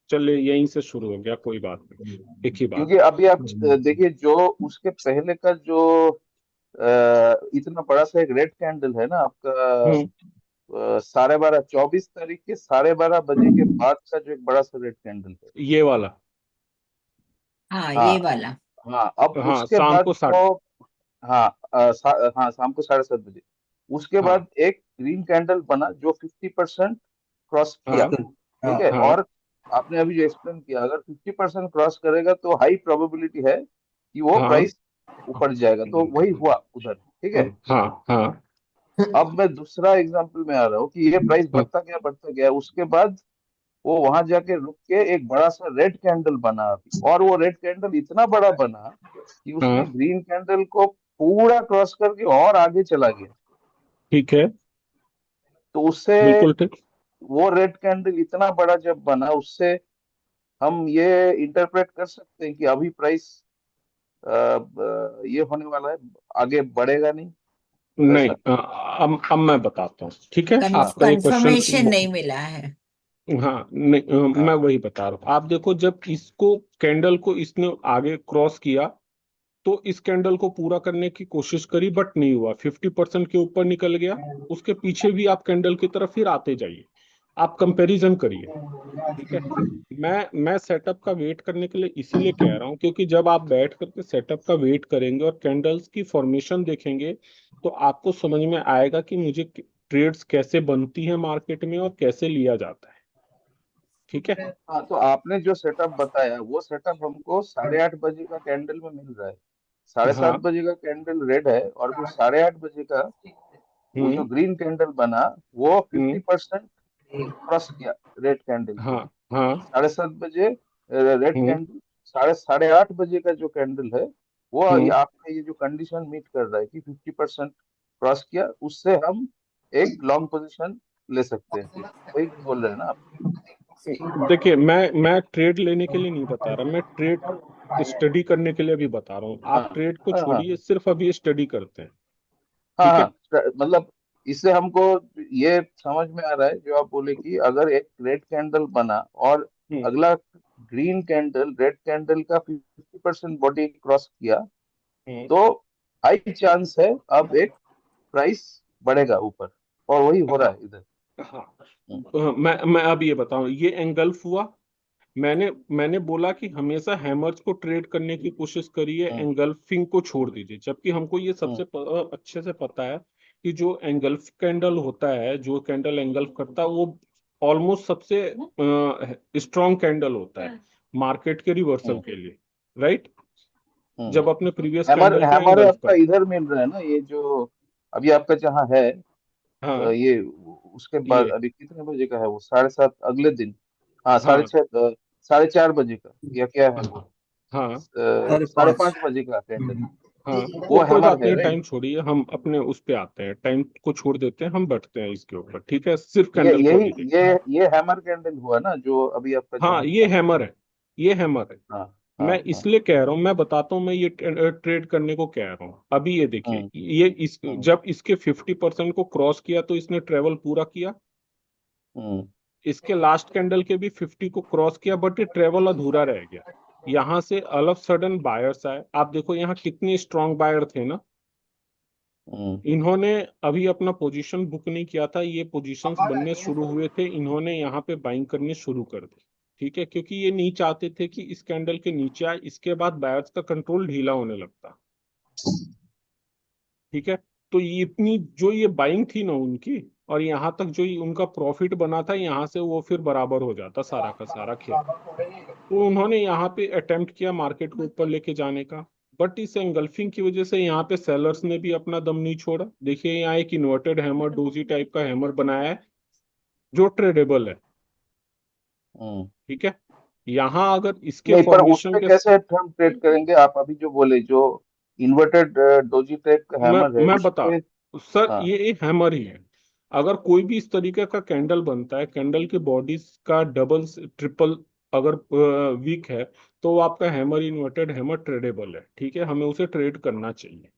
चले यहीं से शुरू हो गया, कोई बात नहीं, एक ही बात क्योंकि अभी आप है। देखिए, जो उसके पहले का जो इतना बड़ा सा एक रेड कैंडल है ना आपका, हम्म। 12:30, 24 तारीख के 12:30 बजे के बाद का जो एक बड़ा सा रेड कैंडल है। ये वाला। हाँ, हाँ। ये वाला। हाँ, अब हाँ, उसके शाम बाद को साढ़े। जो, हाँ, हाँ, शाम को 7:30 बजे उसके बाद हाँ एक ग्रीन कैंडल बना जो 50% क्रॉस किया। हाँ ठीक है। हाँ और आपने अभी जो एक्सप्लेन किया, अगर 50% क्रॉस करेगा तो हाई प्रोबेबिलिटी है कि वो हाँ प्राइस ऊपर जाएगा, तो वही हुआ उधर। ठीक है। हाँ हाँ अब मैं दूसरा एग्जांपल में आ रहा हूँ कि ये प्राइस हाँ। बढ़ता गया, उसके बाद वो वहां जाके रुक के एक बड़ा सा रेड कैंडल बना अभी, और वो रेड कैंडल इतना बड़ा बना कि उसने हाँ, ग्रीन कैंडल को पूरा क्रॉस करके और आगे चला गया। ठीक है। तो उससे बिल्कुल ठीक। वो रेड कैंडल इतना बड़ा जब बना, उससे हम ये इंटरप्रेट कर सकते हैं कि अभी प्राइस ये होने वाला है, आगे बढ़ेगा नहीं, नहीं, वैसा। अब मैं बताता हूँ, ठीक है, हाँ, आपका ये क्वेश्चन। कंफर्मेशन नहीं मिला है। हाँ नहीं, मैं हाँ, वही बता रहा हूँ। आप देखो, जब इसको कैंडल को इसने आगे क्रॉस किया, तो इस कैंडल को पूरा करने की कोशिश करी बट नहीं हुआ, 50% के ऊपर निकल गया। उसके पीछे भी आप कैंडल की तरफ फिर आते जाइए, आप कंपैरिजन करिए। ठीक है। मैं सेटअप का वेट करने के लिए इसीलिए कह रहा हूँ, क्योंकि जब आप बैठ करके सेटअप का वेट करेंगे और कैंडल्स की फॉर्मेशन देखेंगे, तो आपको समझ में आएगा कि मुझे ट्रेड्स कैसे बनती है मार्केट में और कैसे लिया जाता है। ठीक है। हाँ, तो आपने जो सेटअप बताया वो सेटअप हमको 8:30 बजे का कैंडल में मिल रहा है। 7:30 हाँ। बजे का कैंडल रेड है, और फिर 8:30 बजे का वो जो हम्म ग्रीन कैंडल बना, वो हम्म 50% क्रॉस किया रेड कैंडल को। हाँ हाँ 7:30 बजे रेड हम्म कैंडल, साढ़े आठ बजे का जो कैंडल है वो हम्म आपका ये जो कंडीशन मीट कर रहा है कि 50% क्रॉस किया, उससे हम एक लॉन्ग पोजीशन ले सकते हैं, फिर वही बोल रहे हैं ना आप? देखिए, मैं ट्रेड लेने के लिए नहीं बता रहा, मैं ट्रेड स्टडी करने के लिए भी बता रहा हूँ। हाँ, आप ट्रेड को हाँ, छोड़िए, हाँ, सिर्फ अभी स्टडी करते हैं। हाँ, ठीक है। हाँ, मतलब इससे हमको ये समझ में आ रहा है जो आप बोले कि अगर एक रेड कैंडल बना और हम्म अगला ग्रीन कैंडल रेड कैंडल का 50% बॉडी क्रॉस किया, हम्म तो हाई चांस है अब एक प्राइस बढ़ेगा ऊपर, और वही हो रहा हाँ है इधर। हाँ। हम्म, मैं अब ये बताऊं, ये एंगल्फ हुआ। मैंने मैंने बोला कि हमेशा हैमर्स को ट्रेड करने की कोशिश करिए, हम्म, एंगल्फिंग को छोड़ दीजिए, जबकि हमको ये हम्म, सबसे अच्छे से पता है कि जो एंगल्फ कैंडल होता है, जो कैंडल एंगल्फ करता है, वो ऑलमोस्ट सबसे स्ट्रॉन्ग कैंडल होता है मार्केट के रिवर्सल हम्म, के लिए। राइट। हम्म। जब अपने प्रीवियस हैमर कैंडल को हैमर एंगल्फ आपका करता इधर मिल रहा है ना, ये जो अभी आपका जहाँ है, है। हाँ। ये उसके बाद ये। अभी कितने बजे का है वो? 7:30 अगले दिन? हाँ, साढ़े हाँ छः 4:30 बजे का, या क्या है वो? हाँ 5:30 बजे का कैंडल, हाँ। वो वो कोई हैमर बात है, नहीं, राइट? टाइम छोड़िए, हम अपने उस पे आते हैं, टाइम को छोड़ देते हैं, हम बैठते हैं इसके ऊपर। ठीक है, सिर्फ ये कैंडल को यही अभी ये देखते हैं। ये हैमर कैंडल हुआ ना जो अभी आपका हाँ, जहाँ ये था? हैमर है, ये हैमर है। हाँ, हाँ, मैं हाँ। इसलिए कह रहा हूँ, मैं बताता हूँ, मैं ये ट्रेड करने को कह रहा हूँ। अभी ये देखिए, हम्म, ये इस हम्म, जब इसके 50% को क्रॉस किया तो इसने ट्रेवल पूरा किया। हम्म, इसके लास्ट कैंडल के भी 50 को क्रॉस किया, बट ये ट्रेवल अधूरा रह गया। यहाँ से ऑल ऑफ सडन बायर्स आए, आप देखो यहाँ कितने स्ट्रांग बायर थे ना। हम्म, इन्होंने अभी अपना पोजीशन बुक नहीं किया था, ये पोजीशंस बनने शुरू हुए थे, इन्होंने यहाँ पे बाइंग करने शुरू कर दी। ठीक है, क्योंकि ये नहीं चाहते थे कि इस कैंडल के नीचे आए, इसके बाद बायर्स का कंट्रोल ढीला होने लगता। ठीक है। तो ये इतनी जो ये बाइंग थी ना उनकी, और यहाँ तक जो ये उनका प्रॉफिट बना था, यहाँ से वो फिर बराबर हो जाता सारा का सारा खेल। तो उन्होंने यहाँ पे अटेम्प्ट किया मार्केट को ऊपर लेके जाने का, बट इस एंगल्फिंग की वजह से यहाँ पे सेलर्स ने भी अपना दम नहीं छोड़ा। देखिए, यहाँ एक इन्वर्टेड हैमर, डोजी टाइप का हैमर बनाया है, जो ट्रेडेबल है। हम्म। ठीक है। यहाँ अगर इसके नहीं, पर उस फॉर्मेशन पे के, कैसे हम ट्रेड करेंगे? आप अभी जो बोले, जो इन्वर्टेड डोजी टाइप का हैमर है मैं उस बता, पे। सर हाँ। ये एक हैमर ही है। अगर कोई भी इस तरीके का कैंडल बनता है, कैंडल की बॉडीज का डबल ट्रिपल अगर वीक है, तो वो आपका हैमर, इन्वर्टेड हैमर ट्रेडेबल है। ठीक है, हमें उसे ट्रेड करना चाहिए।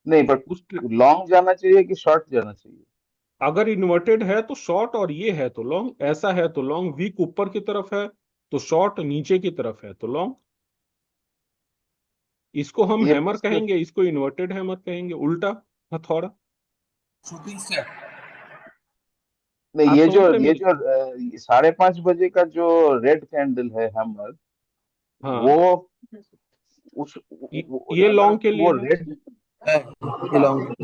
नहीं, पर उस लॉन्ग जाना चाहिए कि शॉर्ट जाना चाहिए? अगर इन्वर्टेड है तो शॉर्ट और ये है तो लॉन्ग, ऐसा है तो लॉन्ग, वीक ऊपर की तरफ है तो शॉर्ट, नीचे की तरफ है तो लॉन्ग। इसको हम ये हैमर इसके कहेंगे, इसको इन्वर्टेड हैमर कहेंगे, उल्टा हथौड़ा। नहीं, आप ये जो समझ रहे हैं ये मेरी? जो 5:30 बजे का जो रेड कैंडल है हैमर, हाँ, वो उस ये अगर लॉन्ग के लिए वो है, रेड, ये लॉन्ग।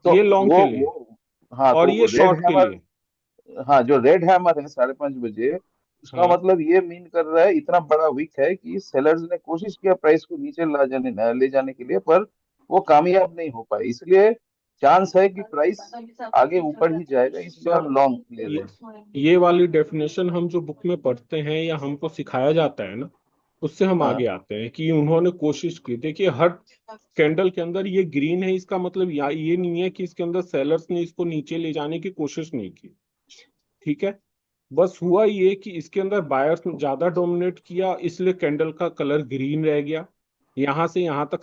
तो ये लॉन्ग के लिए, वो हाँ, और तो ये रेड शॉर्ट के हैमर, लिए। हाँ, जो रेड हैमर है 5:30 बजे, उसका हाँ, मतलब ये मीन कर रहा है इतना बड़ा वीक है कि सेलर्स ने कोशिश किया प्राइस को नीचे ले जाने के लिए, पर वो कामयाब नहीं हो पाए, इसलिए चांस है कि प्राइस आगे ऊपर ही जाएगा, इसलिए सर हम लॉन्ग ले रहे हैं। ये वाली डेफिनेशन हम जो बुक में पढ़ते हैं या हमको सिखाया जाता है ना, उससे हम हाँ, आगे आते हैं कि उन्होंने कोशिश की। देखिए हर कैंडल के अंदर ये ग्रीन है, इसका मतलब ये नहीं है कि इसके अंदर सेलर्स ने इसको नीचे ले जाने की कोशिश नहीं की। ठीक है, बस हुआ ये कि इसके अंदर बायर्स ने ज्यादा डोमिनेट किया, इसलिए कैंडल का कलर ग्रीन रह गया। यहां से यहां तक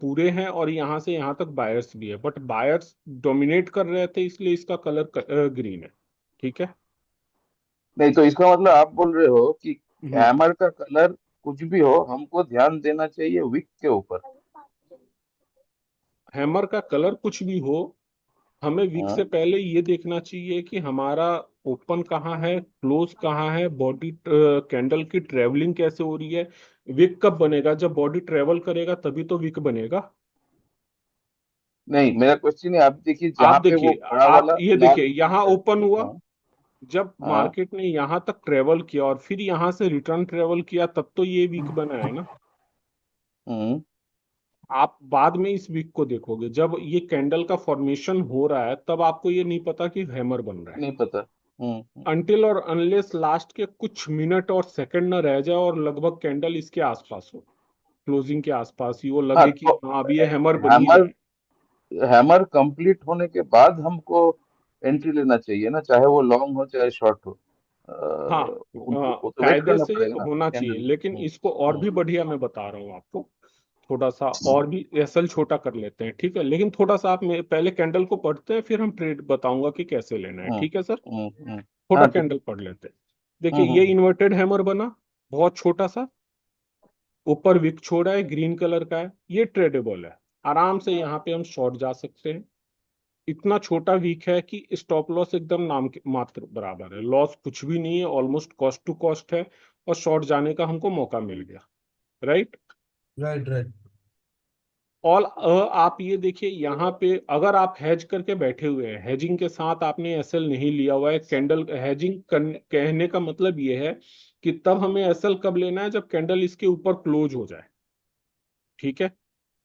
पूरे हैं, और यहां से यहां तक बायर्स भी है, बट बायर्स डोमिनेट कर रहे थे, इसलिए इसका कलर ग्रीन है। ठीक है। नहीं, तो इसका मतलब आप बोल रहे हो कि हम्म। हैमर का कलर कुछ भी हो, हमको ध्यान देना चाहिए विक के ऊपर। हैमर का कलर कुछ भी हो, हमें विक से हाँ, पहले ये देखना चाहिए कि हमारा ओपन कहाँ है, क्लोज कहाँ है, बॉडी कैंडल की ट्रेवलिंग कैसे हो रही है। विक कब बनेगा? जब बॉडी ट्रेवल करेगा तभी तो विक बनेगा। नहीं, मेरा क्वेश्चन है, आप देखिए आप जहाँ पे वो देखिए, बड़ा आप वाला ये लाल देखिए, यहाँ है। ओपन हुआ, हाँ, जब हाँ, मार्केट ने यहाँ तक ट्रेवल किया और फिर यहाँ से रिटर्न ट्रेवल किया, तब तो ये वीक बना है ना। हम्म, आप बाद में इस वीक को देखोगे, जब ये कैंडल का फॉर्मेशन हो रहा है, तब आपको ये नहीं पता कि हैमर बन रहा है। नहीं पता। अनटिल और अनलेस लास्ट के कुछ मिनट और सेकंड न रह जाए और लगभग कैंडल इसके आसपास हो, क्लोजिंग के आसपास ही वो हाँ, लगे कि तो हाँ अब ये हैमर बन ही हैमर रहा है। हैमर कंप्लीट होने के बाद हमको एंट्री लेना चाहिए ना, चाहे वो लॉन्ग हो चाहे शॉर्ट हो। हाँ, उनको वो तो वेट कायदे करना से पड़ेगा ना होना चाहिए, कैंडल। लेकिन इसको और भी बढ़िया मैं बता रहा हूँ आपको। थोड़ा सा और भी एसएल छोटा कर लेते हैं, ठीक है, लेकिन थोड़ा सा आप पहले कैंडल को पढ़ते हैं, फिर हम ट्रेड बताऊंगा कि कैसे लेना है। ठीक है सर, छोटा हाँ, ठीक। कैंडल पढ़ लेते हैं। देखिए ये इन्वर्टेड हैमर बना, बहुत छोटा सा, ऊपर विक छोड़ा है, ग्रीन कलर का है, ये ट्रेडेबल है। आराम से यहाँ पे हम शॉर्ट जा सकते हैं। इतना छोटा वीक है कि स्टॉप लॉस एकदम नाम के मात्र बराबर है, लॉस कुछ भी नहीं है, ऑलमोस्ट कॉस्ट टू कॉस्ट है, और शॉर्ट जाने का हमको मौका मिल गया। राइट। Right right. ऑल आप ये देखिए यहाँ पे, अगर आप हेज करके बैठे हुए हैं, हेजिंग के साथ आपने एसएल नहीं लिया हुआ है, कैंडल हेजिंग कहने का मतलब ये है कि तब हमें एसएल कब लेना है, जब कैंडल इसके ऊपर क्लोज हो जाए। ठीक है,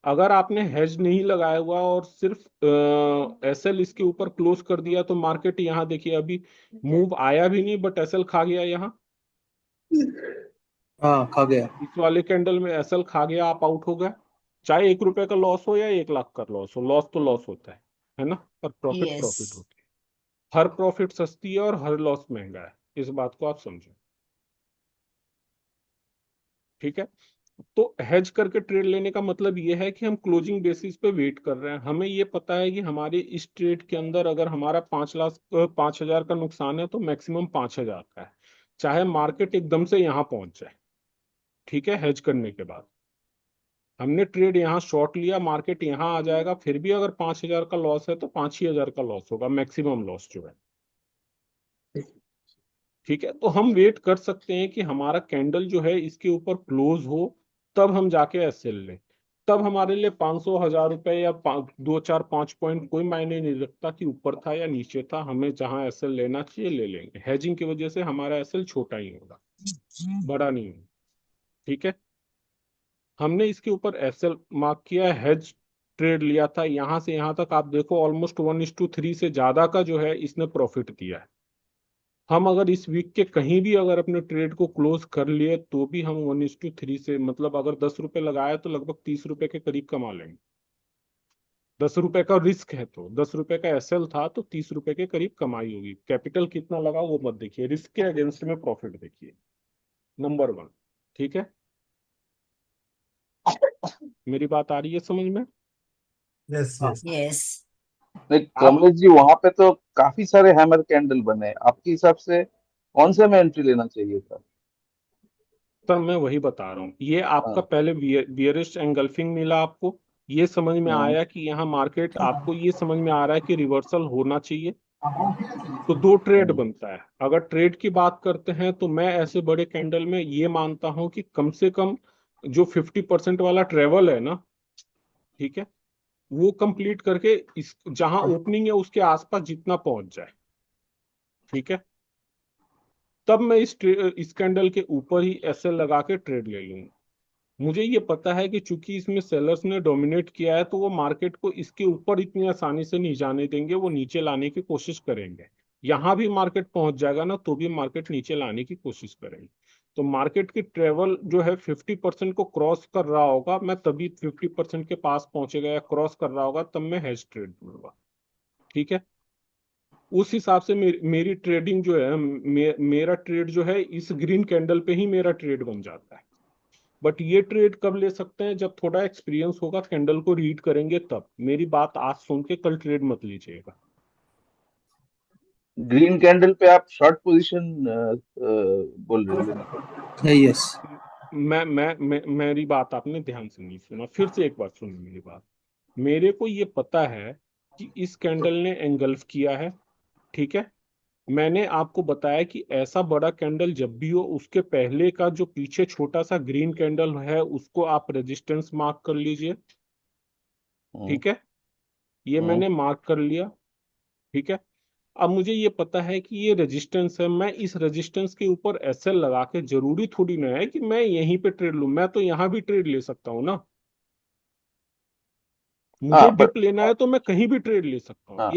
अगर आपने हेज नहीं लगाया हुआ और सिर्फ एसएल इसके ऊपर क्लोज कर दिया, तो मार्केट यहाँ देखिए अभी मूव आया भी नहीं, बट एसएल खा गया यहाँ। हाँ, खा गया। इस वाले कैंडल में एसएल खा गया, आप आउट हो गए। चाहे 1 रुपए का लॉस हो या 1 लाख का लॉस हो, लॉस तो लॉस होता है ना, पर प्रॉफिट यस। प्रॉफिट होती है। हर प्रॉफिट सस्ती है और हर लॉस महंगा है, इस बात को आप समझो। ठीक है, तो हेज करके ट्रेड लेने का मतलब ये है कि हम क्लोजिंग बेसिस पे वेट कर रहे हैं। हमें ये पता है कि हमारे इस ट्रेड के अंदर अगर हमारा 5 लाख 5 हजार का नुकसान है, तो मैक्सिमम 5 हजार का है, चाहे मार्केट एकदम से यहाँ पहुंच जाए। ठीक है, हेज करने के बाद हमने ट्रेड यहाँ शॉर्ट लिया, मार्केट यहाँ आ जाएगा, फिर भी अगर 5 हजार का लॉस है तो 5 ही हजार का लॉस होगा, मैक्सिमम लॉस जो है। ठीक है, तो हम वेट कर सकते हैं कि हमारा कैंडल जो है इसके ऊपर क्लोज हो, तब हम जाके एसएल लें। तब हमारे लिए 500 हजार रुपए या 2 4 5 पॉइंट कोई मायने नहीं रखता कि ऊपर था या नीचे था, हमें जहां एसएल लेना चाहिए ले लेंगे। हेजिंग की वजह से हमारा एसएल छोटा ही होगा, बड़ा नहीं होगा। ठीक है, हमने इसके ऊपर एसएल मार्क किया, हेज ट्रेड लिया था, यहां से यहां तक आप देखो ऑलमोस्ट 1:3 से ज्यादा का जो है इसने प्रॉफिट दिया है। हम अगर इस वीक के कहीं भी अगर अपने ट्रेड को क्लोज कर लिए, तो भी हम 1:3 से, मतलब अगर 10 रुपए लगाए तो लगभग 30 रुपए के करीब कमा लेंगे। 10 रुपए का रिस्क है, तो 10 रुपए का एसएल था तो 30 रुपए के करीब कमाई होगी। कैपिटल कितना लगा वो मत देखिए, रिस्क के अगेंस्ट में प्रॉफिट देखिए, नंबर वन। ठीक है, मेरी बात आ रही है समझ में? यस हाँ, यस। यस। नहीं आप कमलेश जी, वहां पे तो काफी सारे हैमर कैंडल बने, आपके हिसाब से कौन से में एंट्री लेना चाहिए था? सर मैं वही बता रहा हूँ, ये आपका हाँ। पहले बियरिश एंगल्फिंग मिला आपको, ये समझ में हम्म। आया कि यहाँ मार्केट, आपको ये समझ में आ रहा है कि रिवर्सल होना चाहिए, तो दो ट्रेड हम्म। बनता है। अगर ट्रेड की बात करते हैं तो मैं ऐसे बड़े कैंडल में ये मानता हूं कि कम से कम जो 50% वाला ट्रेवल है ना, ठीक है, वो कंप्लीट करके इस जहां ओपनिंग है उसके आसपास जितना पहुंच जाए, ठीक है, तब मैं इस कैंडल के ऊपर ही एसएल लगा के ट्रेड ले लूंगा। मुझे ये पता है कि चूंकि इसमें सेलर्स ने डोमिनेट किया है तो वो मार्केट को इसके ऊपर इतनी आसानी से नहीं जाने देंगे, वो नीचे लाने की कोशिश करेंगे। यहां भी मार्केट पहुंच जाएगा ना तो भी मार्केट नीचे लाने की कोशिश करेंगे। तो मार्केट की ट्रेवल जो है 50% को क्रॉस कर रहा होगा, मैं तभी 50% के पास पहुंचेगा या क्रॉस कर रहा होगा तब मैं हेज ट्रेड लूंगा, ठीक है। उस हिसाब से मेरी ट्रेडिंग जो है, मेरा ट्रेड जो है इस ग्रीन कैंडल पे ही मेरा ट्रेड बन जाता है। बट ये ट्रेड कब ले सकते हैं, जब थोड़ा एक्सपीरियंस होगा, कैंडल को रीड करेंगे तब। मेरी बात आज सुन के कल ट्रेड मत लीजिएगा। ग्रीन कैंडल पे आप शॉर्ट पोजीशन बोल रहे हो लेने का? Yes. मेरी बात आपने ध्यान से नहीं सुना, फिर से एक बार सुनिए मेरी बात। मेरे को ये पता है कि इस कैंडल ने एंगल्फ किया है, ठीक है। मैंने आपको बताया कि ऐसा बड़ा कैंडल जब भी हो उसके पहले का जो पीछे छोटा सा ग्रीन कैंडल है उसको आप रेजिस्टेंस मार्क कर लीजिए, हम्म। ठीक है। ये हम्म। मैंने मार्क कर लिया, ठीक है। अब मुझे ये पता है कि ये रेजिस्टेंस है, मैं इस रेजिस्टेंस के ऊपर एसएल लगा के, जरूरी थोड़ी ना है कि मैं यहीं पे ट्रेड लूं, मैं तो यहां भी ट्रेड ले सकता हूं ना। मुझे हाँ पर डिप लेना है तो मैं कहीं भी ट्रेड ले सकता हूँ, हाँ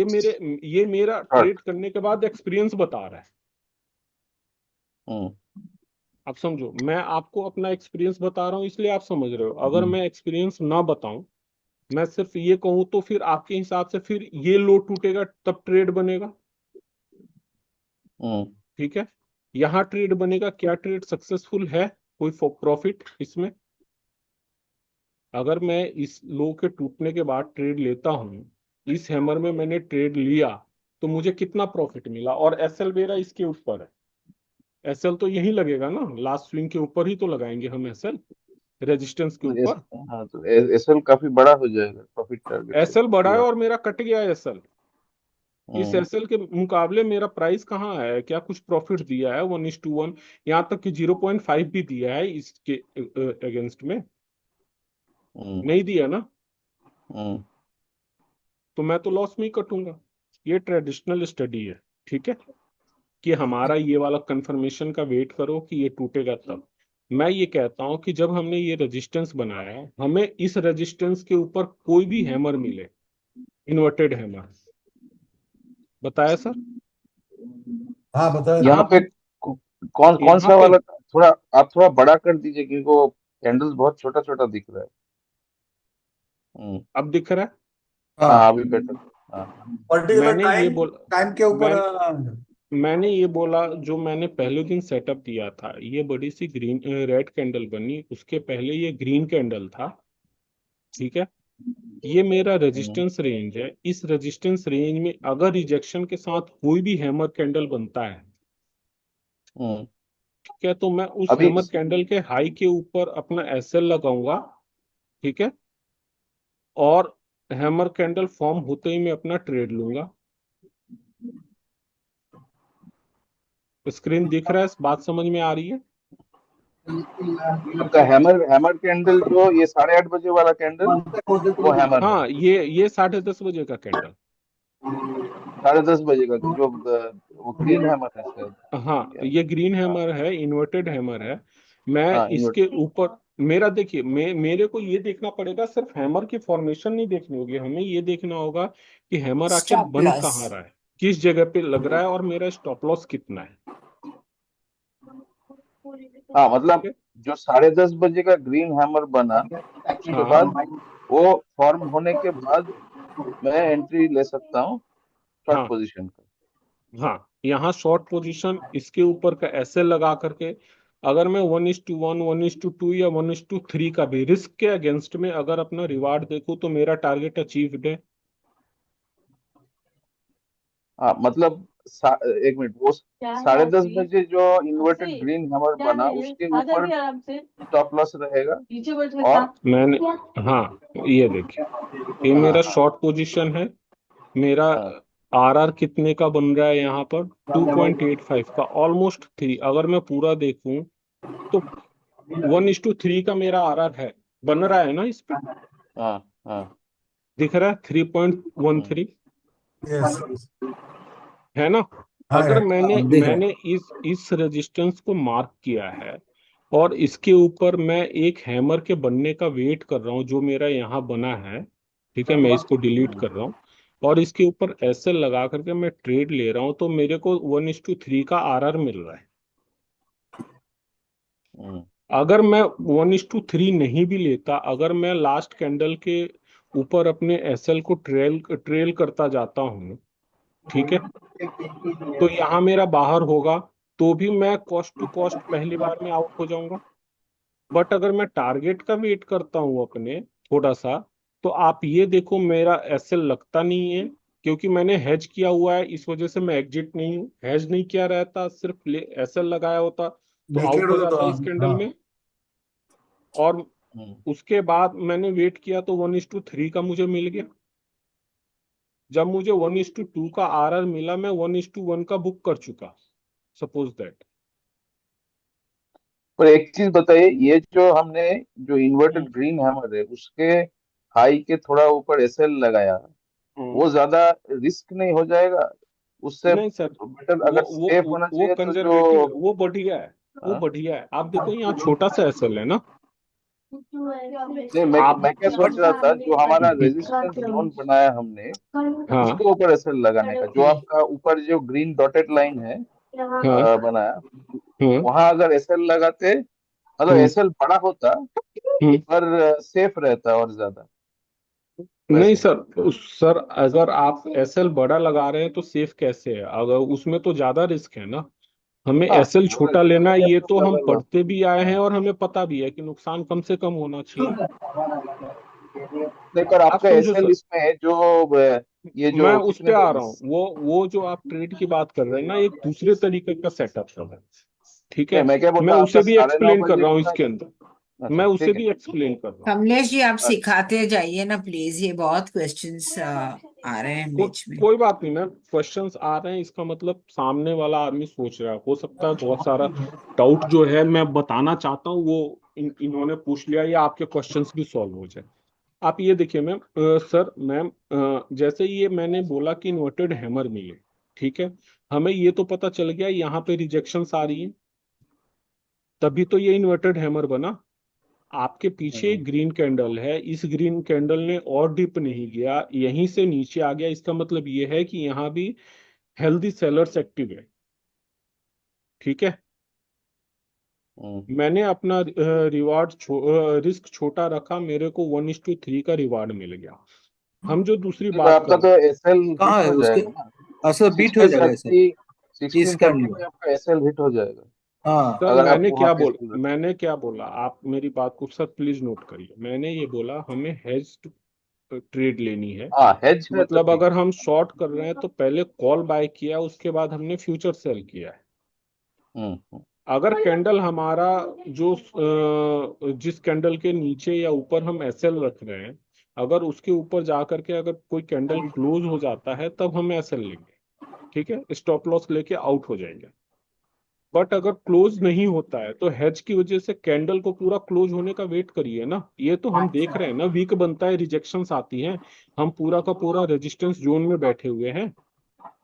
ये मेरा शॉर्ट। ट्रेड करने के बाद एक्सपीरियंस बता रहा है। हम्म। आप समझो, मैं आपको अपना एक्सपीरियंस बता रहा हूँ इसलिए आप समझ रहे हो। अगर मैं एक्सपीरियंस ना बताऊं, मैं सिर्फ ये कहूं, तो फिर आपके हिसाब से फिर ये लो टूटेगा तब ट्रेड बनेगा, हम्म। ठीक है। यहाँ ट्रेड बनेगा, क्या ट्रेड सक्सेसफुल है, कोई प्रॉफिट इसमें? अगर मैं इस लो के टूटने के बाद ट्रेड लेता हूँ, इस हैमर में मैंने ट्रेड लिया, तो मुझे कितना प्रॉफिट मिला? और एसएल मेरा इसके ऊपर है, एसएल तो यही लगेगा ना, लास्ट स्विंग के ऊपर ही तो लगाएंगे हम एसएल, रेजिस्टेंस के ऊपर। हाँ तो एसएल काफी बड़ा हो जाएगा प्रॉफिट टारगेट से एसएल बढ़ा है पूरा। और मेरा कट गया एसएल। इस हम्म। एसएल के मुकाबले मेरा प्राइस कहाँ है, क्या कुछ प्रॉफिट दिया है? 1:1, यहाँ तक कि 0.5 भी दिया है इसके अगेंस्ट में, हम्म। नहीं दिया ना, हम्म। तो मैं तो लॉस में ही कटूंगा। ये ट्रेडिशनल स्टडी है, ठीक है, कि हमारा ये वाला कंफर्मेशन का वेट करो कि ये टूटेगा तब। मैं ये कहता हूं कि जब हमने ये रेजिस्टेंस बनाया है, हमें इस रेजिस्टेंस के ऊपर कोई भी हैमर मिले, इन्वर्टेड हैमर, बताया सर। हाँ बताया यहाँ था। आप पे कौन कौन यहाँ सा पे वाला, थोड़ा आप थोड़ा बड़ा कर दीजिए क्योंकि वो कैंडल्स बहुत छोटा छोटा दिख रहा है। हम्म। अब दिख रहा है। हाँ हाँ, अभी बेटर। हाँ। पर्टिकुलर मैंने ये टाइम बोल टाइम के ऊपर मैं मैंने ये बोला, जो मैंने पहले दिन सेटअप दिया था, ये बड़ी सी ग्रीन रेड कैंडल बनी, उसके पहले ये ग्रीन कैंडल था, ठीक है। ये मेरा हम्म। रेजिस्टेंस रेंज है, इस रेजिस्टेंस रेंज में अगर रिजेक्शन के साथ कोई भी हैमर कैंडल बनता है, हम्म। ठीक है, तो मैं उस अभी हैमर कैंडल के हाई के ऊपर अपना एसएल लगाऊंगा, ठीक है, और हैमर कैंडल फॉर्म होते ही मैं अपना ट्रेड लूंगा। स्क्रीन दिख रहा है, बात समझ में आ रही है? आपका हैमर हैमर कैंडल जो ये 8:30 बजे वाला कैंडल, वो हैमर है। हाँ, ये 10:30 बजे का कैंडल। 10:30 बजे का जो वो ग्रीन हैमर है शायद। हाँ, या ये ग्रीन हाँ। हैमर है, इन्वर्टेड हैमर है। मैं हाँ इसके इन्वर्टर। ऊपर, मेरा देखिए, मेरे को ये देखना पड़ेगा, सिर्फ हैमर की फॉर्मेशन नहीं देखनी होगी, हमें ये देखना होगा कि हैमर आके स्टॉप बन लॉस। कहाँ रहा है, किस जगह पे लग रहा है, और मेरा स्टॉप लॉस कितना है, हाँ ठीक मतलब है। जो 10:30 बजे का ग्रीन हैमर बना, उसके हाँ बाद वो फॉर्म होने के बाद मैं एंट्री ले सकता हूँ शॉर्ट हाँ पोजीशन का। हाँ, यहाँ शॉर्ट पोजीशन इसके ऊपर का ऐसे लगा करके, अगर मैं 1:1, 1:2 या 1:3 का भी रिस्क के अगेंस्ट में अगर अपना रिवार्ड देखूं तो मेरा टारगेट अचीव्ड है। हाँ मतलब एक मिनट, वो 10:30 बजे जो इन्वर्टेड ग्रीन हैमर बना उसके ऊपर स्टॉप लॉस रहेगा। और मैंने, हाँ, ये देखिए, ये हाँ मेरा हाँ शॉर्ट पोजीशन है। मेरा हाँ आरआर कितने का बन रहा है यहाँ पर? 2.85 का, ऑलमोस्ट 3। अगर मैं पूरा देखूं तो 1:3 का मेरा आरआर है, बन रहा है ना इस पे? हाँ हाँ दिख रहा है 3.13, यस है ना? हाँ अगर यार, मैंने अब देख रहे मैंने इस रेजिस्टेंस को मार्क किया है और इसके ऊपर मैं एक हैमर के बनने का वेट कर रहा हूँ जो मेरा यहाँ बना है, ठीक है, मैं इसको डिलीट कर रहा हूँ और इसके ऊपर एसएल लगा करके मैं ट्रेड ले रहा हूँ, तो मेरे को 1:3 का आरआर मिल रहा है। हम्म, अगर मैं 1:3 नहीं भी लेता, अगर मैं लास्ट कैंडल के ऊपर अपने एसएल को ट्रेल ट्रेल करता जाता हूँ, ठीक है, तो यहाँ मेरा बाहर होगा, तो भी मैं कॉस्ट टू कॉस्ट पहली बार में आउट हो जाऊंगा। बट अगर मैं टारगेट का वेट करता हूँ अपने थोड़ा सा, तो आप ये देखो मेरा एसएल लगता नहीं है, क्योंकि मैंने हेज किया हुआ है, इस वजह से मैं एग्जिट नहीं हूँ। हेज नहीं किया रहता, सिर्फ एसएल लगाया होता तो आउट नेकेड हो हो जाता तो इस कैंडल हाँ में। और हम्म। उसके बाद मैंने वेट किया तो 1:3 का मुझे मिल गया। जब मुझे 1:2 का आरआर मिला, मैं 1:1 का बुक कर चुका, सपोज दैट। पर एक चीज बताइए, ये जो हमने जो इन्वर्टेड ग्रीन हैमर है उसके हाई के थोड़ा ऊपर एसएल लगाया, वो ज्यादा रिस्क नहीं हो जाएगा उससे? नहीं सर, बेटर वो अगर वो सेफ होना वो चाहिए तो कंजर्वेटिव जो है, वो बढ़िया है। वो हाँ? बढ़िया है, आप देखो यहाँ छोटा सा एसएल है ना। नहीं, आप मैं क्या सोच रहा था, जो हमारा रेजिस्टेंस जोन बनाया हमने हाँ उसके ऊपर एसएल लगाने का, जो आपका ऊपर जो ग्रीन डॉटेड लाइन है हाँ बनाया, हाँ। वहां अगर एसएल लगाते, मतलब हम्म एसएल बड़ा होता हम्म। पर सेफ रहता और ज्यादा नहीं वैसे। सर, सर अगर आप एसएल बड़ा लगा रहे हैं तो सेफ कैसे है? अगर उसमें तो ज्यादा रिस्क है ना। हमें हाँ एसएल वो छोटा लेना है, ये तो तो हम अलग बात पढ़ते भी आए है। हैं हाँ और हमें पता भी है कि नुकसान कम से कम होना चाहिए। नहीं, पर आप आपका समझो एसएल सर, इसमें है जो ये मैं जो उस कितने पे का आ रहा हूँ। वो जो आप ट्रेड की बात कर रहे हैं ना, एक दूसरे तरीके का सेटअप है, ठीक नहीं, है। मैं क्या बोल मैं रहा हूँ, आपका उसे भी 9:30 एक्सप्लेन कर बजे रहा हूँ का। इसके अंदर, अच्छा मैं उसे ठीक है। भी एक्सप्लेन कर रहा हूँ। कमलेश जी, आप अच्छा सिखाते जाइए ना प्लीज, ये बहुत क्वेश्चंस आ रहे हैं बीच में। कोई बात नहीं मैम, क्वेश्चंस आ रहे हैं इसका मतलब सामने वाला आदमी सोच रहा है, हो सकता है बहुत सारा डाउट जो है मैं बताना चाहता हूँ वो इन्होंने पूछ लिया, या आपके क्वेश्चंस भी सॉल्व हो जाए। आप ये देखिए मैम, सर मैम, जैसे ये मैंने बोला कि इन्वर्टेड हैमर मिले, ठीक है, हमें ये तो पता चल गया यहाँ पे रिजेक्शंस आ रही हैं, तभी तो ये इन्वर्टेड हैमर बना। आपके पीछे हम्म, एक ग्रीन कैंडल है, इस ग्रीन कैंडल ने और डिप नहीं गया, यहीं से नीचे आ गया, इसका मतलब ये है कि यहाँ भी हेल्दी सेलर्स एक्टिव है, ठीक है। हम्म। मैंने अपना रिस्क छोटा रखा, मेरे को 1:3 का रिवार्ड मिल गया। हम जो दूसरी नहीं, पर बात आपका कर तो रहे एसएल हिट कहाँ है हो उसके? जाएगा ना। अच्छा, बीट हो जाएगा ऐसे 16:30 इस 16:30 कैंडल। में आपका एसएल हिट हो जाएगा हाँ सर, अगर आप वहां पे एसएल रखें। मैंने क्या बोला, आप मेरी बात को सर प्लीज नोट करिए। मैंने ये बोला हमें हेज ट्रेड लेनी है, हाँ हेज है तो मतलब ठीक अगर हम शॉर्ट कर रहे हैं तो पहले कॉल बाय किया, उसके बाद हमने फ्यूचर सेल किया है। है। अगर कैंडल हमारा जो जिस कैंडल के नीचे या ऊपर हम एसएल रख रहे हैं, अगर उसके ऊपर जा करके अगर कोई कैंडल क्लोज हो जाता है तब हम एसएल लेंगे, ठीक है, स्टॉप लॉस लेके आउट हो जाएंगे। बट अगर क्लोज नहीं होता है तो हेज की वजह से कैंडल को पूरा क्लोज होने का वेट करिए ना। ये तो हम देख रहे हैं ना, वीक बनता है, रिजेक्शंस आती हैं, हम पूरा का पूरा रेजिस्टेंस जोन में बैठे हुए हैं,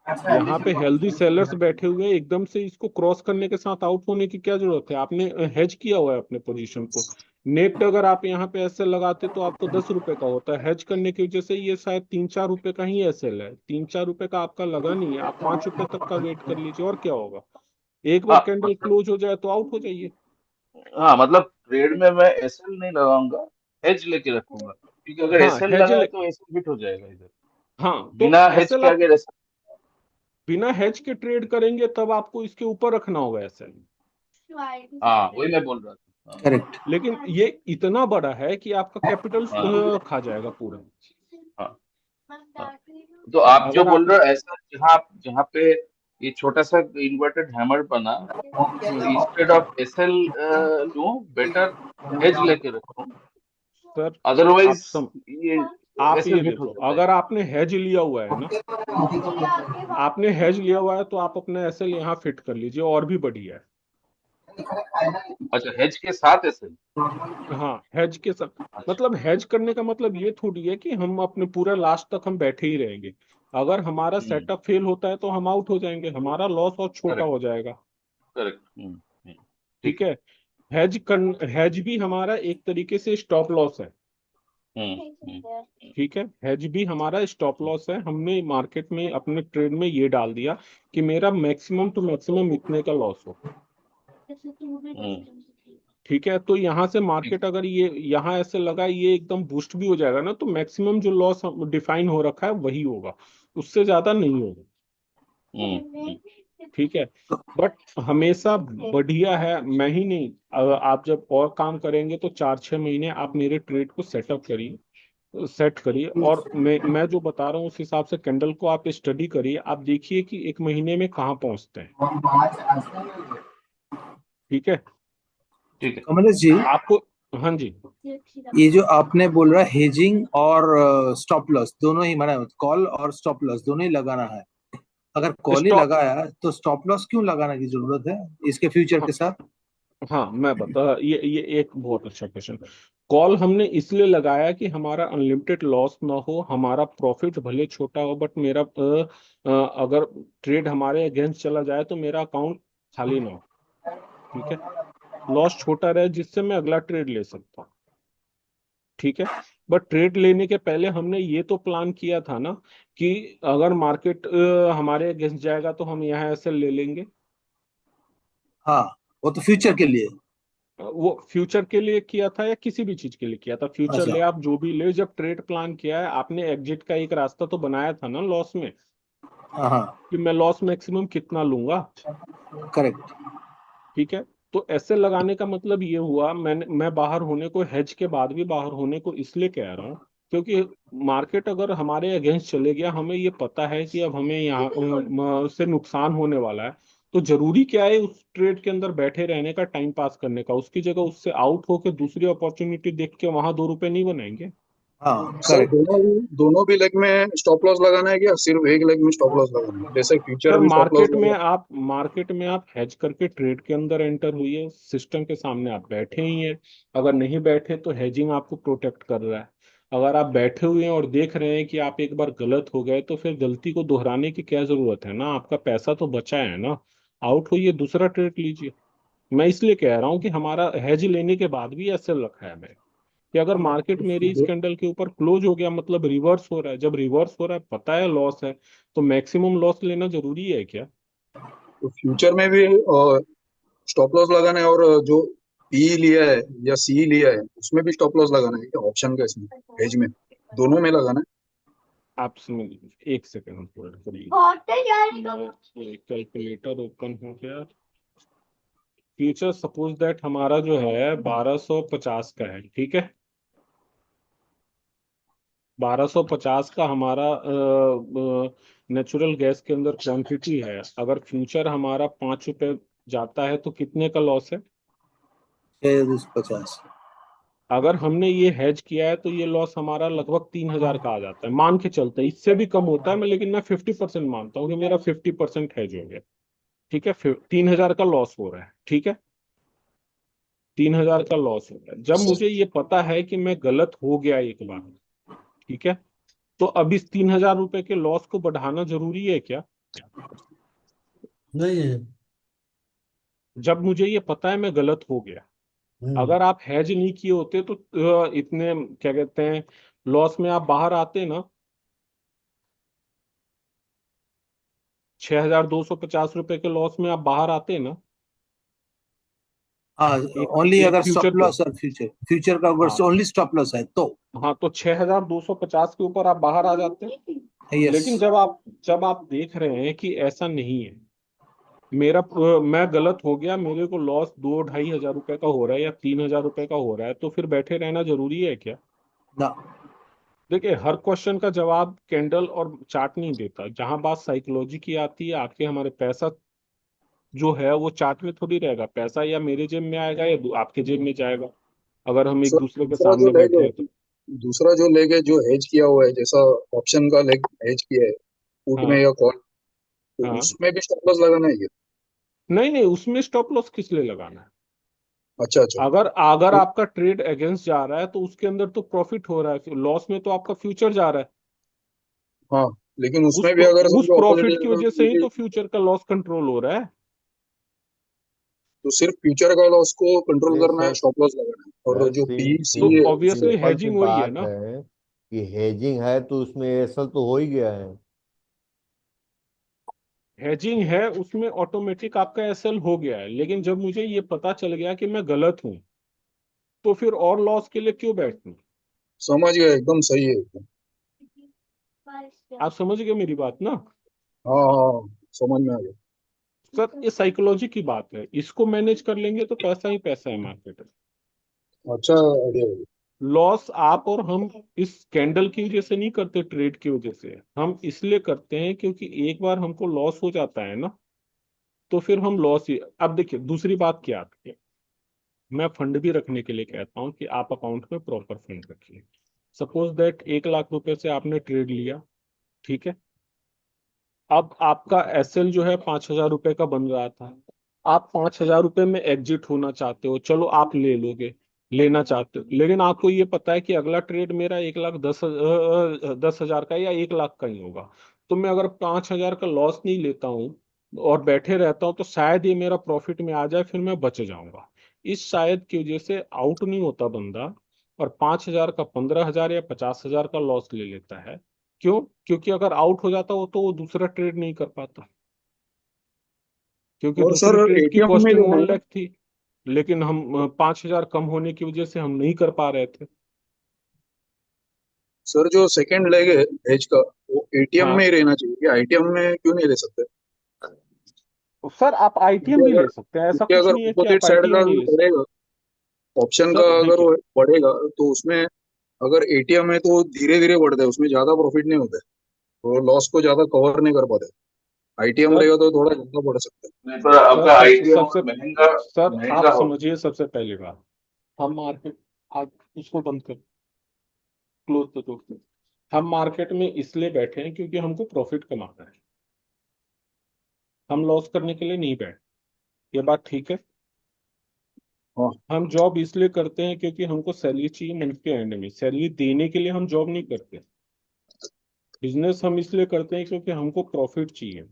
यहाँ पे हेल्दी सेलर्स बैठे हुए हैं, एकदम से इसको क्रॉस करने के साथ आउट होने की क्या जरूरत है? आपने हेज किया हुआ है अपने पोजीशन को। नेट अगर आप यहाँ पे ऐसे लगाते तो आपको 10 रुपए का होता है, हेज करने की वजह से ये शायद 3-4 रुपए का ही एसएल है, 3-4 रुपए का आपका लगा नहीं है, आप 5 रुपए तक का वेट कर लीजिए और क्या होगा। एक बार हाँ कैंडल मतलब क्लोज हो जाए तो आउट हो जाइए। हाँ मतलब ट्रेड में मैं एसएल नहीं लगाऊंगा, हेज लेके रखूंगा, क्योंकि अगर हाँ एसएल हेज लगाया तो एसएल हिट हो जाएगा इधर। हाँ, तो बिना हेज एसएल के आप अगर एसएल। बिना हेज के ट्रेड करेंगे तब आपको इसके ऊपर रखना होगा एसएल। हाँ वही मैं बोल रहा था। हाँ करेक्ट। लेकिन ये इतना बड़ा है कि आपका कैपिटल हाँ खा जाएगा पूरा। हाँ हाँ तो आप जो अगर बोल आप रहे हो ऐसा, जहाँ पे ये छोटा सा इन्वर्टेड हैमर बना, तो इंस्टेड ऑफ एसएल लूं, बेटर हेज लेके रखूं, सर आप अदरवाइज सम ये आप एसएल ये हिट हो देखो, जाता है। अगर आपने हेज लिया हुआ है ना, आपने हेज लिया हुआ है तो आप अपना एसएल यहाँ फिट कर लीजिए, और भी बढ़िया है। अच्छा, हेज के साथ एसएल। हाँ, हेज के साथ, अच्छा। मतलब हेज करने का मतलब ये थोड़ी है कि हम अपने पूरा लास्ट तक हम बैठे ही रहेंगे। अगर हमारा सेटअप फेल होता है तो हम आउट हो जाएंगे, हमारा लॉस और छोटा करेक्ट। हो जाएगा। करेक्ट। ठीक ठीक है। है। हेज भी हमारा एक तरीके से स्टॉप लॉस है। ठीक है, हेज भी हमारा स्टॉप लॉस है। हमने मार्केट में अपने ट्रेड में ये डाल दिया कि मेरा मैक्सिमम टू मैक्सिमम इतने का लॉस हो। ठीक है, तो यहाँ से ठीक। मार्केट अगर ये यहाँ ऐसे लगा ये एकदम बूस्ट भी हो जाएगा ना, तो मैक्सिमम जो लॉस डिफाइन हो रखा है वही होगा, उससे ज्यादा नहीं होगा। हम्म। ठीक है, बट हमेशा बढ़िया है, मैं ही नहीं, आप जब और काम करेंगे तो 4-6 महीने आप मेरे ट्रेड को सेटअप करिए, सेट करिए, और मैं जो बता रहा हूँ उस हिसाब से कैंडल को आप स्टडी करिए, आप देखिए कि एक महीने में कहाँ पहुंचते हैं। ठीक है। ठीक है। कमलेश जी, आपको, हाँ जी, ये जो आपने बोल रहा हेजिंग और स्टॉप लॉस दोनों ही, माना कॉल और स्टॉप लॉस दोनों ही लगाना है। अगर कॉल ही स्टॉप, लगाया तो स्टॉप लॉस क्यों लगाने की जरूरत है इसके फ्यूचर हाँ के साथ? हाँ, मैं बता, ये एक बहुत अच्छा क्वेश्चन। कॉल हमने इसलिए लगाया कि हमारा अनलिमिटेड लॉस ना हो, हमारा प्रॉफिट भले छोटा हो, बट मेरा अगर ट्रेड हमारे अगेंस्ट चला जाए तो मेरा अकाउंट खाली ना हो। ठीक है, लॉस छोटा रहे जिससे मैं अगला ट्रेड ले सकता हूँ। ठीक है, बट ट्रेड लेने के पहले हमने ये तो प्लान किया था ना कि अगर मार्केट हमारे अगेंस्ट जाएगा तो हम यहाँ ऐसे ले लेंगे। हाँ, वो तो फ्यूचर के लिए। वो फ्यूचर के लिए किया था या किसी भी चीज के लिए किया था, फ्यूचर अच्छा। ले आप जो भी ले, जब ट्रेड प्लान किया है आपने एग्जिट का एक रास्ता तो बनाया था ना लॉस में, हाँ हाँ, कि मैं लॉस मैक्सिमम कितना लूंगा। करेक्ट। ठीक है, तो ऐसे लगाने का मतलब ये हुआ, मैं बाहर होने को, हेज के बाद भी बाहर होने को इसलिए कह रहा हूँ क्योंकि मार्केट अगर हमारे अगेंस्ट चले गया, हमें ये पता है कि अब हमें यहाँ से नुकसान होने वाला है, तो जरूरी क्या है उस ट्रेड के अंदर बैठे रहने का, टाइम पास करने का, उसकी जगह उससे आउट होकर दूसरी अपॉर्चुनिटी देख के वहां 2 रुपए नहीं बनाएंगे। हाँ, सर करेक्ट। दोनों भी लेग में स्टॉप लॉस लगाना है क्या सिर्फ एक लेग में स्टॉप लॉस लगाना है? जैसे फ्यूचर सर में स्टॉप लॉस लगा। मार्केट में आप हेज करके ट्रेड के अंदर एंटर हुई, सिस्टम के सामने आप बैठे ही हैं। अगर नहीं बैठे तो हेजिंग आपको प्रोटेक्ट कर रहा है। अगर आप बैठे हुए हैं और देख रहे हैं कि आप एक बार गलत हो गए, तो फिर गलती को दोहराने की क्या जरूरत है ना, आपका पैसा तो बचा है ना, आउट होइए, दूसरा ट्रेड लीजिए। मैं इसलिए कह रहा हूँ कि हमारा हेज लेने के बाद भी ऐसे रखा है मैं, कि अगर मार्केट मेरी इस कैंडल के ऊपर क्लोज हो गया, मतलब रिवर्स हो रहा है, जब रिवर्स हो रहा है पता है लॉस है, तो मैक्सिमम लॉस लेना जरूरी है क्या? तो फ्यूचर में भी स्टॉप लॉस लगाना है, और जो पी लिया है या सी लिया है उसमें भी स्टॉप लॉस लगाना है क्या ऑप्शन का, इसमें हेज में दोनों में लगाना है? आप समझ, एक सेकंड होल्ड करिए, कैलकुलेटर ओपन हो गया। फ्यूचर सपोज दैट हमारा जो है 1250 का है, ठीक है, 1250 का हमारा नेचुरल गैस के अंदर क्वांटिटी है, अगर फ्यूचर हमारा 5 रुपए जाता है तो कितने का लॉस है? 650। अगर हमने ये हेज किया है तो ये लॉस हमारा लगभग 3,000 का आ जाता है, मान के चलते हैं इससे भी कम होता है, मैं लेकिन मैं 50% मानता हूँ कि मेरा 50% हेज हो गया। ठीक है, फिर 3,000 का लॉस हो रहा है। ठीक है, 3,000 का लॉस हो रहा है, जब मुझे ये पता है कि मैं गलत हो गया एक बार, ठीक है, तो अब इस 3,000 रुपए के लॉस को बढ़ाना जरूरी है क्या? नहीं है। जब मुझे ये पता है मैं गलत हो गया, हम्म। अगर आप हैज नहीं किए होते तो इतने क्या कहते हैं, लॉस में आप बाहर आते ना, 6,250 रुपए के लॉस में आप बाहर आते ना, हाँ, एक ओनली एक अगर फ्यूचर स्टॉप पे। लॉस और फ्यूचर, फ्यूचर का अगर हाँ ओनली स्टॉप लॉस है तो। हाँ, तो 6,250 के ऊपर आप बाहर आ जाते हैं। यस। लेकिन जब आप देख रहे हैं कि ऐसा नहीं है, मैं गलत हो गया, मेरे को लॉस 2-2.5 हजार रुपए का हो रहा है या 3,000 रुपए का हो रहा है, तो फिर बैठे रहना जरूरी है क्या? ना। देखिए, हर क्वेश्चन का जवाब कैंडल और चार्ट नहीं देता। जहां बात साइकोलॉजी की आती है, आपके हमारे पैसा जो है वो चार्ट में थोड़ी रहेगा। पैसा या मेरे जेब में आएगा या आपके जेब में जाएगा, अगर हम एक सर दूसरे के दूसरा जो सामने लेग बैठे हैं तो। दूसरा जो लेग है जो हेज किया हुआ है, जैसा ऑप्शन का लेग हेज किया है पुट में हाँ या कॉल, तो हाँ। उसमें भी स्टॉप लॉस लगाना है क्या? नहीं नहीं, उसमें स्टॉप लॉस किस लिए लगाना है? अच्छा अच्छा। अगर अगर तो आपका ट्रेड अगेंस्ट जा रहा है तो उसके अंदर तो प्रॉफिट हो रहा है, लॉस में तो आपका फ्यूचर जा रहा है। हाँ, लेकिन उस उसमें भी अगर उस समझो प्रॉफिट की वजह से ही अपोजिट, तो फ्यूचर का लॉस कंट्रोल हो रहा है। तो सिर्फ फ्यूचर का लॉस को कंट्रोल अरे करना है, सर, स्टॉप लॉस लगाना है, और जो पी सी तो ये ऑब्वियसली सिंपल सी हेजिंग वही है बात ना। है कि हेजिंग है तो उसमें एसल तो हो ही गया है। हेजिंग है, उसमें ऑटोमेटिक आपका एसएल हो गया है, लेकिन जब मुझे ये पता चल गया कि मैं गलत हूं, तो फिर और लॉस के लिए क्यों बैठूं? समझ गया, एकदम सही है एकदम। आप समझ गए मेरी बात ना? हाँ हाँ हाँ, समझ में आ गया। सर, ये साइकोलॉजी की बात है, इसको मैनेज कर लेंगे तो पैसा ही पैसा है मार्केट में। अच्छा आइडिया है। लॉस आप और हम इस कैंडल की वजह से नहीं करते, ट्रेड की वजह से हम इसलिए करते हैं क्योंकि एक बार हमको लॉस हो जाता है ना, तो फिर हम लॉस ही। अब देखिए, दूसरी बात क्या आती है, मैं फंड भी रखने के लिए कहता हूं कि आप अकाउंट में प्रॉपर फंड रखिए। सपोज दैट 1 लाख रुपए से आपने ट्रेड लिया, ठीक है। अब आपका एसएल जो है 5,000 रुपए का बन रहा था। आप 5,000 रुपए में एग्जिट होना चाहते हो, चलो आप ले लोगे, लेना चाहते हो, लेकिन आपको ये पता है कि अगला ट्रेड मेरा 1,10,000 का या 1 लाख का ही होगा। तो मैं अगर 5,000 का लॉस नहीं लेता हूँ और बैठे रहता हूँ, तो शायद ये मेरा प्रॉफिट में आ जाए, फिर मैं बच जाऊंगा। इस शायद की वजह से आउट नहीं होता बंदा, और 5,000 का 15,000 या 50,000 का लॉस ले लेता है। क्यों? क्योंकि अगर आउट हो जाता हो तो वो दूसरा ट्रेड नहीं कर पाता, क्योंकि और दूसरी सर ट्रेड की एटीएम में जो कॉस्टिंग है, 1 लाख थी, लेकिन हम 5,000 कम होने की वजह से हम नहीं कर पा रहे थे। सर जो सेकंड लेग है एज का, वो एटीएम में हाँ, ही रहना चाहिए क्या? आईटीएम में क्यों नहीं ले सकते? सर आप आईटीएम क्योंकि भी अगर ले सकते हैं, ऐसा क्योंकि कुछ अगर नहीं है कि अपोजिट आप साइड आईटीएम का नहीं अगर ले सकते। बढ़ेगा, ऑप्शन का सर अगर देखिए, वो बढ़ेगा, तो उसमें अगर एटीएम है तो धीरे धीरे बढ़ता है, उसमें ज्यादा प्रॉफिट नहीं होता है, तो लॉस को ज्यादा कवर नहीं कर पाते। आईटीएम सर रहेगा तो थोड़ा ज्यादा बढ़ सकता है। नहीं, पर सर आपका सबसे आईटीएम सबसे महंगा सर आप महंगा हो। समझिए, सबसे पहली बात, हम मार्केट, आप उसको बंद कर, क्लोज द डोर। हम मार्केट में इसलिए बैठे हैं क्योंकि हमको प्रॉफिट कमाना है, हम लॉस करने के लिए नहीं बैठे। ये बात ठीक है? हाँ हम जॉब इसलिए करते हैं क्योंकि हमको सैलरी चाहिए मंथ के एंड में, सैलरी देने के लिए हम जॉब नहीं करते। बिजनेस हम इसलिए करते हैं क्योंकि हमको प्रॉफिट चाहिए।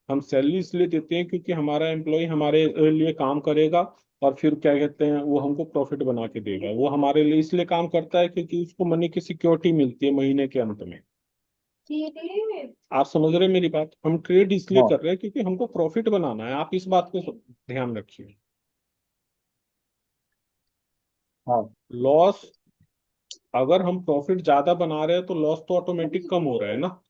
हम सैलरी इसलिए देते हैं क्योंकि हमारा एम्प्लॉय हमारे लिए काम करेगा, और फिर क्या कहते हैं, वो हमको प्रॉफिट बना के देगा। वो हमारे लिए इसलिए काम करता है क्योंकि उसको मनी की सिक्योरिटी मिलती है महीने के अंत में। आप समझ रहे हैं मेरी बात? हम ट्रेड इसलिए हाँ कर रहे हैं क्योंकि हमको प्रॉफिट बनाना है, आप इस बात को ध्यान रखिए। हाँ। लॉस, अगर हम प्रॉफिट ज्यादा बना रहे हैं तो लॉस तो ऑटोमेटिक कम हो रहा है ना।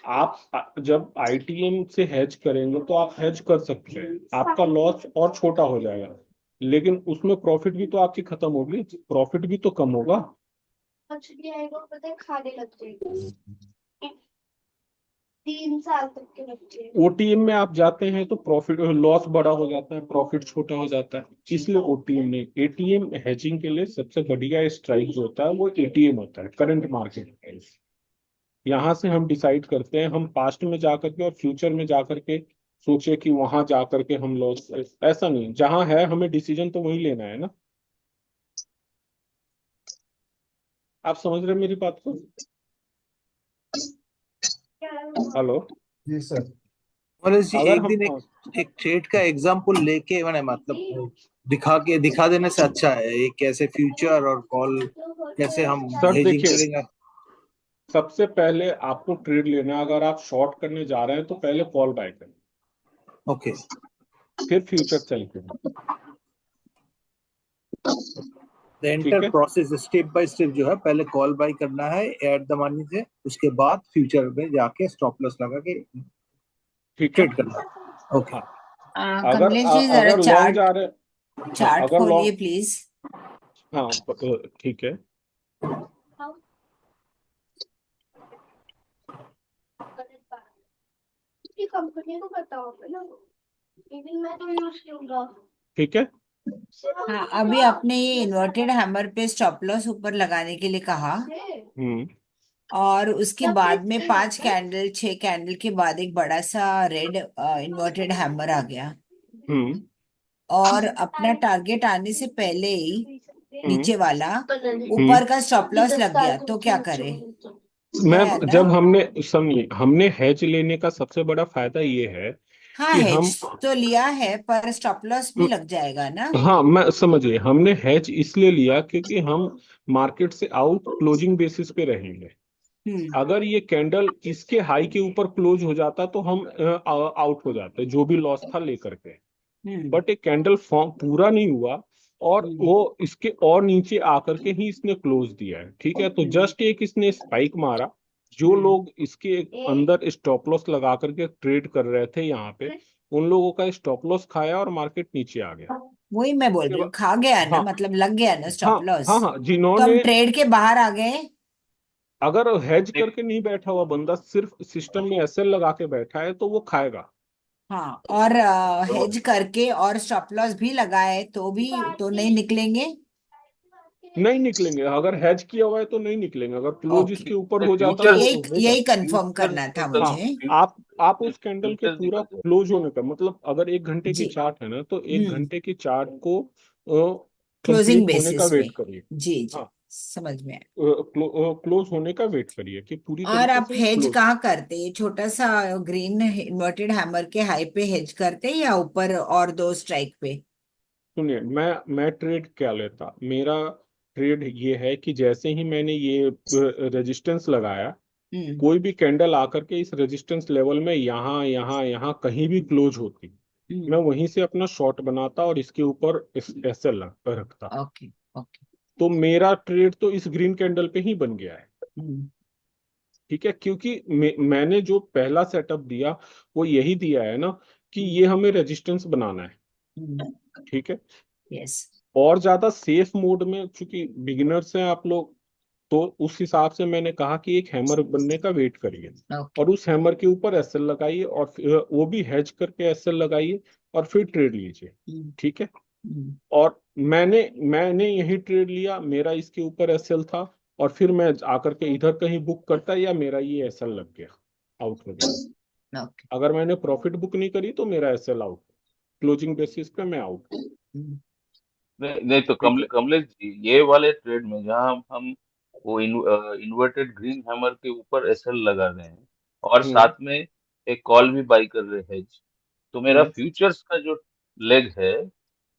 आप जब आईटीएम से हेज करेंगे तो आप हेज कर सकते हैं, आपका लॉस और छोटा हो जाएगा, लेकिन उसमें प्रॉफिट भी तो आपकी खत्म होगी, प्रॉफिट भी तो कम होगा। मछली आएगा पता है, खाने लग जाएगी 3 साल तक के बच्चे। ओटीएम में आप जाते हैं तो प्रॉफिट, लॉस बड़ा हो जाता है, प्रॉफिट छोटा हो जाता है, इसलिए ओटीएम नहीं। एटीएम हेजिंग के लिए सबसे बढ़िया स्ट्राइक जो होता है वो एटीएम होता है, करंट मार्केट प्राइस। यहाँ से हम डिसाइड करते हैं, हम पास्ट में जाकर के और फ्यूचर में जाकर के सोचे कि वहां जाकर के हम लॉस, ऐसा नहीं, जहां है हमें डिसीजन तो वही लेना है ना। आप समझ रहे हैं मेरी बात को? हेलो? जी सर। मनोज जी, अगर एक हम, दिन एक ट्रेड का एग्जांपल लेके मैंने मतलब दिखा देने से अच्छा है ये कैसे फ्यूचर और कॉल कैसे हम सर हेजिंग देखिए, करेंगे। सबसे पहले आपको ट्रेड लेना है, अगर आप शॉर्ट करने जा रहे हैं तो पहले कॉल बाय करें, ओके, फिर फ्यूचर सेल करें। द एंटर ठीक है? प्रोसेस स्टेप बाय स्टेप जो है, पहले कॉल बाय करना है एट द मनी से, उसके बाद फ्यूचर में जाके स्टॉप लॉस लगा के ठीक है। ट्रेड करना है। ओके, हाँ, अगर कमलेश जी जरा अगर लॉन्ग जा चार्ट रहे, हाँ चार्ट अगर खोलिए लॉन्ग, प्लीज। हाँ ठीक है। अपनी कंपनी को बताओ ना, लेकिन मैं तो यूज करूंगा। ठीक है। हाँ, अभी आपने ये इन्वर्टेड हैमर पे स्टॉप लॉस ऊपर लगाने के लिए कहा, हम्म और उसके बाद में 5 कैंडल 6 कैंडल के बाद एक बड़ा सा रेड इन्वर्टेड हैमर आ गया, हम्म और अपना टारगेट आने से पहले ही हम्म नीचे वाला हम्म ऊपर का स्टॉप लॉस लग गया, तो क्या करे? मैं गया ना? जब हमने समझिए, हमने हेज लेने का सबसे बड़ा फायदा ये है हाँ, कि हेज हम तो लिया है, पर स्टॉप लॉस भी लग जाएगा ना? हाँ, मैं समझिए, हमने हेज इसलिए लिया क्योंकि हम मार्केट से आउट क्लोजिंग बेसिस पे रहेंगे। हम्म अगर ये कैंडल इसके हाई के ऊपर क्लोज हो जाता तो हम आउट हो जाते, जो भी लॉस था लेकर के। हम्म बट एक कैंडल फॉर्म पूरा नहीं हुआ, और हम्म वो इसके और नीचे आकर के ही इसने क्लोज दिया है। ठीक है, तो हम्म जस्ट एक इसने स्पाइक मारा। जो हम्म लोग इसके अंदर स्टॉप लॉस लगा करके ट्रेड कर रहे थे यहाँ पे, उन लोगों का स्टॉप लॉस खाया और मार्केट नीचे आ गया। वही मैं बोल उसके रही हूँ, बाद खा गया ना, हाँ मतलब लग गया ना हाँ स्टॉप लॉस। हाँ हाँ, तो हम जिन्होंने ट्रेड के बाहर आ गए। अगर हेज करके नहीं बैठा हुआ बंदा, सिर्फ सिस्टम में एसएल लगा के बैठा है, तो वो खाएगा। हाँ, और तो हेज करके और स्टॉप लॉस भी लगाए तो भी, तो नहीं निकलेंगे। नहीं निकलेंगे, अगर हेज किया हुआ है तो नहीं निकलेंगे। अगर क्लोज ओके, इसके ऊपर हो जाता फ्यूचर्स तो यही होगा। यही कंफर्म फ्यूचर्स करना था निकल हाँ, मुझे। आप उस कैंडल के फ्यूचर्स पूरा निकल जाए। क्लोज होने का मतलब, अगर 1 घंटे की जी। चार्ट है ना, तो एक हम्म घंटे की चार्ट को क्लोजिंग कंप्लीट होने का बेसिस पे। वेट करिए। जी जी, हाँ, समझ में आया। क्लोज होने का वेट करिए कि पूरी और तरीके आप से हेज क्लोज। कहाँ करते? ये छोटा सा ग्रीन इन्वर्टेड हैमर के हाई पे हेज करते, या ऊपर और 2 स्ट्राइक पे? सुनिए, मैं ट्रेड क्या लेता, मेरा ट्रेड ये है कि जैसे ही मैंने ये रेजिस्टेंस लगाया, हम्म कोई भी कैंडल आकर के इस रेजिस्टेंस लेवल में यहाँ यहाँ यहाँ कहीं भी क्लोज होती, मैं हम्म वहीं से अपना शॉर्ट बनाता और इसके ऊपर एसएल रखता। Okay okay. तो मेरा ट्रेड तो इस ग्रीन कैंडल पे ही बन गया है। हम्म ठीक है, क्योंकि मैंने जो पहला सेटअप दिया वो यही दिया है ना, कि ये हमें रेजिस्टेंस बनाना है। ठीक है, यस। और ज्यादा सेफ मोड में, चूंकि बिगिनर्स हैं आप लोग, तो उस हिसाब से मैंने कहा कि एक हैमर बनने का वेट करिए, ओके। और उस हैमर के ऊपर एसएल लगाइए, और वो भी हेज करके एसएल लगाइए, और फिर ट्रेड लीजिए। ठीक है, और मैंने यही ट्रेड लिया, मेरा इसके ऊपर एसएल था, और फिर मैं आकर के इधर कहीं बुक करता, या मेरा ये एसएल लग गया, आउट हो गया। ओके। अगर मैंने प्रॉफिट बुक नहीं करी तो मेरा एसएल आउट, क्लोजिंग बेसिस पे मैं आउट। नहीं नहीं, तो ठीक है। कमलेश जी, ये वाले ट्रेड में जहां हम वो इन्वर्टेड ग्रीन हैमर के ऊपर एसएल लगा रहे हैं और हम्म साथ में एक कॉल भी बाई कर रहे हैं, तो मेरा हम्म फ्यूचर्स का जो लेग है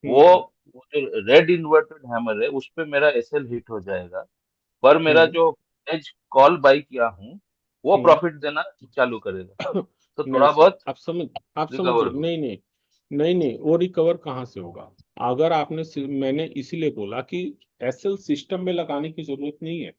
वो हम्म वो जो रेड इन्वर्टेड हैमर है उस पे मेरा एसएल हिट हो जाएगा, पर मेरा हम्म जो एज कॉल बाई किया हूँ वो हम्म प्रॉफिट देना चालू करेगा, तो नहीं थोड़ा सर, बहुत आप समझिए, रिकवर हो। नहीं नहीं नहीं नहीं, वो रिकवर कहाँ से होगा? अगर मैंने इसीलिए बोला कि एसएल सिस्टम में लगाने की जरूरत नहीं है।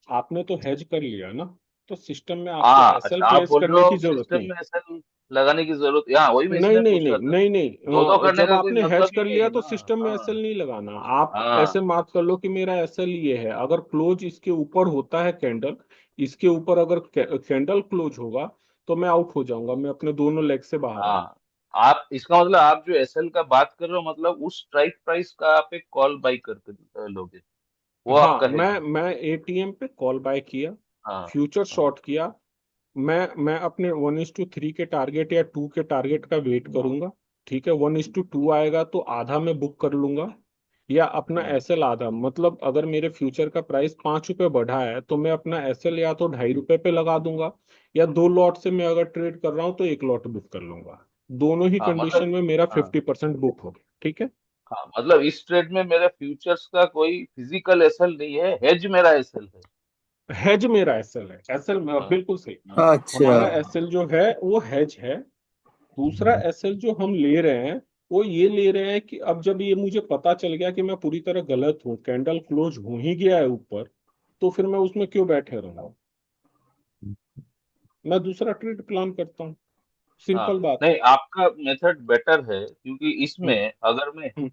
आपने तो हेज कर लिया ना, तो सिस्टम में आपको हाँ एसएल अच्छा, आप प्लेस बोल रहे करने की हो जरूरत सिस्टम नहीं। में एसएल लगाने की जरूरत, हाँ वही मैं नहीं इसलिए नहीं पूछ नहीं रहा था। नहीं नहीं, दो दो करने जब का कोई आपने हैज मतलब ही कर नहीं लिया है तो ना। सिस्टम में एसएल हाँ नहीं लगाना। आप ऐसे हाँ मार्क कर लो कि मेरा एसएल ये है, अगर क्लोज इसके ऊपर होता है कैंडल, इसके ऊपर अगर कैंडल क्लोज होगा, तो मैं आउट हो जाऊंगा, मैं अपने दोनों लेग से बाहर हूँ। हाँ, आप इसका मतलब आप जो एसएल का बात कर रहे हो मतलब उस स्ट्राइक प्राइस का आप एक कॉल बाई करके लोगे, वो हाँ, आपका है जी। मैं एटीएम पे कॉल बाय किया, हाँ फ्यूचर हाँ शॉर्ट किया। मैं अपने 1:3 के टारगेट या 2 के टारगेट का वेट करूंगा। ठीक है, 1:2 आएगा तो आधा मैं बुक कर लूंगा, या अपना हम्म, एसएल आधा, मतलब अगर मेरे फ्यूचर का प्राइस 5 रुपए बढ़ा है तो मैं अपना एसएल या तो 2.5 रुपए पे लगा दूंगा, या 2 लॉट से मैं अगर ट्रेड कर रहा हूँ तो 1 लॉट बुक कर लूंगा। दोनों ही हाँ कंडीशन मतलब में मेरा हाँ 50% बुक हो गया। ठीक है, हाँ, मतलब इस ट्रेड में मेरे फ्यूचर्स का कोई फिजिकल एसएल नहीं है, हेज मेरा एसएल है। हेज मेरा एसएल है, एसएल हाँ बिल्कुल सही। हाँ अच्छा। हमारा एसएल जो है वो हेज है। दूसरा एसएल जो हम ले रहे हैं, वो ये ले रहे हैं कि अब जब ये मुझे पता चल गया कि मैं पूरी तरह गलत हूँ, कैंडल क्लोज हो ही गया है ऊपर, तो फिर मैं उसमें क्यों बैठे रहूंगा? मैं दूसरा ट्रेड प्लान करता हूँ, हाँ, सिंपल बात। नहीं आपका मेथड बेटर है क्योंकि इसमें हम्म अगर मैं हम्म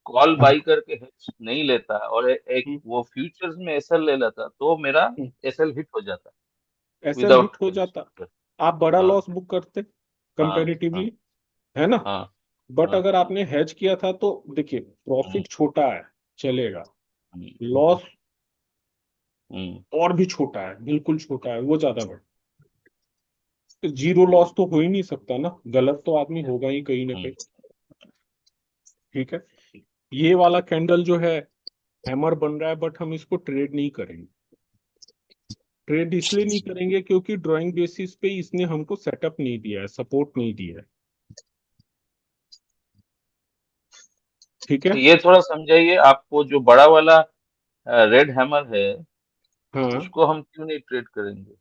कॉल बाई करके हेज नहीं लेता और एक हम्म वो फ्यूचर्स में एसएल ले लेता तो मेरा एसएल हिट हो जाता एसएल विदाउट हिट हो हेज। जाता, आप बड़ा हाँ लॉस बुक करते, कंपैरेटिवली, है ना। हाँ बट हाँ अगर आपने हेज किया था तो देखिए प्रॉफिट छोटा है, चलेगा। हम्म, लॉस हम्म, और भी छोटा है, बिल्कुल छोटा है, वो ज्यादा बड़ा। जीरो लॉस तो हो ही नहीं सकता ना, गलत तो आदमी होगा ही कहीं ना हम्म, कहीं। ठीक है। ये वाला कैंडल जो है हैमर बन रहा है, बट हम इसको ट्रेड नहीं करेंगे। ट्रेड इसलिए नहीं करेंगे क्योंकि ड्राइंग बेसिस पे इसने हमको सेटअप नहीं दिया है, सपोर्ट नहीं दिया है। ठीक है। तो ये थोड़ा समझाइए, आपको जो बड़ा वाला रेड हैमर है हाँ, उसको हम क्यों नहीं ट्रेड करेंगे?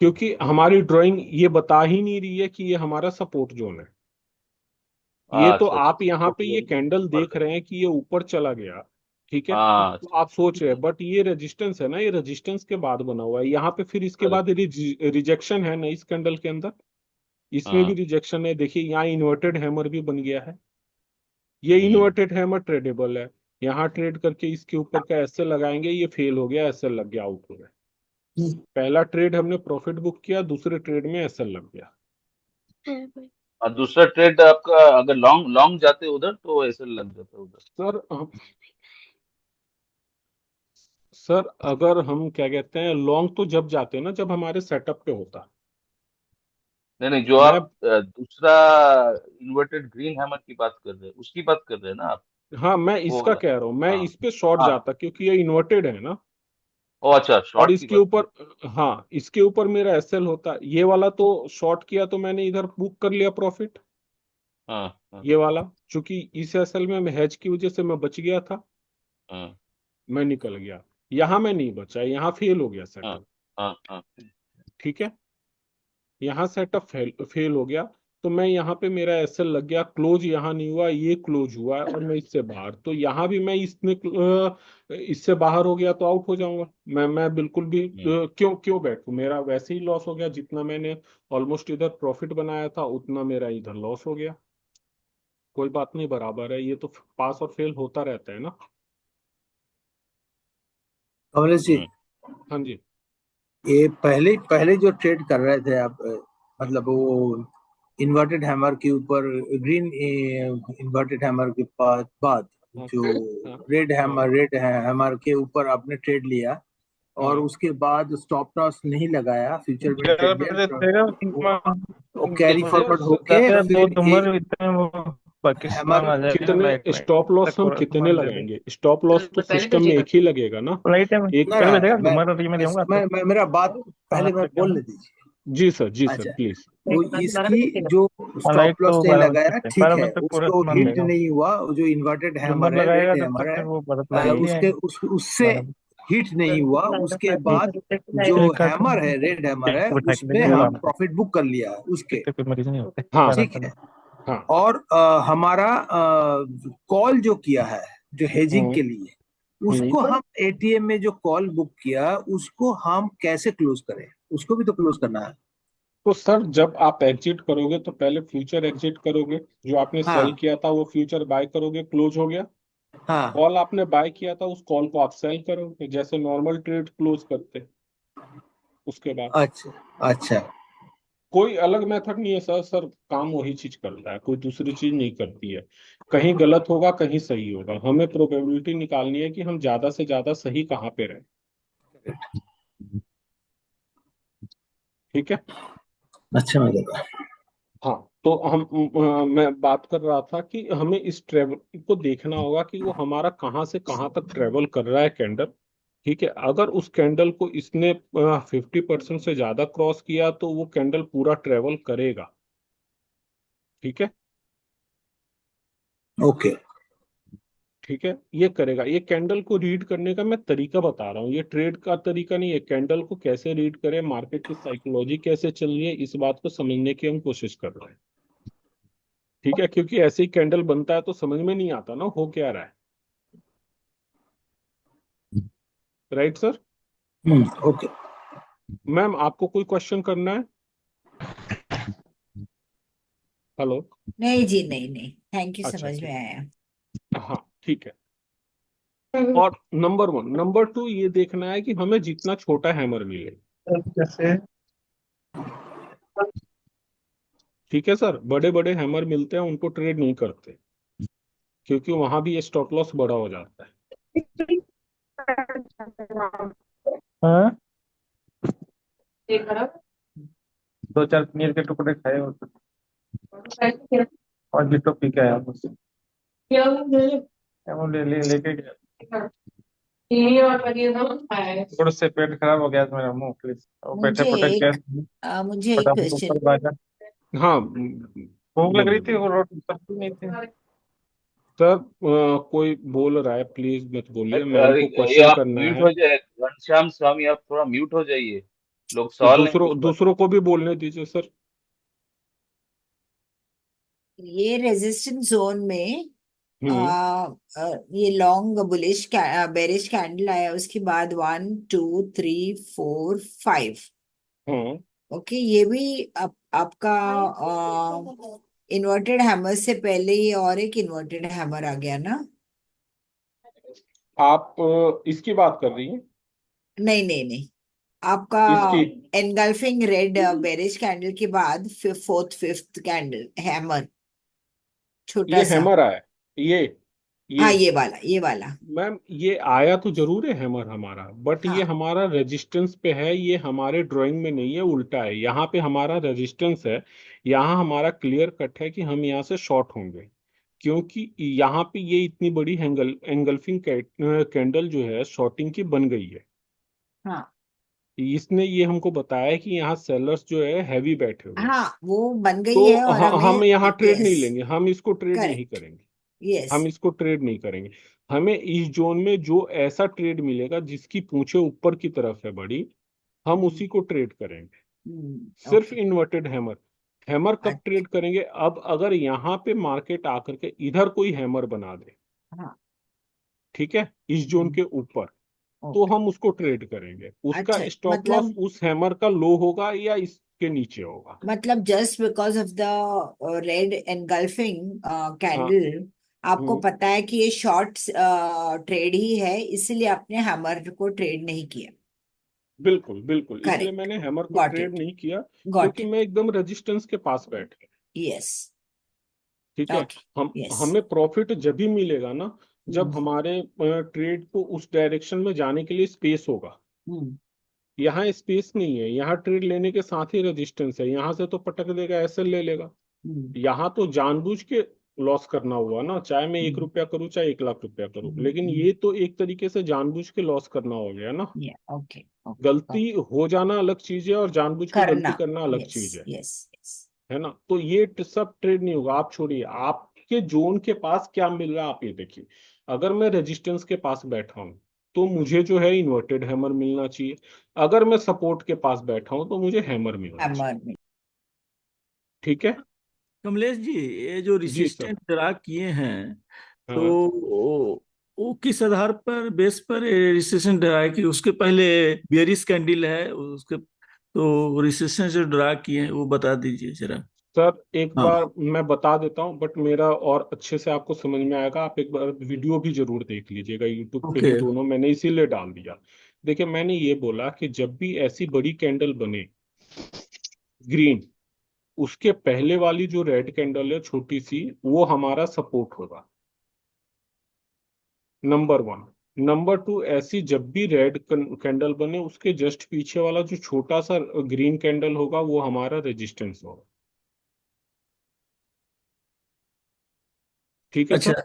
क्योंकि हमारी ड्राइंग ये बता ही नहीं रही है कि ये हमारा सपोर्ट जोन है। ये तो अच्छा अच्छा, आप यहाँ सपोर्ट पे ये जोन के कैंडल ऊपर देख है। रहे हैं कि ये ऊपर चला गया। ठीक है, हाँ तो अच्छा आप सोच रहे हैं, अच्छा बट ये रेजिस्टेंस है ना, ये रेजिस्टेंस के बाद बना हुआ है यहाँ पे, फिर इसके अच्छा, बाद रिजेक्शन है ना इस कैंडल के अंदर। इसमें भी हाँ रिजेक्शन है, देखिए यहाँ इन्वर्टेड हैमर भी बन गया है। ये हम्म इन्वर्टेड हैमर ट्रेडेबल है। यहाँ ट्रेड करके इसके ऊपर का एसएल लगाएंगे, ये फेल हो गया, एसएल लग गया, आउट हो गया। पहला ट्रेड हमने प्रॉफिट बुक किया, दूसरे ट्रेड में एसएल लग गया। और दूसरा ट्रेड आपका अगर लॉन्ग लॉन्ग जाते उधर तो ऐसे लग जाता उधर। सर सर अगर हम क्या कहते हैं, लॉन्ग तो जब जाते हैं ना जब हमारे सेटअप पे होता। नहीं नहीं, जो मैं आप दूसरा इन्वर्टेड ग्रीन हैमर की बात कर रहे हैं उसकी बात कर रहे हैं ना आप? हाँ, मैं वो इसका वाला। कह रहा हूँ, मैं हाँ इस पे शॉर्ट हाँ, जाता क्योंकि ये इन्वर्टेड है ना। ओ अच्छा, और शॉर्ट की इसके बात कर ऊपर, हाँ इसके ऊपर मेरा एसएल होता, ये वाला तो शॉर्ट किया तो मैंने इधर बुक कर लिया प्रॉफिट। रहे हैं। हाँ हाँ ये वाला चूंकि इस एसएल में मैं हेज की वजह से मैं बच गया था, हाँ मैं निकल गया। यहाँ मैं नहीं बचा, यहाँ फेल हो गया हाँ सेटअप। हाँ हाँ ठीक है, यहाँ सेटअप फेल हो गया। तो मैं यहाँ पे मेरा एसएल लग गया, क्लोज यहाँ नहीं हुआ, ये क्लोज हुआ है और मैं इससे बाहर, तो यहाँ भी मैं इससे बाहर हो गया तो आउट हो जाऊंगा। मैं बिल्कुल भी हम्म, क्यों क्यों बैठूं, मेरा वैसे ही लॉस हो गया, जितना मैंने ऑलमोस्ट इधर प्रॉफिट बनाया था उतना मेरा इधर लॉस हो गया। कोई बात नहीं, बराबर है, ये तो पास और फेल होता रहता है ना। कमलेश जी, हम्म, हाँ जी। ये पहले पहले जो ट्रेड कर रहे थे आप, मतलब वो इन्वर्टेड हैमर के ऊपर, ग्रीन इन्वर्टेड हैमर के बाद हाँ जो हाँ हाँ रेड हैमर के ऊपर आपने ट्रेड लिया, और हाँ। उसके बाद स्टॉप लॉस नहीं लगाया, फ्यूचर में जगह ट्रेड पे लिया, देते हैं वो कैरी फॉरवर्ड होके जाते हैं दो फिर नंबर इतने वो हैमर पाकिस्तान आ जाएगा कितने लाइट में स्टॉप लॉस हम तक कितने मान दे दे लगाएंगे? स्टॉप लॉस तो सिस्टम में एक ही लगेगा ना। लाइट है एक, ना पहले ना भेजेगा मैं तुम्हारा तो मैं दूंगा आपको मेरा बात हाँ पहले मैं तो क्या बोलने दीजिए। जी सर, जी सर, अच्छा, प्लीज। तो इसकी जो लाइट स्टॉप लॉस तो नहीं 12 बज लगाया, सकते हैं ठीक 12 है, बजे तक पूरा उसको मान हिट देगा नहीं हुआ, जो इन्वर्टेड जब तक हैमर है, लगाएगा रेड तब तक हैमर फिर है, वो बदत लगेगी उससे 12 हिट नहीं हुआ। उसके बाद जो एक काट हैमर है, रेड हैमर है, एक बैठा के उसमें देगा हम आराम से प्रॉफिट बुक कर लिया है उसके, इतने कोई मरीज नहीं होते हाँ पहला ठीक है। हाँ। और हमारा कॉल जो किया है, जो हेजिंग हम्म के लिए, हम्म। उसको हम एटीएम में जो कॉल बुक किया, उसको हम कैसे क्लोज करें? उसको भी तो क्लोज करना है। तो सर जब आप एग्जिट करोगे तो पहले फ्यूचर एग्जिट करोगे, जो आपने सेल हाँ किया था वो फ्यूचर बाय करोगे, क्लोज हो गया। हाँ। कॉल आपने बाय किया था, उस कॉल को आप सेल करोगे जैसे नॉर्मल ट्रेड क्लोज करते। उसके बाद अच्छा अच्छा। कोई अलग मेथड नहीं है सर। सर काम वही चीज करता है, कोई दूसरी चीज नहीं करती है। कहीं गलत होगा, कहीं सही होगा, हमें प्रोबेबिलिटी निकालनी है कि हम ज्यादा से ज्यादा सही कहाँ पे रहे। ठीक है। अच्छा मतलब, हाँ, तो मैं बात कर रहा था कि हमें इस ट्रेवल को देखना होगा कि वो हमारा कहाँ से कहाँ तक ट्रेवल कर रहा है कैंडल। ठीक है, अगर उस कैंडल को इसने 50% से ज्यादा क्रॉस किया तो वो कैंडल पूरा ट्रेवल करेगा। ठीक है। ओके। ठीक है, ये करेगा। ये कैंडल को रीड करने का मैं तरीका बता रहा हूँ, ये ट्रेड का तरीका नहीं है। कैंडल को कैसे रीड करें, मार्केट की साइकोलॉजी कैसे चल रही है, इस बात को समझने की हम कोशिश कर रहे हैं। ठीक है, क्योंकि ऐसे ही कैंडल बनता है तो समझ में नहीं आता ना हो क्या रहा है। Right sir. ओके। मैम आपको कोई क्वेश्चन करना है? हेलो। नहीं जी, नहीं नहीं, थैंक यू, अच्छा समझ में ठीक, आया। हाँ ठीक है। और नंबर 1, नंबर 2 ये देखना है कि हमें जितना छोटा हैमर मिले। जैसे ठीक है सर, बड़े बड़े हैमर मिलते हैं, उनको ट्रेड नहीं करते, क्योंकि वहां भी ये स्टॉप लॉस बड़ा हो जाता है। हाँ, 2-4 पनीर के टुकड़े खाए और जितो पी के आया मुझसे। वो लेके गया, थोड़ा से पेट खराब हो गया था मेरा, मुंह प्लीज, वो बैठे मुझे पटक एक गया मुझे एक फटाफट ऊपर क्वेश्चन। भागा। हाँ, भूख लग रही बोलिए थी, वो बोलिए रोटी सब्जी नहीं थी। सर। कोई बोल रहा है, प्लीज मत बोलिए, मैम अरे को ये क्वेश्चन आप करना म्यूट है। हो जाए, घनश्याम स्वामी आप थोड़ा म्यूट हो जाइए, लोग तो सवाल नहीं दूसरों पूछ पाते। दूसरों को भी बोलने दीजिए सर। ये रेजिस्टेंस जोन में आ, हम्म। ये लॉन्ग बुलिश बेरिश कैंडल आया, उसके बाद 1 2 3 4 5। हाँ, ओके, ये भी आपका इन्वर्टेड हैमर से पहले ही और एक इन्वर्टेड हैमर आ गया ना? आप इसकी बात कर रही हैं? नहीं नहीं नहीं, आपका इसकी? एनगल्फिंग रेड बेरिश कैंडल के बाद फोर्थ फिफ्थ कैंडल हैमर, छोटा ये सा। हैमर आया, ये हाँ, ये वाला। मैम ये आया तो जरूर है हैमर हमारा, बट ये हाँ हमारा रेजिस्टेंस पे है, ये हमारे ड्राइंग में नहीं है, उल्टा है। यहाँ पे हमारा रेजिस्टेंस है, यहाँ हमारा क्लियर कट है कि हम यहाँ से शॉर्ट होंगे, क्योंकि यहाँ पे ये इतनी बड़ी एंगल्फिंग कैंडल जो है शॉर्टिंग की बन गई है। हाँ इसने ये हमको बताया कि यहाँ सेलर्स जो है हैवी बैठे हुए हैं। हाँ, वो बन गई है तो और हमें। हम यहाँ ट्रेड यस, नहीं लेंगे, हम इसको ट्रेड नहीं करेक्ट। करेंगे, यस। हम इसको ट्रेड नहीं करेंगे। हमें इस जोन में जो ऐसा ट्रेड मिलेगा जिसकी पूंछे ऊपर की तरफ है बड़ी, हम उसी को ट्रेड करेंगे। सिर्फ ओके। Inverted hammer. हैमर कब ट्रेड करेंगे? अब अगर यहाँ पे मार्केट आकर के इधर कोई हैमर बना दे, हाँ। ठीक है, इस जोन के ऊपर, तो ओके। हम उसको ट्रेड करेंगे। उसका अच्छा, स्टॉप लॉस मतलब उस हैमर का लो होगा या इसके नीचे होगा। Just because of the red engulfing हाँ। कैंडल, आपको हम्म। पता है कि ये शॉर्ट ट्रेड ही है, इसलिए आपने हैमर को ट्रेड नहीं किया। बिल्कुल बिल्कुल, इसलिए करेक्ट। मैंने हैमर को गॉट ट्रेड इट। नहीं किया, गॉट क्योंकि इट। मैं एकदम रेजिस्टेंस के पास बैठ गया। यस। ठीक है। ओके। हम यस। हमें प्रॉफिट जब भी मिलेगा ना, जब हमारे ट्रेड को उस डायरेक्शन में जाने के लिए स्पेस होगा। यहाँ स्पेस नहीं है, यहाँ ट्रेड लेने के साथ ही रेजिस्टेंस है, यहाँ से तो पटक देगा, ऐसे ले लेगा। यहाँ तो जानबूझ के लॉस करना हुआ ना, चाहे मैं 1 रुपया करूँ चाहे 1 लाख रुपया करूँ, लेकिन ये तो एक तरीके से जानबूझ के लॉस करना हो गया ना। Okay okay. गलती हो जाना अलग चीज है और जानबूझ के करना। गलती करना अलग यस चीज यस यस। है ना। तो ये सब ट्रेड नहीं होगा। आप छोड़िए, आपके जोन के पास क्या मिल रहा है आप ये देखिए। अगर मैं रेजिस्टेंस के पास बैठा हूं, तो मुझे जो है इन्वर्टेड हैमर मिलना चाहिए। अगर मैं सपोर्ट के पास बैठा हूं, तो मुझे हैमर मिलना चाहिए। हैमर में। ठीक है। कमलेश जी, ये जो जी सर। रेसिस्टेंट ड्रा किए हैं, तो हाँ वो किस आधार पर, बेस पर रेसिस्टेंट ड्रा है? कि उसके पहले बियरिश कैंडल है उसके, तो रेसिस्टेंट जो ड्रा किए हैं वो बता दीजिए जरा। सर, एक हाँ। बार मैं बता देता हूँ, बट मेरा और अच्छे से आपको समझ में आएगा। आप एक बार वीडियो भी जरूर देख लीजिएगा, यूट्यूब पे ओके। ही दोनों मैंने इसीलिए डाल दिया। देखिए, मैंने ये बोला कि जब भी ऐसी बड़ी कैंडल बने ग्रीन, उसके पहले वाली जो रेड कैंडल है छोटी सी, वो हमारा सपोर्ट होगा, नंबर 1। नंबर 2, ऐसी जब भी रेड कैंडल बने, उसके जस्ट पीछे वाला जो छोटा सा ग्रीन कैंडल होगा, वो हमारा रेजिस्टेंस होगा। ठीक है अच्छा, सर।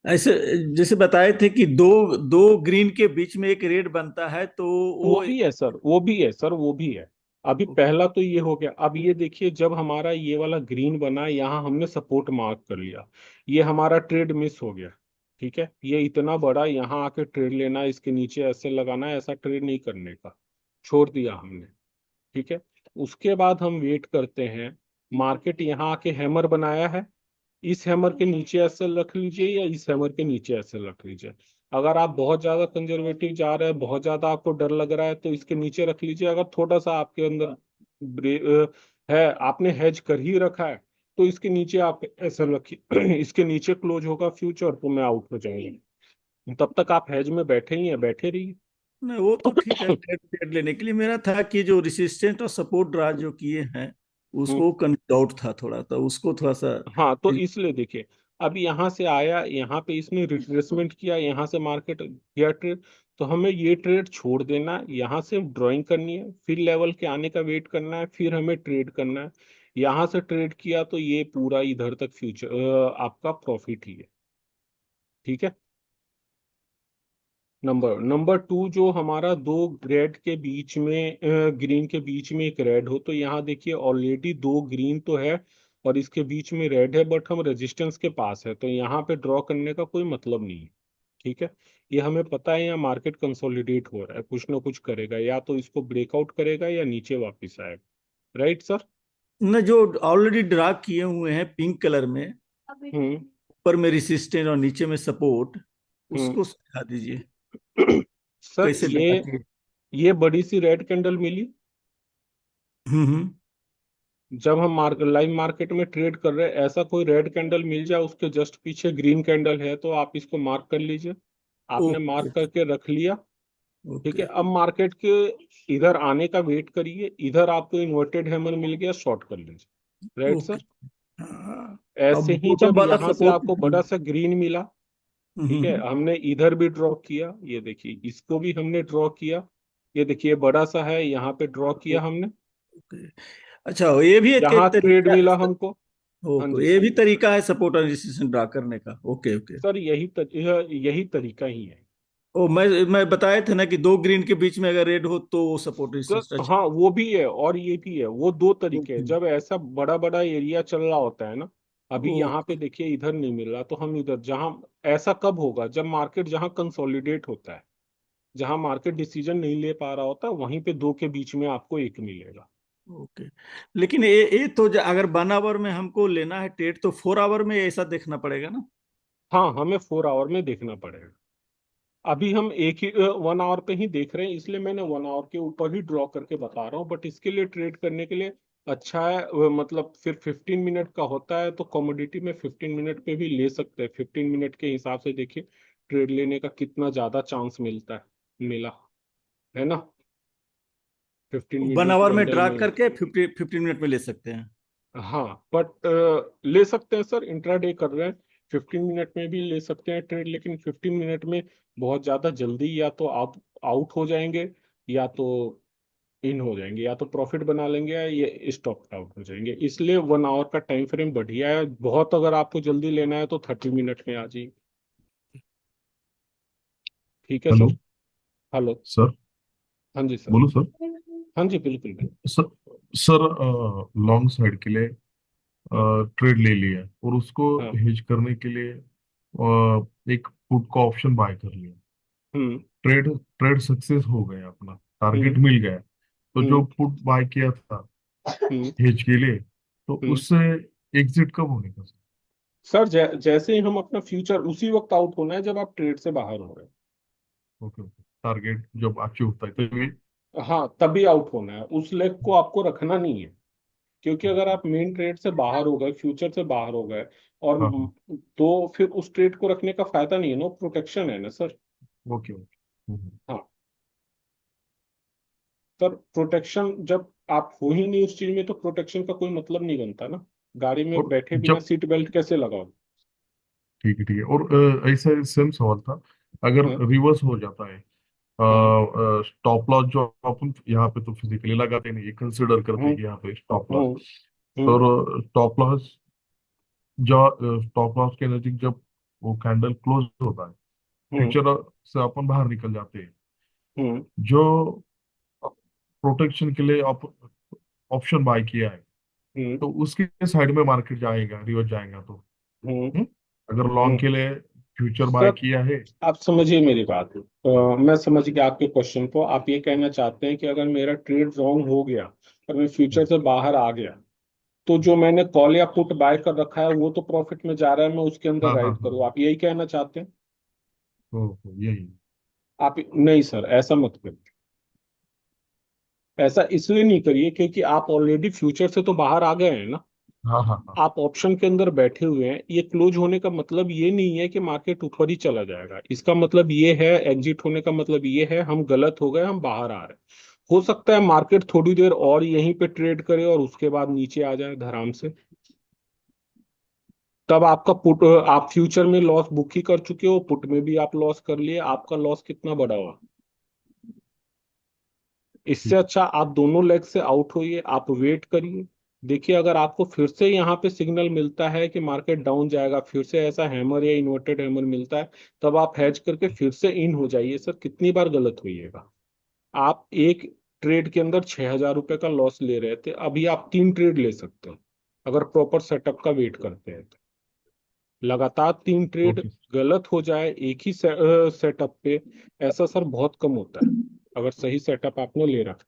ऐसे जैसे बताए थे कि दो दो ग्रीन के बीच में एक रेड बनता है, तो वो वो। भी है सर, वो भी है सर, वो भी है। अभी पहला तो ये हो गया। अब ये देखिए, जब हमारा ये वाला ग्रीन बना, यहाँ हमने सपोर्ट मार्क कर लिया, ये हमारा ट्रेड मिस हो गया। ठीक है, ये इतना बड़ा यहाँ आके ट्रेड लेना, इसके नीचे ऐसे लगाना, ऐसा ट्रेड नहीं करने का, छोड़ दिया हमने। ठीक है। उसके बाद हम वेट करते हैं, मार्केट यहाँ आके हैमर बनाया है, इस हैमर के नीचे ऐसे रख लीजिए या इस हैमर के नीचे ऐसे रख लीजिए। अगर आप बहुत ज्यादा कंजर्वेटिव जा रहे हैं, बहुत ज्यादा आपको डर लग रहा है, तो इसके नीचे रख लीजिए। अगर थोड़ा सा आपके अंदर है, आपने हेज कर ही रखा है, तो इसके नीचे आप ऐसा रखिए। इसके नीचे क्लोज होगा फ्यूचर, तो मैं आउट हो जाऊंगा। तब तक आप हेज में बैठे ही हैं, बैठे रहिए। नहीं, वो तो ठीक है ट्रेड ट्रेड लेने के लिए। मेरा था कि जो रेसिस्टेंट और सपोर्ट ड्रा जो किए हैं, हम्म, उसको डाउट था थोड़ा, तो उसको थोड़ा सा। हाँ, तो इसलिए देखिए, अब यहाँ से आया, यहाँ पे इसने रिट्रेसमेंट किया, यहाँ से मार्केट गया ट्रेड, तो हमें ये ट्रेड छोड़ देना है, यहाँ से ड्राइंग करनी है, फिर लेवल के आने का वेट करना है, फिर हमें ट्रेड करना है। यहाँ से ट्रेड किया तो ये पूरा इधर तक फ्यूचर आपका प्रॉफिट ही है। ठीक है। नंबर नंबर टू, जो हमारा दो रेड के बीच में, ग्रीन के बीच में एक रेड हो, तो यहाँ देखिए ऑलरेडी दो ग्रीन तो है और इसके बीच में रेड है, बट हम रेजिस्टेंस के पास है, तो यहाँ पे ड्रॉ करने का कोई मतलब नहीं है। ठीक है। ये हमें पता है यहाँ मार्केट कंसोलिडेट हो रहा है, कुछ ना कुछ करेगा, या तो इसको ब्रेकआउट करेगा या नीचे वापस आएगा। Right sir. न, जो ऑलरेडी ड्रा किए हुए हैं पिंक कलर में, हम्म। ऊपर में रेसिस्टेंस और नीचे में सपोर्ट, हम्म। उसको समझा दीजिए सर, कैसे ये लगा के। ये बड़ी सी रेड कैंडल मिली, हम्म। जब हम लाइव मार्केट में ट्रेड कर रहे हैं, ऐसा कोई रेड कैंडल मिल जाए, उसके जस्ट पीछे ग्रीन कैंडल है, तो आप इसको मार्क कर लीजिए। आपने ओके मार्क करके रख लिया। ठीक है। ओके अब मार्केट के इधर आने का वेट करिए, इधर आपको इन्वर्टेड हैमर मिल गया, शॉर्ट कर लीजिए। Right okay. सर। हाँ, ऐसे अब ही बॉटम जब वाला यहाँ से सपोर्ट। आपको बड़ा सा ग्रीन मिला, ठीक है, हमने इधर भी ड्रॉ किया, ये देखिए इसको भी हमने ड्रॉ किया, ये देखिए बड़ा सा है, यहाँ पे ड्रॉ किया हमने, ओके। अच्छा, ये भी एक यहाँ एक ट्रेड तरीका मिला है। हमको। हाँ ओके, जी ये सर। भी तरीका है सपोर्ट और रेजिस्टेंस ड्रा करने का। Okay okay. सर यही तरीका ही है। ओ, मैं बताए थे ना कि दो ग्रीन के बीच में अगर रेड हो तो सपोर्ट रेजिस्टेंस। सर अच्छा। हाँ, वो भी है और ये भी है, वो दो तरीके हैं। ओके जब ऐसा बड़ा बड़ा एरिया चल रहा होता है ना, अभी यहाँ पे ओके देखिए इधर नहीं मिल रहा, तो हम इधर, जहाँ ऐसा कब होगा, जब मार्केट जहाँ कंसोलिडेट होता है, जहाँ मार्केट डिसीजन नहीं ले पा रहा होता, वहीं पे दो के बीच में आपको एक मिलेगा। ओके। लेकिन ये तो अगर 1 आवर में हमको लेना है ट्रेड, तो 4 आवर में ऐसा देखना पड़ेगा ना। हाँ, हमें 4 आवर में देखना पड़ेगा। अभी हम एक ही 1 आवर पे ही देख रहे हैं, इसलिए मैंने 1 आवर के ऊपर ही ड्रॉ करके बता रहा हूँ, बट इसके लिए ट्रेड करने के लिए अच्छा है, मतलब फिर 15 मिनट का होता है, तो कमोडिटी में 15 मिनट पे भी ले सकते हैं। 15 मिनट के हिसाब से देखिए ट्रेड लेने का कितना ज्यादा चांस मिलता है, मिला है ना, वन15 मिनट आवर में कैंडल ड्रा में। करके 15 मिनट में ले सकते हैं। हाँ, बट ले सकते हैं सर, इंट्राडे कर रहे हैं, 15 मिनट में भी ले सकते हैं ट्रेड, लेकिन 15 मिनट में बहुत ज्यादा जल्दी या तो आप आउट हो जाएंगे, या तो इन हो जाएंगे, या तो प्रॉफिट बना लेंगे, या ये स्टॉप आउट हो जाएंगे। इसलिए 1 आवर का टाइम फ्रेम बढ़िया है बहुत। अगर आपको जल्दी लेना है तो 30 मिनट में आ जाइए। ठीक है हेलो सर। हेलो। सर। हाँ जी सर। बोलो सर। हाँ जी, बिल्कुल बिल्कुल। सर सर, लॉन्ग साइड के लिए ट्रेड ले लिया और उसको हाँ। हेज करने के लिए एक पुट का ऑप्शन बाय कर लिया। हम्म। ट्रेड ट्रेड सक्सेस हो गया, अपना टारगेट हम्म। मिल गया। तो जो हम्म। पुट बाय किया था हम्म। हेज के लिए, तो हम्म। उससे एग्जिट कब होने का सर? सर, जैसे ही हम अपना फ्यूचर, उसी वक्त आउट होना है जब आप ट्रेड से बाहर हो रहे ओके ओके, टारगेट जब अचीव होता है तो ये। हैं, हाँ तभी आउट होना है, उस लेग को आपको रखना नहीं है। क्योंकि अगर आप मेन ट्रेड से बाहर हो गए, फ्यूचर से बाहर हो गए, और हाँ हाँ। तो फिर उस ट्रेड को रखने का फायदा नहीं है ना, प्रोटेक्शन है ना सर। Okay okay. हाँ सर, प्रोटेक्शन जब आप हो ही नहीं उस चीज में, तो प्रोटेक्शन का कोई मतलब नहीं बनता ना। गाड़ी में और बैठे बिना जब, सीट बेल्ट कैसे लगाओ। ठीक है ठीक है, और ऐसा सेम सवाल था, अगर हाँ। रिवर्स हो जाता है, हाँ। स्टॉप लॉस जो अपन यहाँ पे तो फिजिकली लगाते नहीं, ये कंसिडर करते हम्म। हैं कि यहाँ पे स्टॉप लॉस। हम्म। हम्म। तो स्टॉप लॉस, जो स्टॉप लॉस के नजदीक जब वो कैंडल क्लोज होता है, हम्म। फ्यूचर से अपन बाहर निकल जाते हैं, हम्म। जो प्रोटेक्शन के लिए ऑप्शन बाय किया है, हम्म। तो उसके साइड में मार्केट जाएगा, रिवर्स जाएगा तो। हम्म। हम्म? अगर लॉन्ग हम्म। के लिए फ्यूचर बाय सर, किया है। आप समझिए मेरी बात। मैं समझ गया आपके क्वेश्चन को। आप ये कहना चाहते हैं कि अगर मेरा ट्रेड रॉन्ग हो गया और मैं फ्यूचर से बाहर आ गया, तो जो मैंने कॉल या पुट बाय कर रखा है वो तो प्रॉफिट में जा रहा है, मैं उसके अंदर हाँ हाँ राइट हाँ। करूँ, आप यही कहना चाहते हैं? यही। आप नहीं सर, ऐसा मत करिए। ऐसा इसलिए नहीं करिए क्योंकि आप ऑलरेडी फ्यूचर से तो बाहर आ गए हैं ना। हाँ हाँ हाँ। आप ऑप्शन के अंदर बैठे हुए हैं। ये क्लोज होने का मतलब ये नहीं है कि मार्केट ऊपर ही चला जाएगा। इसका मतलब ये है, एग्जिट होने का मतलब ये है हम गलत हो गए, हम बाहर आ रहे हैं। हो सकता है मार्केट थोड़ी देर और यहीं पे ट्रेड करे और उसके बाद नीचे आ जाए धड़ाम से। तब आपका पुट, आप फ्यूचर में लॉस बुक ही कर चुके हो, पुट में भी आप लॉस कर लिए, आपका लॉस कितना बड़ा हुआ। इससे अच्छा आप दोनों लेग से आउट होइए, आप वेट करिए। देखिए अगर आपको फिर से यहाँ पे सिग्नल मिलता है कि मार्केट डाउन जाएगा, फिर से ऐसा हैमर या इन्वर्टेड हैमर मिलता है, तब आप हेज करके फिर से इन हो जाइए। सर कितनी बार गलत होइएगा। आप एक ट्रेड के अंदर 6,000 रुपए का लॉस ले रहे थे, अभी आप 3 ट्रेड ले सकते हैं अगर प्रॉपर सेटअप का वेट करते हैं तो। लगातार 3 ट्रेड ओके गलत हो जाए एक ही सेटअप पे, ऐसा सर बहुत कम होता है अगर सही सेटअप आपने ले रखा।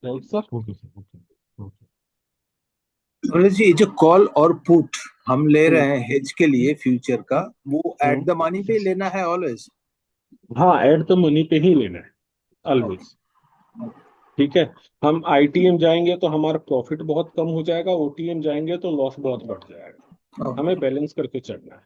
Right sir. Okay sir okay okay Kamlesh ji, ये जो कॉल और पुट हम ले हम्म, रहे हैं हेज के लिए फ्यूचर का, वो एट द हम्म। मनी पे लेना है ऑलवेज? हाँ एट द मनी पे ही लेना है ऑलवेज। ठीक है। हम आईटीएम जाएंगे तो हमारा प्रॉफिट बहुत कम हो जाएगा, ओटीएम जाएंगे तो लॉस बहुत बढ़ जाएगा। हमें बैलेंस करके चलना है।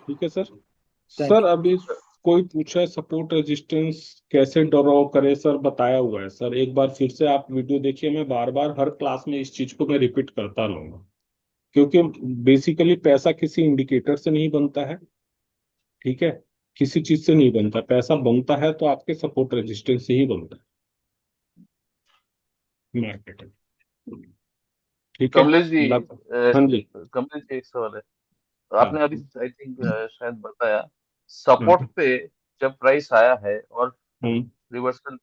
ठीक है सर। थैंक सर अभी कोई पूछा है सपोर्ट रेजिस्टेंस कैसे ड्रॉ करे, सर बताया हुआ है सर, एक बार फिर से आप वीडियो देखिए। मैं बार बार हर क्लास में इस चीज को मैं रिपीट करता रहूंगा, क्योंकि बेसिकली पैसा किसी इंडिकेटर से नहीं बनता है। ठीक है। किसी चीज से नहीं बनता, पैसा बनता है तो आपके सपोर्ट रेजिस्टेंस से ही बनता है मार्केट में। ठीक है। कमलेश जी, हाँ जी। कमलेश जी एक सवाल है। हाँ। आपने अभी आई थिंक शायद बताया हाँ। सपोर्ट पे जब प्राइस आया है और हम्म। रिवर्सल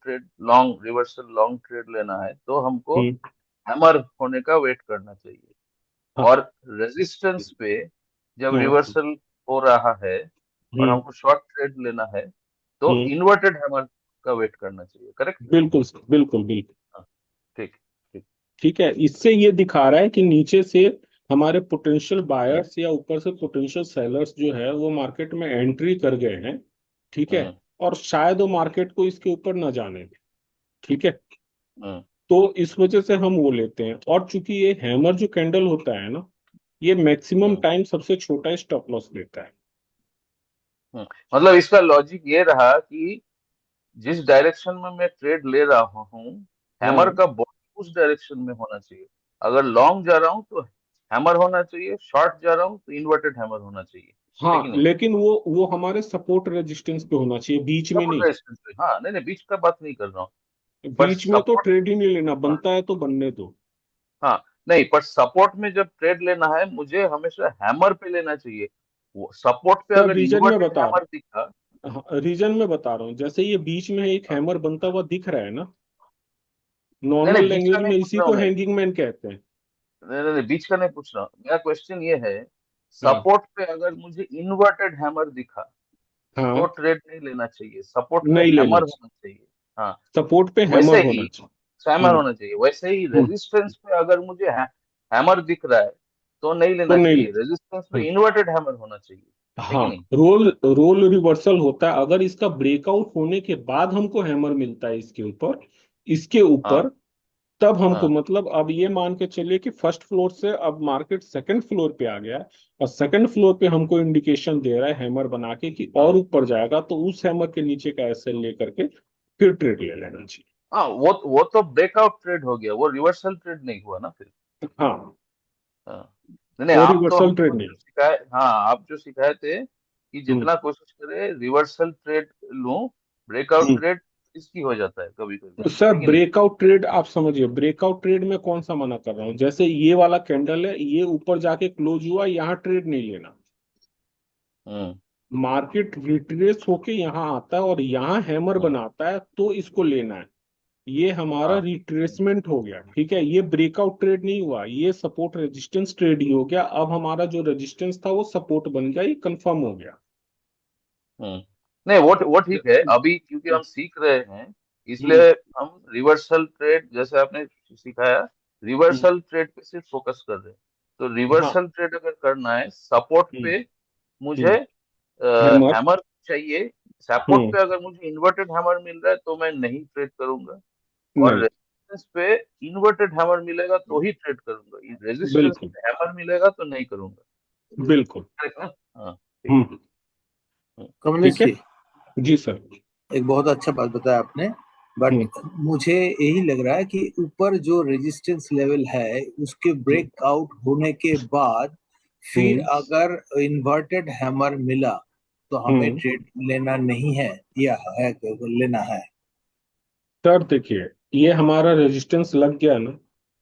लॉन्ग ट्रेड लेना है तो हमको हम्म। हैमर होने का वेट करना चाहिए। हाँ। और रेजिस्टेंस पे जब हाँ। रिवर्सल हो रहा है और हम्म। हमको शॉर्ट ट्रेड लेना है तो हम्म। इन्वर्टेड हैमर का वेट करना चाहिए। करेक्ट? बिल्कुल सर, बिल्कुल बिल्कुल। हाँ, ठीक ठीक। ठीक है। इससे ये दिखा रहा है कि नीचे से हमारे पोटेंशियल बायर्स या ऊपर से पोटेंशियल सेलर्स जो है वो मार्केट में एंट्री कर गए हैं। ठीक है। हम्म और शायद वो मार्केट को इसके ऊपर न जाने दें। ठीक है। हम्म तो इस वजह से हम वो लेते हैं। और चूंकि ये हैमर जो कैंडल होता है ना, ये मैक्सिमम हम्म टाइम सबसे छोटा स्टॉप लॉस देता है। हम्म। मतलब इसका लॉजिक ये रहा कि जिस डायरेक्शन में मैं ट्रेड ले रहा हूँ हैमर हाँ। का बॉडी उस डायरेक्शन में होना चाहिए। अगर लॉन्ग जा रहा हूँ तो हैमर होना चाहिए, शॉर्ट जा रहा हूँ तो इन्वर्टेड हैमर होना चाहिए। है कि हाँ नहीं? लेकिन वो हमारे सपोर्ट रेजिस्टेंस पे होना चाहिए, बीच में सपोर्ट नहीं। रेजिस्टेंस पे, हाँ, नहीं नहीं बीच का बात नहीं कर रहा हूँ। पर बीच में तो सपोर्ट, ट्रेड ही नहीं लेना, हाँ बनता है तो बनने दो। हाँ, नहीं पर सपोर्ट में जब ट्रेड लेना है मुझे हमेशा हैमर पे लेना चाहिए। वो सपोर्ट पे सर अगर रीजन में इन्वर्टेड बता हैमर रहा दिखा। हूँ, हाँ, रीजन में बता रहा हूँ, जैसे ये बीच में एक हाँ, हैमर बनता हुआ दिख रहा है ना, नहीं नॉर्मल नहीं बीच का लैंग्वेज नहीं में पूछ इसी रहा को हूँ मैं। हैंगिंग मैन कहते हैं। नहीं नहीं नहीं, बीच का नहीं पूछ रहा हूँ। मेरा क्वेश्चन ये है हाँ। सपोर्ट पे अगर मुझे इन्वर्टेड हैमर दिखा तो हाँ। ट्रेड नहीं लेना चाहिए, सपोर्ट पे नहीं लेना हैमर चाहिए, होना चाहिए। हाँ, सपोर्ट पे वैसे हैमर ही होना चाहिए। हैमर हम्म। होना चाहिए। वैसे ही हम्म। रेजिस्टेंस पे अगर मुझे हैमर दिख रहा है तो नहीं तो लेना नहीं। चाहिए, रेजिस्टेंस पे हम्म। इन्वर्टेड हैमर होना चाहिए। है कि हाँ नहीं? रोल रोल रिवर्सल होता है, अगर इसका ब्रेकआउट होने के बाद हमको हैमर मिलता है इसके ऊपर, इसके हाँ ऊपर, तब हमको हाँ मतलब अब ये मान के चलिए कि फर्स्ट फ्लोर से अब मार्केट सेकंड फ्लोर पे आ गया है, और सेकंड फ्लोर पे हमको इंडिकेशन दे रहा है हैमर बना के कि हाँ और ऊपर जाएगा, तो उस हैमर के नीचे का एसएल लेकर के फिर ट्रेड ले लेना चाहिए। हाँ, वो तो ब्रेकआउट ट्रेड हो गया, वो रिवर्सल ट्रेड नहीं हुआ ना फिर। हाँ हाँ, नहीं नहीं, और आप तो रिवर्सल ट्रेड हमको नहीं। जो सिखाए, हाँ आप जो सिखाए थे कि हम्म। जितना कोशिश करे रिवर्सल ट्रेड लूं, ब्रेकआउट हम्म। ट्रेड इसकी हो जाता है कभी कभी। तो सर है कि नहीं? ब्रेकआउट ट्रेड आप समझिए, ब्रेकआउट ट्रेड में कौन सा मना कर रहा हूँ, जैसे ये वाला कैंडल है, ये ऊपर जाके क्लोज हुआ, यहाँ ट्रेड नहीं लेना। हम्म मार्केट रिट्रेस होके यहाँ आता है और यहाँ हैमर हम्म, बनाता है तो इसको लेना है। ये हमारा हाँ रिट्रेसमेंट हो गया। ठीक है। ये ब्रेकआउट ट्रेड नहीं हुआ, ये सपोर्ट रेजिस्टेंस ट्रेड ही हो गया। अब हमारा जो रेजिस्टेंस था वो सपोर्ट बन गया, ये कंफर्म हो गया। हम्म। नहीं वो ठीक है, अभी क्योंकि हम सीख रहे हैं हम्म। इसलिए हम रिवर्सल ट्रेड जैसे आपने सिखाया, हम्म। रिवर्सल ट्रेड पे सिर्फ फोकस कर रहे हैं। तो हाँ। रिवर्सल ट्रेड अगर करना है सपोर्ट हम्म। पे मुझे हम्म। हैमर। हैमर चाहिए। सपोर्ट हम्म। पे अगर मुझे इन्वर्टेड हैमर मिल रहा है तो मैं नहीं ट्रेड करूंगा। और नहीं। रेजिस्टेंस पे इन्वर्टेड हैमर मिलेगा तो ही ट्रेड करूंगा, रेजिस्टेंस बिल्कुल। पे हैमर मिलेगा तो नहीं करूंगा। बिल्कुल। करेक्ट ना? हाँ ठीक। हम्म। हम्म, कमलेश ठीक है। जी, जी सर। एक बहुत अच्छा बात बताया आपने, बट मुझे यही लग रहा है कि ऊपर जो रेजिस्टेंस लेवल है उसके ब्रेकआउट होने के बाद फिर हम्म अगर इन्वर्टेड हैमर मिला तो हमें हम्म ट्रेड लेना नहीं है, या है लेना है? सर देखिए, ये हमारा रेजिस्टेंस लग गया ना,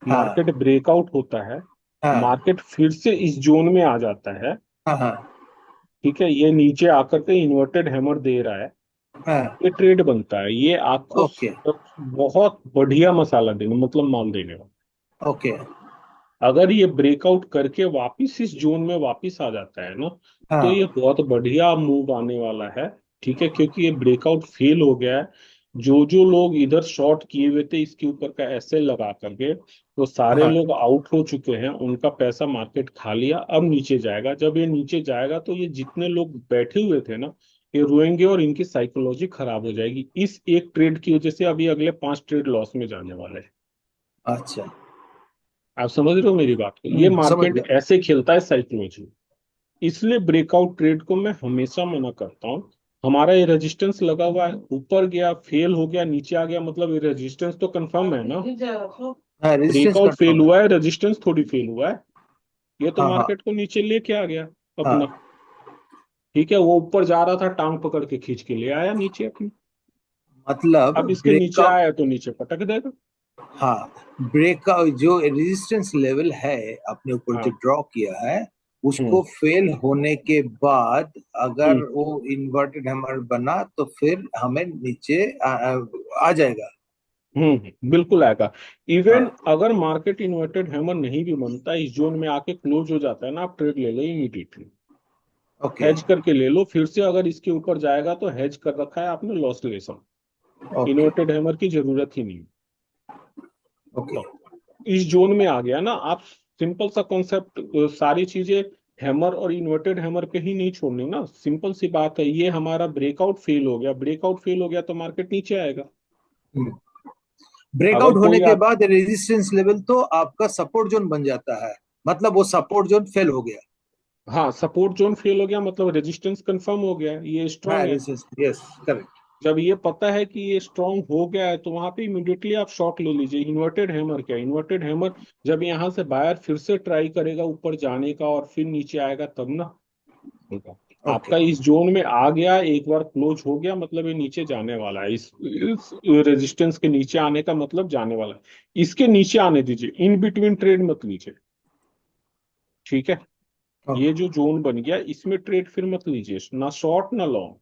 हाँ मार्केट ब्रेकआउट होता है, हाँ मार्केट फिर से इस जोन में आ जाता है। हाँ हाँ ठीक है, ये नीचे आकर के इन्वर्टेड हैमर दे रहा है, हाँ। ये ट्रेड बनता है, ये आपको ओके बहुत बढ़िया मसाला देने, मतलब माल देने वाला। ओके। अगर ये ब्रेकआउट करके वापिस इस जोन में वापिस आ जाता है ना, तो ये हाँ बहुत बढ़िया मूव आने वाला है। ठीक है, क्योंकि ये ब्रेकआउट फेल हो गया है। जो जो लोग इधर शॉर्ट किए हुए थे इसके ऊपर का एसएल लगा करके, वो सारे हाँ लोग आउट हो चुके हैं, उनका पैसा मार्केट खा लिया। अब नीचे जाएगा, जब ये नीचे जाएगा तो ये जितने लोग बैठे हुए थे ना, ये रोएंगे और इनकी साइकोलॉजी खराब हो जाएगी। इस एक ट्रेड की वजह से अभी अगले 5 ट्रेड लॉस में जाने वाले हैं। अच्छा। आप समझ रहे हो मेरी बात को? ये समझ मार्केट गया। ऐसे खेलता है, साइकोलॉजी। इसलिए ब्रेकआउट ट्रेड को मैं हमेशा मना करता हूँ। हमारा ये रेजिस्टेंस लगा हुआ है, ऊपर गया फेल हो गया, नीचे आ गया, मतलब ये रेजिस्टेंस तो कंफर्म है ना। हाँ, रेजिस्टेंस ब्रेकआउट फेल कंफर्म है। हुआ है, रेजिस्टेंस थोड़ी फेल हुआ है। ये तो हाँ हाँ मार्केट को नीचे लेके आ गया अपना। हाँ। ठीक है, वो ऊपर जा रहा था, टांग पकड़ के खींच के ले आया नीचे अपनी। मतलब अब इसके नीचे ब्रेकआउट। आया तो नीचे पटक देगा। हाँ, ब्रेकआउट जो रेजिस्टेंस लेवल है आपने ऊपर जो हाँ। ड्रॉ किया है उसको हम्म फेल होने के बाद अगर हम्म वो इन्वर्टेड हैमर बना तो फिर हमें नीचे आ जाएगा। बिल्कुल आएगा। इवन हाँ अगर मार्केट इन्वर्टेड हैमर नहीं भी बनता, इस जोन में आके क्लोज हो जाता है ना, आप ट्रेड ले लो इमीडिएटली। ओके हेज करके ले लो, फिर से अगर इसके ऊपर जाएगा तो हेज कर रखा है आपने, लॉस ले सकते। ओके इन्वर्टेड हैमर की जरूरत ही नहीं। ओके। तो इस जोन में आ गया ना आप, सिंपल सा कॉन्सेप्ट, सारी चीजें हैमर और इन्वर्टेड हैमर पे ही नहीं छोड़नी ना। सिंपल सी बात है, ये हमारा ब्रेकआउट फेल हो गया, ब्रेकआउट फेल हो गया तो मार्केट नीचे आएगा। अगर ब्रेकआउट होने कोई के आप, बाद रेजिस्टेंस लेवल तो आपका सपोर्ट जोन बन जाता है, मतलब वो सपोर्ट जोन फेल हो गया। हाँ, सपोर्ट जोन फेल हो गया मतलब रेजिस्टेंस कंफर्म हो गया, ये हाँ, स्ट्रांग है। Resistance, yes, correct. जब ये पता है कि ये स्ट्रांग हो गया है तो वहां पे इमीडिएटली आप शॉर्ट ले लीजिए। इन्वर्टेड हैमर क्या, इन्वर्टेड हैमर जब यहाँ से बायर फिर से ट्राई करेगा ऊपर जाने का और फिर नीचे आएगा तब ना होगा। ओके आपका इस जोन में आ गया, एक बार क्लोज हो गया, मतलब ये नीचे जाने वाला है। इस रेजिस्टेंस के नीचे आने का मतलब जाने वाला है। इसके नीचे आने दीजिए, इन बिटवीन ट्रेड मत लीजिए। ठीक है, ये ओके। जो जोन बन गया इसमें ट्रेड फिर मत लीजिए, ना शॉर्ट ना लॉन्ग।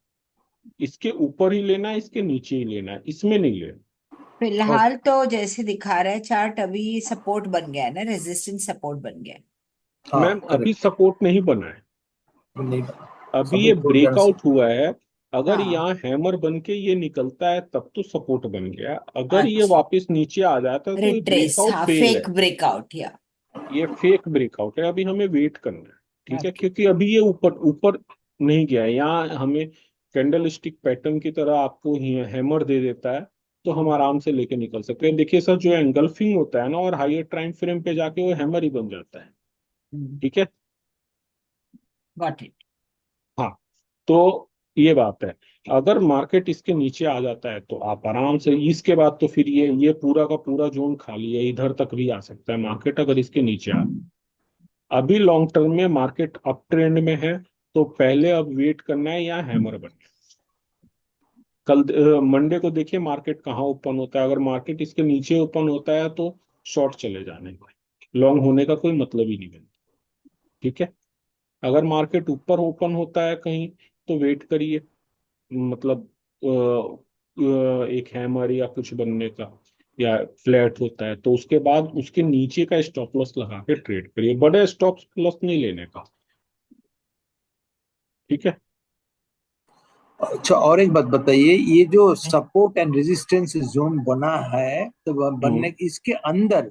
इसके ऊपर ही लेना है, इसके नीचे ही लेना है, इसमें नहीं लेना। फिलहाल तो जैसे दिखा रहा है चार्ट, अभी सपोर्ट बन गया है ना, रेजिस्टेंस सपोर्ट बन गया है। हाँ, मैम अभी करेक्ट। सपोर्ट नहीं बना है, नहीं, अभी ये सपोर्ट टूट जाने से। ब्रेकआउट हुआ है। अगर हाँ। यहाँ हैमर बन के ये निकलता है तब तो सपोर्ट बन गया, अगर ये अच्छा, वापस नीचे आ जाता है तो ये रिट्रेस, ब्रेकआउट हाँ, फेल है। फेक ब्रेकआउट या। ये फेक ब्रेकआउट है, अभी हमें वेट करना है। ठीक है, ओके। क्योंकि अभी ये ऊपर ऊपर नहीं गया है, यहाँ हमें कैंडल स्टिक पैटर्न की तरह आपको हैमर दे देता है, तो हम आराम से लेके निकल सकते हैं। देखिए सर, जो एंगल्फिंग होता है ना, और हायर टाइम फ्रेम पे जाके वो हैमर ही बन जाता है। ठीक है। Got it. हाँ, तो ये बात है। अगर मार्केट इसके नीचे आ जाता है तो आप आराम से, इसके बाद तो फिर ये पूरा का पूरा जोन खाली है, इधर तक भी आ सकता है मार्केट अगर इसके नीचे आ। अभी लॉन्ग टर्म में मार्केट अप ट्रेंड में है, तो पहले अब वेट करना है यहाँ हैमर बनने। कल मंडे को देखिए मार्केट कहाँ ओपन होता है, अगर मार्केट इसके नीचे ओपन होता है तो शॉर्ट चले जाने का, लॉन्ग होने का कोई मतलब ही नहीं बनता। ठीक है, अगर मार्केट ऊपर ओपन होता है कहीं तो वेट करिए, मतलब एक हैमर या कुछ बनने का, या फ्लैट होता है तो उसके बाद उसके नीचे का स्टॉप लॉस लगा के ट्रेड करिए, बड़े स्टॉप लॉस नहीं लेने का। ठीक है। अच्छा, और एक बात बताइए, ये जो सपोर्ट एंड रेजिस्टेंस जोन बना है तो हम्म बनने इसके अंदर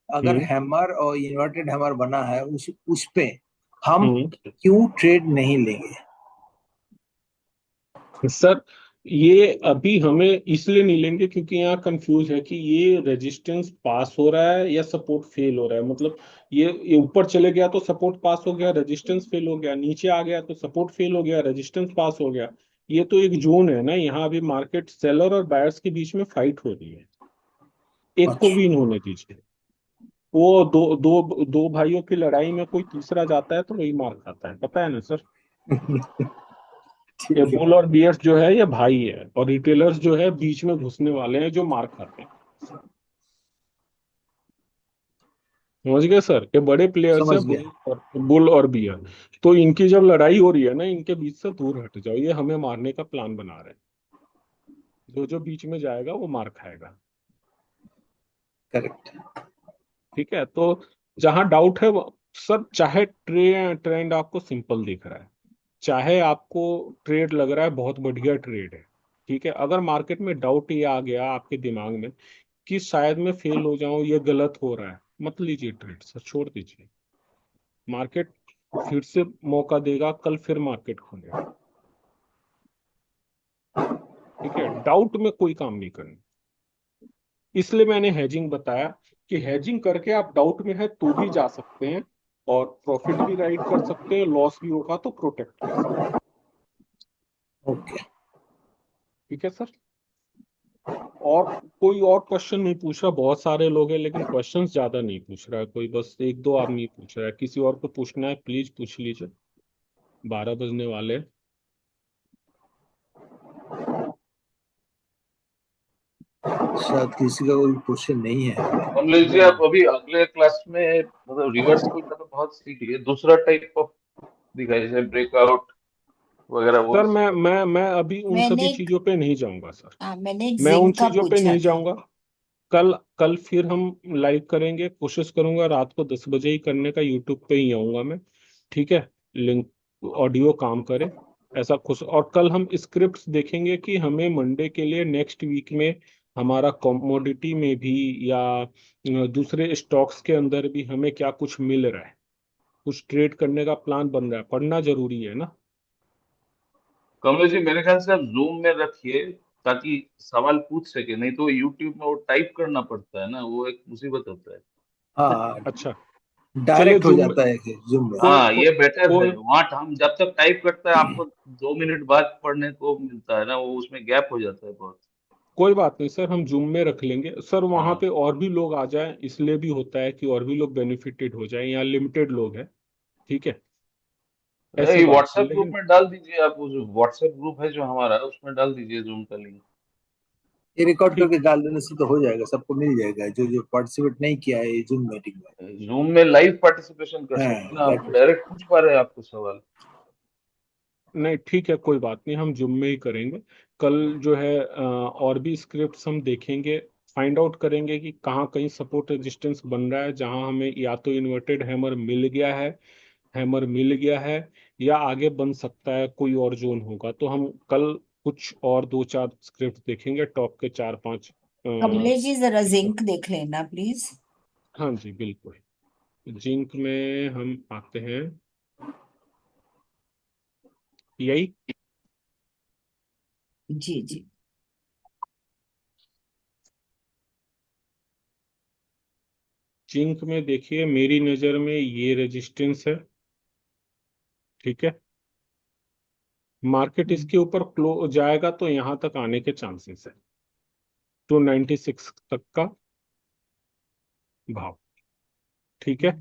अगर हम्म हैमर और इन्वर्टेड हैमर बना है उस पे हम हम्म क्यों ट्रेड नहीं लेंगे? सर, ये अभी हमें इसलिए नहीं लेंगे क्योंकि यहाँ कंफ्यूज है कि ये रेजिस्टेंस पास हो रहा है या सपोर्ट फेल हो रहा है। मतलब ये ऊपर चले गया तो सपोर्ट पास हो गया, रेजिस्टेंस फेल हो गया, नीचे आ गया तो सपोर्ट फेल हो गया, रेजिस्टेंस पास हो गया। ये तो एक जोन है ना, यहाँ अभी मार्केट सेलर और बायर्स के बीच में फाइट हो रही है, एक को अच्छा। विन होने दीजिए। वो दो दो दो भाइयों की लड़ाई में कोई तीसरा जाता है तो वही मार खाता है, पता है ना सर। ये ठीक है। बुल और बियर्स जो है ये भाई है, और रिटेलर्स जो है बीच में घुसने वाले हैं जो मार खाते हैं। समझ गए सर, ये बड़े प्लेयर्स समझ हैं, गया। बुल और बियर। तो इनकी जब लड़ाई हो रही है ना, इनके बीच से दूर हट जाओ, ये हमें मारने का प्लान बना रहे हैं। जो जो बीच में जाएगा वो मार खाएगा। करेक्ट। ठीक है, तो जहां डाउट है सर, चाहे ट्रेंड आपको सिंपल दिख रहा है, चाहे आपको ट्रेड लग रहा है बहुत बढ़िया ट्रेड है, ठीक है, अगर मार्केट में डाउट ये आ गया आपके दिमाग में कि शायद मैं फेल हो जाऊं, ये गलत हो रहा है, मत लीजिए ट्रेड सर, छोड़ दीजिए। मार्केट फिर से मौका देगा, कल फिर मार्केट खुलेगा। ठीक है, डाउट में कोई काम नहीं करना। इसलिए मैंने हेजिंग बताया कि हेजिंग करके आप डाउट में है तो भी जा सकते हैं, और प्रॉफिट भी राइड कर सकते हैं, लॉस भी होगा तो प्रोटेक्ट कर सकते हैं। ओके। ठीक है सर। और कोई और क्वेश्चन नहीं पूछ रहा, बहुत सारे लोग हैं लेकिन क्वेश्चंस ज्यादा नहीं पूछ रहा है कोई, बस एक दो आदमी पूछ रहा है। किसी और को पूछना है प्लीज पूछ लीजिए, 12 बजने वाले हैं। शायद किसी का कोई क्वेश्चन नहीं है। कमलेश जी, आप अभी अगले क्लास में मतलब रिवर्सल का तो बहुत सीख लिए, दूसरा टाइप ऑफ दिखाई, जैसे ब्रेकआउट वगैरह वो सर भी सीखा। मैं अभी उन सभी मैंने एक चीजों पे नहीं जाऊंगा सर, मैंने एक मैं उन जिंक का चीजों पे पूछा नहीं था। जाऊंगा। कल कल फिर हम लाइव करेंगे, कोशिश करूंगा रात को 10 बजे ही करने का, यूट्यूब पे ही आऊंगा मैं। ठीक है, लिंक ऑडियो काम करे ऐसा कुछ। और कल हम स्क्रिप्ट्स देखेंगे कि हमें मंडे के लिए नेक्स्ट वीक में हमारा कमोडिटी में भी या दूसरे स्टॉक्स के अंदर भी हमें क्या कुछ मिल रहा है, कुछ ट्रेड करने का प्लान बन रहा है, पढ़ना जरूरी है ना। कमलेश जी, मेरे ख्याल से आप जूम में रखिए ताकि सवाल पूछ सके, नहीं तो यूट्यूब में वो टाइप करना पड़ता है ना, वो एक मुसीबत होता है। हाँ, अच्छा, चलिए डायरेक्ट हो जूम में जाता है कि जूम में। कोई हाँ, कोई ये बेटर है। कोई वहां हम जब तक टाइप करते हैं आपको 2 मिनट बाद पढ़ने को मिलता है ना, वो उसमें गैप हो जाता है बहुत। कोई बात नहीं सर, हम जूम में रख लेंगे सर, वहां हाँ, पे और भी लोग आ जाएं, इसलिए भी होता है कि और भी लोग बेनिफिटेड हो जाएं, यहाँ लिमिटेड लोग हैं। ठीक है, ऐसी ये बात है व्हाट्सएप ग्रुप लेकिन। में डाल दीजिए आप, वो जो व्हाट्सएप ग्रुप है जो हमारा, उसमें डाल दीजिए जूम का लिंक। ये रिकॉर्ड ठीक, करके डाल देने से तो हो जाएगा, सबको मिल जाएगा जो जो पार्टिसिपेट नहीं किया है जूम मीटिंग जूम में लाइव पार्टिसिपेशन कर में। सकते हैं ना, हाँ, आप डायरेक्ट पूछ पा रहे हैं आपको सवाल। नहीं ठीक है, कोई बात नहीं, हम जूम में ही करेंगे। कल जो है और भी स्क्रिप्ट्स हम देखेंगे, फाइंड आउट करेंगे कि कहाँ कहीं सपोर्ट रेजिस्टेंस बन रहा है, जहां हमें या तो इन्वर्टेड हैमर मिल गया है, या आगे बन सकता है कोई और जोन होगा, तो हम कल कुछ और दो चार स्क्रिप्ट देखेंगे, टॉप के चार पांच। कमलेश जी जरा जिंक देख लेना प्लीज। हाँ जी बिल्कुल। जिंक में हम आते हैं, यही जी जी। जिंक में देखिए, मेरी नज़र में ये रेजिस्टेंस है। ठीक है, मार्केट इसके ऊपर क्लो जाएगा तो यहां तक आने के चांसेस है, 296 तक का भाव। ठीक है,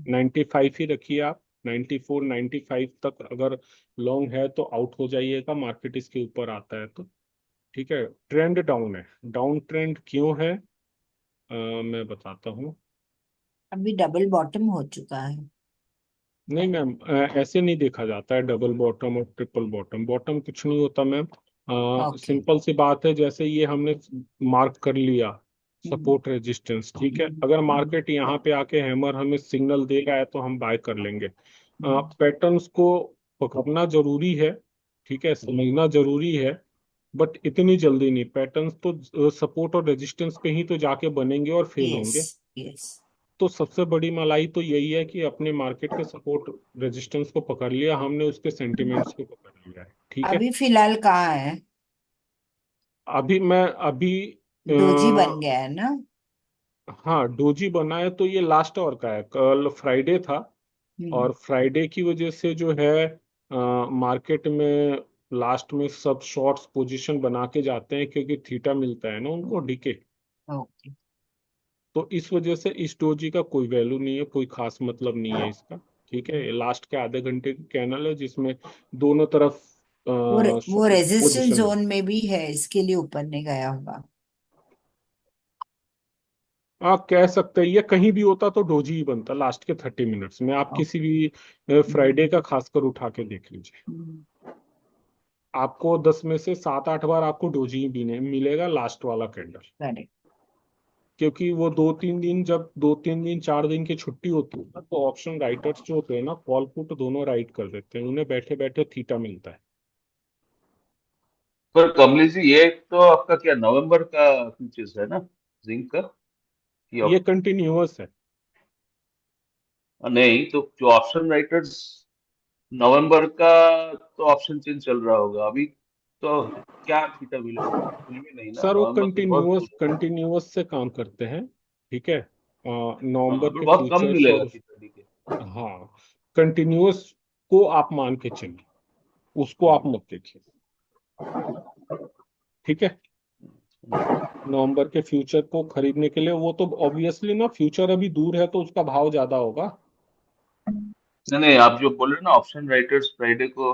95 ही रखिए आप, 94 95 तक अगर लॉन्ग है तो आउट हो जाइएगा, मार्केट इसके ऊपर आता है तो। ठीक है, ट्रेंड डाउन है, डाउन ट्रेंड क्यों है मैं बताता हूँ। अभी डबल बॉटम हो चुका है। नहीं मैम, ऐसे नहीं देखा जाता है डबल बॉटम और ट्रिपल बॉटम, बॉटम कुछ नहीं होता मैम। ओके। सिंपल सी बात है, जैसे ये हमने मार्क कर लिया सपोर्ट रेजिस्टेंस, ठीक है, अगर मार्केट यहाँ पे आके हैमर हमें सिग्नल दे रहा है तो हम बाय कर लेंगे। पैटर्न्स को पकड़ना जरूरी है, ठीक है, समझना जरूरी है, बट इतनी जल्दी नहीं। पैटर्न्स तो सपोर्ट और रेजिस्टेंस पे ही तो जाके बनेंगे और फेल यस होंगे। यस। तो सबसे बड़ी मलाई तो यही है कि अपने मार्केट के सपोर्ट रेजिस्टेंस को पकड़ लिया हमने, उसके सेंटिमेंट्स को पकड़ लिया है। ठीक है, अभी फिलहाल कहाँ है? अभी डोजी बन गया है ना? हाँ डोजी बना है, तो ये लास्ट आवर का है, कल फ्राइडे था, हम्म। और फ्राइडे की वजह से जो है मार्केट में लास्ट में सब शॉर्ट्स पोजीशन बना के जाते हैं क्योंकि थीटा मिलता है ना उनको डीके। ओके। तो इस वजह से इस डोजी का कोई वैल्यू नहीं है, कोई खास मतलब नहीं है इसका। ठीक है, लास्ट के आधे घंटे की कैनल है जिसमें दोनों तरफ वो रेजिस्टेंस पोजीशन है। जोन में भी है, इसके लिए ऊपर नहीं गया होगा। आप कह सकते हैं, ये कहीं भी होता तो डोजी ही बनता लास्ट के 30 मिनट्स में। आप किसी भी फ्राइडे का खासकर उठा के देख लीजिए, आपको 10 में से 7-8 बार आपको डोजी ही मिलेगा लास्ट वाला कैंडल। करेक्ट। क्योंकि वो 2-3 दिन, जब 2-3 दिन 4 दिन की छुट्टी होती है ना, तो ऑप्शन राइटर्स जो होते हैं ना, कॉल पुट दोनों राइट कर देते हैं, उन्हें बैठे बैठे थीटा मिलता है। पर कमलेश जी, ये तो आपका क्या नवंबर का फ्यूचर्स है ना, जिंक का? कि ये कंटिन्यूअस है। नहीं, तो जो ऑप्शन राइटर्स नवंबर का, तो ऑप्शन चेंज चल रहा होगा अभी, तो क्या थीटा मिलेगा? बिल्कुल भी नहीं ना, सर वो नवंबर तो बहुत कंटिन्यूअस दूर है। कंटिन्यूअस से काम करते हैं। ठीक है, हाँ, नवंबर पर के बहुत कम फ्यूचर्स मिलेगा और थीटा डी के। हाँ, कंटिन्यूअस को आप मान के चलिए, उसको आप मत देखिए। ठीक है, नवंबर के फ्यूचर को खरीदने के लिए वो तो ऑब्वियसली ना, फ्यूचर अभी दूर है तो उसका भाव ज्यादा होगा। नहीं नहीं, आप जो बोल रहे हैं ना, ऑप्शन राइटर्स फ्राइडे को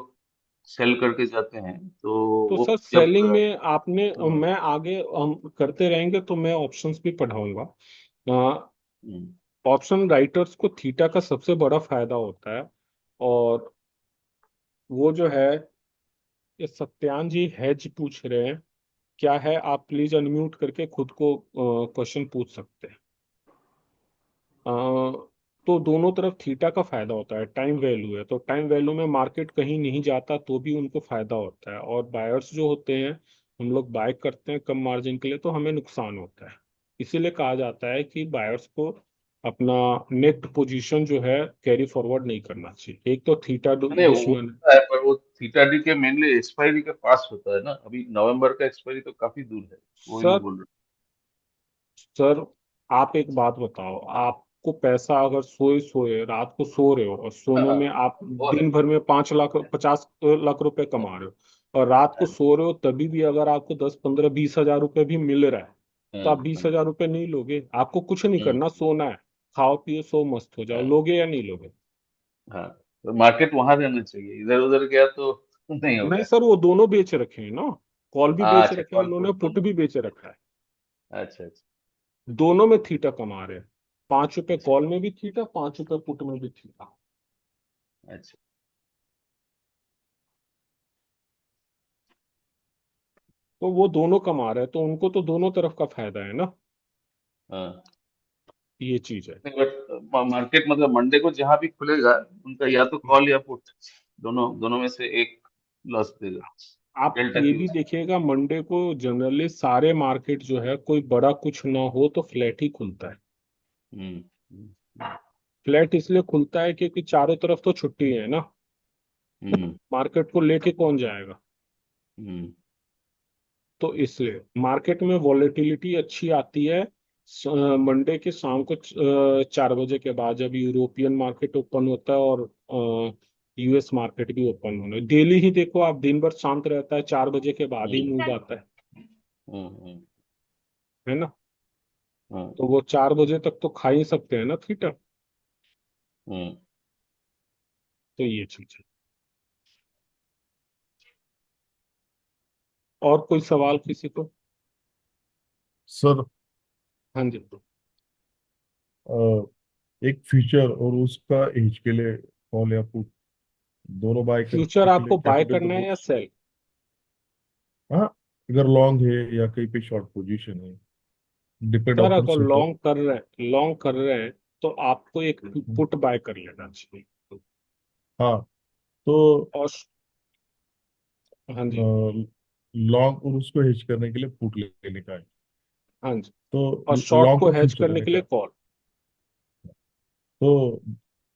सेल करके जाते हैं, तो तो वो सर जब सेलिंग में आपने, हम्म, मैं आगे हम करते रहेंगे तो मैं ऑप्शंस भी पढ़ाऊंगा। हम्म, ऑप्शन राइटर्स को थीटा का सबसे बड़ा फायदा होता है। और वो जो है, ये सत्यान जी हेज पूछ रहे हैं, क्या है? आप प्लीज अनम्यूट करके खुद को क्वेश्चन पूछ सकते हैं। अ, तो दोनों तरफ थीटा का फायदा होता है, टाइम वैल्यू है, तो टाइम वैल्यू में मार्केट कहीं नहीं जाता तो भी उनको फायदा होता है। और बायर्स जो होते हैं, हम लोग बाय करते हैं कम मार्जिन के लिए तो हमें नुकसान होता है। इसीलिए कहा जाता है कि बायर्स को अपना नेट पोजीशन जो है कैरी फॉरवर्ड नहीं करना चाहिए। एक तो थीटा नहीं वो दुश्मन है। होता है, पर वो थीटा डी के मेनली एक्सपायरी के पास होता है ना, अभी नवंबर का एक्सपायरी तो काफी दूर है, वही मैं सर बोल सर आप एक बात बताओ, आपको पैसा अगर सोए सोए रात को सो रहे हो, और रहा सोने हूँ। में आप वो है। दिन भर में 5 लाख 50 लाख रुपए कमा रहे हो, और रात को सो रहे हो तभी भी अगर आपको 10 15 20 हजार रुपए भी मिल रहा है, तो आप हाँ, 20 हजार रुपए नहीं लोगे? आपको कुछ नहीं हम्म, करना, सोना है, खाओ पियो सो मस्त हो जाओ, हाँ, लोगे या नहीं लोगे? हाँ, तो मार्केट वहां रहना चाहिए, इधर उधर गया तो नहीं नहीं होगा। सर, वो दोनों बेच रखे हैं ना, कॉल भी हाँ, बेच अच्छा, रखे हैं कॉल उन्होंने, पुट पुट दोनों। भी बेच रखा है। अच्छा अच्छा दोनों में थीटा कमा रहे हैं, 5 रुपए अच्छा कॉल में भी थीटा, 5 रुपए पुट में भी थीटा। अच्छा। तो वो दोनों कमा रहे हैं तो उनको तो दोनों तरफ का फायदा है ना, हाँ, ये चीज है। नहीं बट मार्केट मतलब मंडे को जहां भी खुलेगा, उनका या तो कॉल या पुट, दोनों दोनों में से एक लॉस देगा, आप डेल्टा ये की भी वजह देखिएगा, मंडे को जनरली सारे मार्केट जो है, कोई बड़ा कुछ ना हो तो फ्लैट ही खुलता है। से। हम्म, फ्लैट इसलिए खुलता है क्योंकि चारों तरफ तो छुट्टी है ना, हम्म, मार्केट को लेके कौन जाएगा? हम्म, तो इसलिए मार्केट में वॉलेटिलिटी अच्छी आती है मंडे के शाम को 4 बजे के बाद, जब यूरोपियन मार्केट ओपन होता है और यूएस मार्केट भी ओपन होने। डेली ही देखो आप, दिन भर शांत रहता है, 4 बजे के बाद ही मूव आता हम्म, है ना? हम्म, तो वो 4 बजे तक तो खा ही सकते हैं ना थीटा। हम्म। तो ये चीज है। और कोई सवाल किसी को? सर, हाँ जी। एक फ्यूचर और उसका एज के लिए कॉल या पुट दोनों बाय फ्यूचर करने के लिए आपको बाय कैपिटल तो करना है या बहुत। सेल? हाँ, अगर लॉन्ग है या कहीं पे शॉर्ट पोजीशन है, डिपेंड सर ऑफर अगर से तो। लॉन्ग कर रहे हैं तो आपको एक हम्म, पुट बाय कर लेना चाहिए। हाँ, तो और हाँ जी, लॉन्ग और उसको हेज करने के लिए पुट लेने का है, हाँ जी। और तो शॉर्ट लॉन्ग को का हेज फ्यूचर करने लेने के का लिए है। कॉल। तो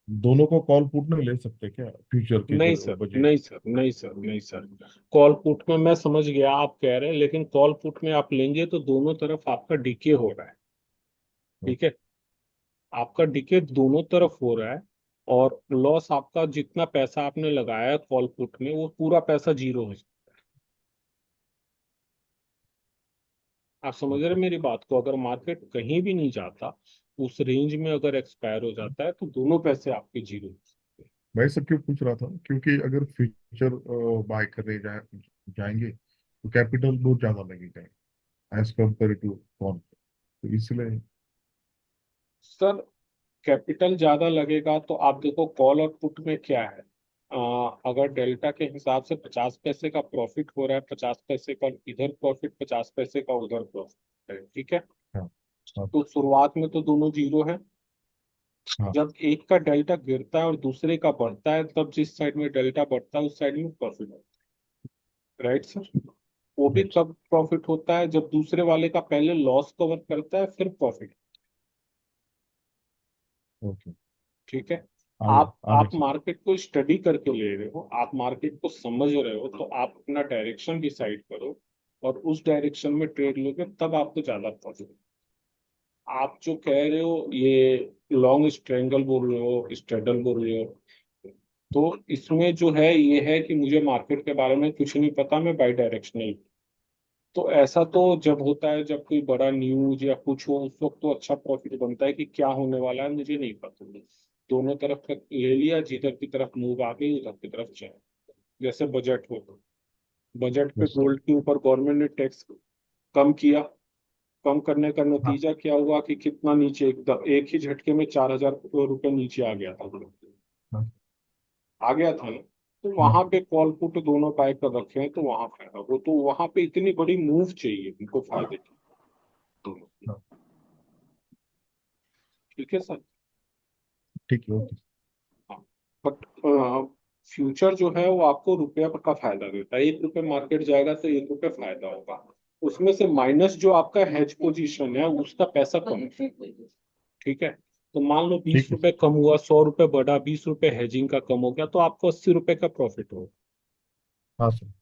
दोनों को कॉल पुट नहीं ले सकते क्या, फ्यूचर के नहीं जो सर, बजे? नहीं सर, नहीं सर, नहीं सर। कॉल पुट में मैं समझ गया आप कह रहे हैं, लेकिन कॉल पुट में आप लेंगे तो दोनों तरफ आपका डीके हो रहा है। ठीक है, आपका डीके दोनों तरफ हो रहा है, और लॉस आपका जितना पैसा आपने लगाया है कॉल पुट में, वो पूरा पैसा जीरो आप समझ रहे हैं मेरी बात को? अगर मार्केट कहीं भी नहीं जाता, उस रेंज में अगर एक्सपायर हो जाता है, तो दोनों पैसे आपके जीरो हो सकते हैं। मैं सब क्यों पूछ रहा था, क्योंकि अगर फ्यूचर बाय करने जाएंगे तो कैपिटल बहुत ज्यादा लगेगा एज कम्पेयर टू बॉन्ड, तो इसलिए। सर, कैपिटल ज्यादा लगेगा तो आप देखो कॉल और पुट में क्या है। अगर डेल्टा के हिसाब से 50 पैसे का प्रॉफिट हो रहा है, 50 पैसे का इधर प्रॉफिट, 50 पैसे का उधर प्रॉफिट है, ठीक है। हाँ हाँ तो शुरुआत में तो दोनों जीरो है। हाँ। जब एक का डेल्टा गिरता है और दूसरे का बढ़ता है, तब जिस साइड में डेल्टा बढ़ता है उस साइड में प्रॉफिट होता है, राइट सर? वो भी राइट। तब प्रॉफिट होता है जब दूसरे वाले का पहले लॉस कवर करता है, फिर प्रॉफिट। ओके। ठीक है। आ गया आप सर। मार्केट को स्टडी करके ले रहे हो, आप मार्केट को समझ रहे हो, तो आप अपना डायरेक्शन डिसाइड करो और उस डायरेक्शन में ट्रेड लोगे, तब आपको ज्यादा प्रॉफिट। आप जो कह रहे हो ये लॉन्ग स्ट्रेंगल बोल रहे हो, स्ट्रेडल बोल रहे हो, तो इसमें जो है ये है कि मुझे मार्केट के बारे में कुछ नहीं पता, मैं बाई डायरेक्शनल। तो ऐसा तो जब होता है, जब कोई बड़ा न्यूज या कुछ हो, उस वक्त तो अच्छा प्रॉफिट बनता है कि क्या होने वाला है मुझे नहीं पता। दोनों तरफ का ले लिया, जिधर की तरफ मूव आ गई उधर की तरफ जाए। जैसे बजट हो, बजट पे यस। गोल्ड के ऊपर गवर्नमेंट ने टैक्स कम किया। कम करने का हाँ नतीजा क्या हुआ कि कितना नीचे, एकदम एक ही झटके में 4,000 रुपये नीचे आ गया था। हाँ आ गया था ना। तो हाँ वहां पे कॉल पुट दोनों बाय कर रखे हैं, तो वहां फायदा। वो तो वहां पे इतनी बड़ी मूव चाहिए उनको फायदे की, दोनों। हाँ। ठीक है सर। ठीक है, ओके। हाँ। बट फ्यूचर जो है वो आपको रुपया का फायदा देता है। 1 रुपये मार्केट जाएगा तो 1 रुपये फायदा होगा। उसमें से माइनस जो आपका हेज पोजीशन है उसका पैसा कम है। ठीक है। तो मान लो बीस ठीक है। रुपए कम हुआ, 100 रुपए बढ़ा, 20 रुपए हेजिंग का कम हो गया, तो आपको 80 रुपए का प्रॉफिट होगा। हाँ सर।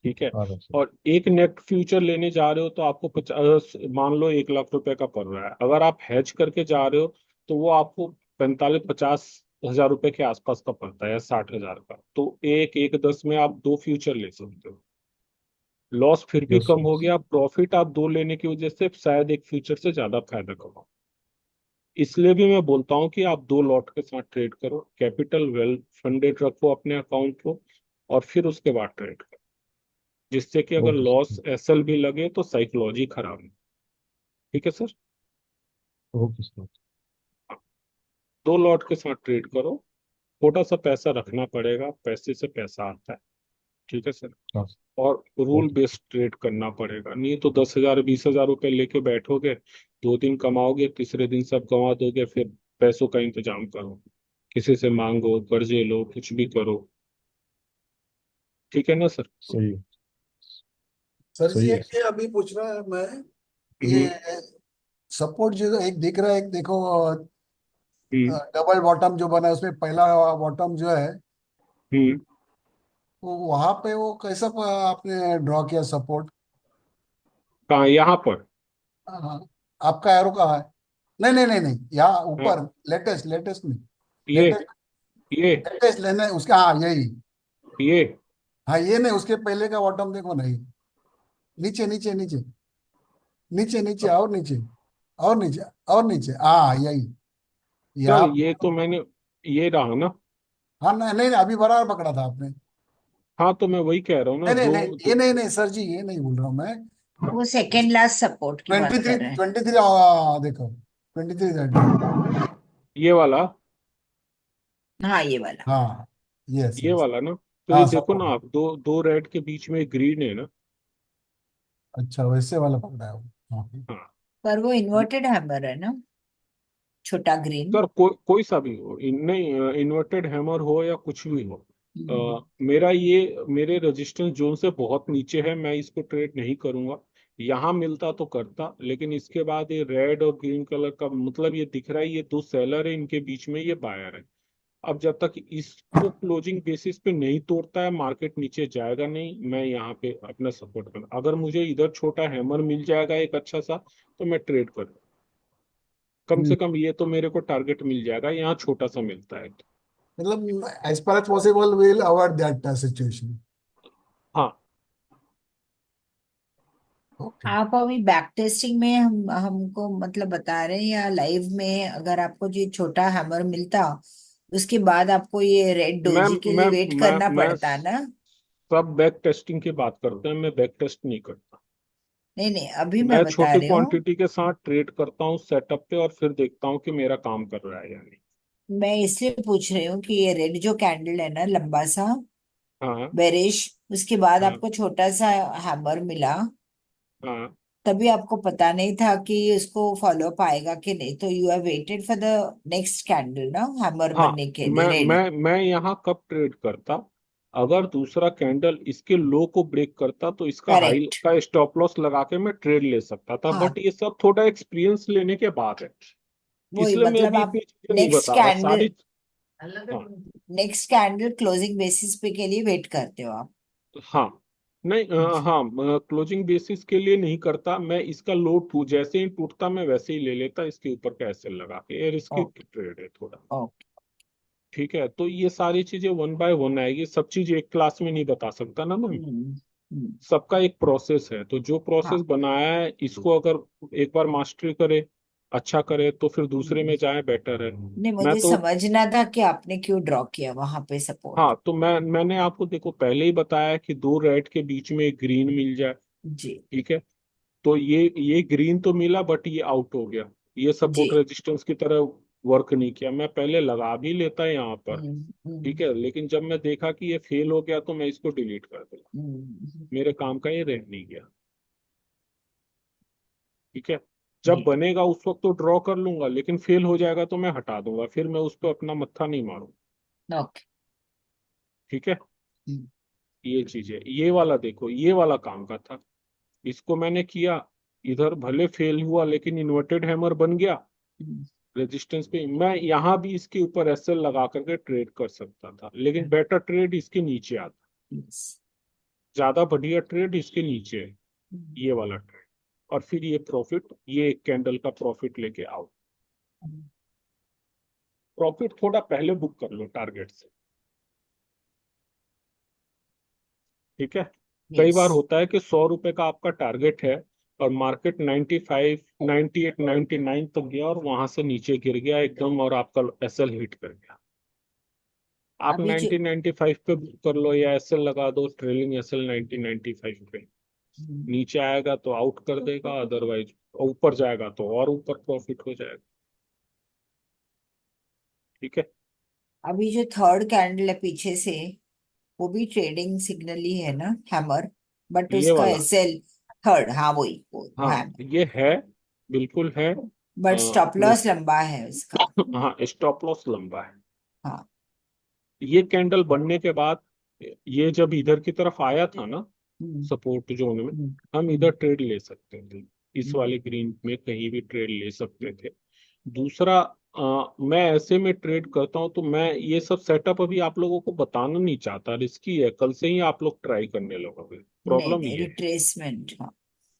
ठीक है। आ रहा सर। और एक नेट फ्यूचर लेने जा रहे हो तो आपको 50, मान लो 1 लाख रुपए का पड़ रहा है। अगर आप हेज करके जा रहे हो तो वो आपको 45-50 हजार रुपए के आसपास का पड़ता है, या 60 हजार का। तो एक एक 10 में आप दो फ्यूचर ले सकते हो। लॉस फिर भी यस कम हो सर। गया, प्रॉफिट आप दो लेने की वजह से शायद एक फ्यूचर से ज्यादा फायदा कमाओ। इसलिए भी मैं बोलता हूँ कि आप दो लॉट के साथ ट्रेड करो, कैपिटल वेल फंडेड रखो अपने अकाउंट को, और फिर उसके बाद ट्रेड करो। जिससे कि अगर ओके लॉस सर। एसएल भी लगे तो साइकोलॉजी खराब है। ठीक है सर। Okay sir. दो लॉट के साथ ट्रेड करो। थोड़ा सा पैसा रखना पड़ेगा, पैसे से पैसा आता है। ठीक है सर। हाँ सर। और रूल ओके। बेस्ड ट्रेड करना पड़ेगा, नहीं तो 10,000 20,000 रुपए लेके बैठोगे, 2 दिन कमाओगे, तीसरे दिन सब गंवा दोगे। फिर पैसों का इंतजाम करो, किसी से मांगो, कर्जे लो, कुछ भी करो। ठीक है ना सर? सही है। सर जी सही है एक सर। ये अभी पूछ रहा है मैं, ये हम्म। सपोर्ट जो एक दिख रहा है, एक देखो हम्म। डबल बॉटम जो बना है उसमें पहला बॉटम जो है, हम्म। वो वहां पे वो कैसा आपने ड्रॉ किया सपोर्ट? कहाँ? यहाँ पर? हाँ, आपका एरो कहाँ है? नहीं नहीं नहीं नहीं, यहाँ हाँ, ऊपर लेटेस्ट लेटेस्ट में, ये लेटेस्ट ये लेटेस्ट लेने उसका, हाँ यही। ये हाँ ये नहीं, उसके पहले का बॉटम देखो, नहीं, नीचे नीचे नीचे नीचे नीचे और नीचे और नीचे और नीचे, हाँ यही सर, यहाँ। ये तो मैंने, ये रहा ना। हाँ नहीं नहीं नहीं, अभी बराबर पकड़ा था आपने। हाँ, तो मैं वही कह रहा हूँ ना, नहीं नहीं दो नहीं, ये दो। नहीं नहीं सर जी, ये नहीं बोल रहा हूँ मैं। वो सेकेंड लास्ट सपोर्ट की बात 23 कर रहे हैं। 23 देखो, 23। ये वाला, हाँ ये वाला। हाँ यस ये यस। वाला ना। तो ये हाँ देखो ना सपोर्ट। आप, दो दो रेड के बीच में ग्रीन है ना। अच्छा वैसे वाला पकड़ा है वो। हाँ हाँ। पर वो इन्वर्टेड हैमर है ना, छोटा ग्रीन। सर, कोई सा भी हो, नहीं इन्वर्टेड हैमर हो या कुछ भी हो। हम्म। मेरा ये मेरे रेजिस्टेंस जोन से बहुत नीचे है, मैं इसको ट्रेड नहीं करूंगा। यहाँ मिलता तो करता, लेकिन इसके बाद ये रेड और ग्रीन कलर का मतलब ये दिख रहा है, ये दो सेलर है, इनके बीच में ये बायर है। अब जब तक इसको क्लोजिंग बेसिस पे नहीं तोड़ता है, मार्केट नीचे जाएगा नहीं। मैं यहाँ पे अपना सपोर्ट कर, अगर मुझे इधर छोटा हैमर मिल जाएगा एक अच्छा सा, तो मैं ट्रेड कर, कम से कम ये तो मेरे को टारगेट मिल जाएगा, यहाँ छोटा सा मिलता है तो। मतलब as far as possible will avoid that situation. हाँ। ओके। आप अभी बैक टेस्टिंग में हमको मतलब बता रहे हैं, या लाइव में अगर आपको ये छोटा हैमर मिलता उसके बाद आपको ये रेड डोजी मैम के लिए मैं वेट मैं करना मैं पड़ता ना? सब बैक टेस्टिंग की बात करते हैं, मैं बैक टेस्ट नहीं करता। नहीं नहीं, अभी मैं मैं बता छोटी रही हूँ। क्वांटिटी के साथ ट्रेड करता हूँ सेटअप पे, और फिर देखता हूँ कि मेरा काम कर रहा है या नहीं। मैं इसलिए पूछ रही हूँ कि ये रेड जो कैंडल है ना, लंबा सा हाँ बेरिश, उसके बाद हाँ आपको छोटा सा हैमर मिला, हाँ तभी आपको पता नहीं था कि उसको फॉलो पाएगा कि नहीं, तो you have waited for the next candle ना, हैमर हाँ। बनने के लिए मैं रेड। मैं मैं यहाँ कब ट्रेड करता, अगर दूसरा कैंडल इसके लो को ब्रेक करता तो इसका हाई करेक्ट। का स्टॉप लॉस लगा के मैं ट्रेड ले सकता था, हाँ, बट ये सब थोड़ा एक्सपीरियंस लेने के बाद है, वही इसलिए मैं मतलब अभी आप इतनी चीजें नहीं नेक्स्ट बता रहा कैंडल सारी। हाँ नेक्स्ट कैंडल क्लोजिंग बेसिस पे के लिए वेट करते हो आप? हाँ। नहीं हाँ, क्लोजिंग बेसिस के लिए नहीं करता मैं, इसका लो टू जैसे ही टूटता मैं वैसे ही ले लेता, इसके ऊपर का एसएल लगा के, ये रिस्की ओके। ट्रेड है थोड़ा। ओके। ठीक है, तो ये सारी चीजें वन बाय वन आएगी, सब चीज एक क्लास में नहीं बता सकता ना मैम। हम्म। सबका एक प्रोसेस है, तो जो प्रोसेस हाँ। बनाया है इसको अगर एक बार मास्टरी करे, अच्छा करे, तो फिर दूसरे में जाए, बेटर है। नहीं, मैं मुझे तो समझना था कि आपने क्यों ड्रॉ किया वहां पे सपोर्ट। हाँ, तो मैंने आपको देखो पहले ही बताया कि दो रेड के बीच में एक ग्रीन मिल जाए। जी। ठीक है, तो ये ग्रीन तो मिला बट ये आउट हो गया, ये जी। सपोर्ट रेजिस्टेंस की तरह वर्क नहीं किया, मैं पहले लगा भी लेता यहाँ पर। ठीक है, लेकिन जब मैं देखा कि ये फेल हो गया तो मैं इसको डिलीट कर दिया, मेरे काम का ये रह नहीं गया। ठीक है, जब जी। बनेगा उस वक्त तो ड्रॉ कर लूंगा, लेकिन फेल हो जाएगा तो मैं हटा दूंगा, फिर मैं उस पर अपना मत्था नहीं मारूंगा। ओके। ठीक है, ये चीज है, ये वाला देखो, ये वाला काम का था, इसको मैंने किया, इधर भले फेल हुआ लेकिन इन्वर्टेड हैमर बन गया रेजिस्टेंस पे, मैं यहाँ भी इसके ऊपर एसएल लगा करके ट्रेड कर सकता था, लेकिन बेटर ट्रेड इसके नीचे आता, ज्यादा बढ़िया ट्रेड इसके नीचे है, ये वाला ट्रेड, और फिर ये प्रॉफिट, ये एक कैंडल का प्रॉफिट लेके आओ। प्रॉफिट थोड़ा पहले बुक कर लो टारगेट से। ठीक है, कई यस। बार होता है कि 100 रुपए का आपका टारगेट है और मार्केट 95, 98, 99 तक गया और वहां से नीचे गिर गया एकदम, और आपका एसएल हिट कर गया, आप अभी जो 1995 पे बुक कर लो या एसएल लगा दो, ट्रेलिंग एसएल 1995 पे, नीचे आएगा तो आउट कर देगा, अदरवाइज ऊपर जाएगा तो और ऊपर प्रॉफिट हो जाएगा। ठीक है, अभी जो थर्ड कैंडल है पीछे से, वो भी ट्रेडिंग सिग्नल ही है ना, हैमर, बट ये उसका वाला, एसएल थर्ड, हाँ वही वो हाँ हैमर, ये है, बिल्कुल है। बट स्टॉप लॉस लंबा है उसका। हाँ, स्टॉप लॉस लंबा है। हाँ। ये कैंडल बनने के बाद ये जब इधर की तरफ आया था ना हम्म। सपोर्ट जोन में, हम्म। हम इधर ट्रेड ले सकते थे, इस हम्म। वाले ग्रीन में कहीं भी ट्रेड ले सकते थे। दूसरा, मैं ऐसे में ट्रेड करता हूं तो मैं ये सब सेटअप अभी आप लोगों को बताना नहीं चाहता, रिस्की है, कल से ही आप लोग ट्राई करने लगोगे, नहीं प्रॉब्लम नहीं, ये है। रिट्रेसमेंट, हाँ।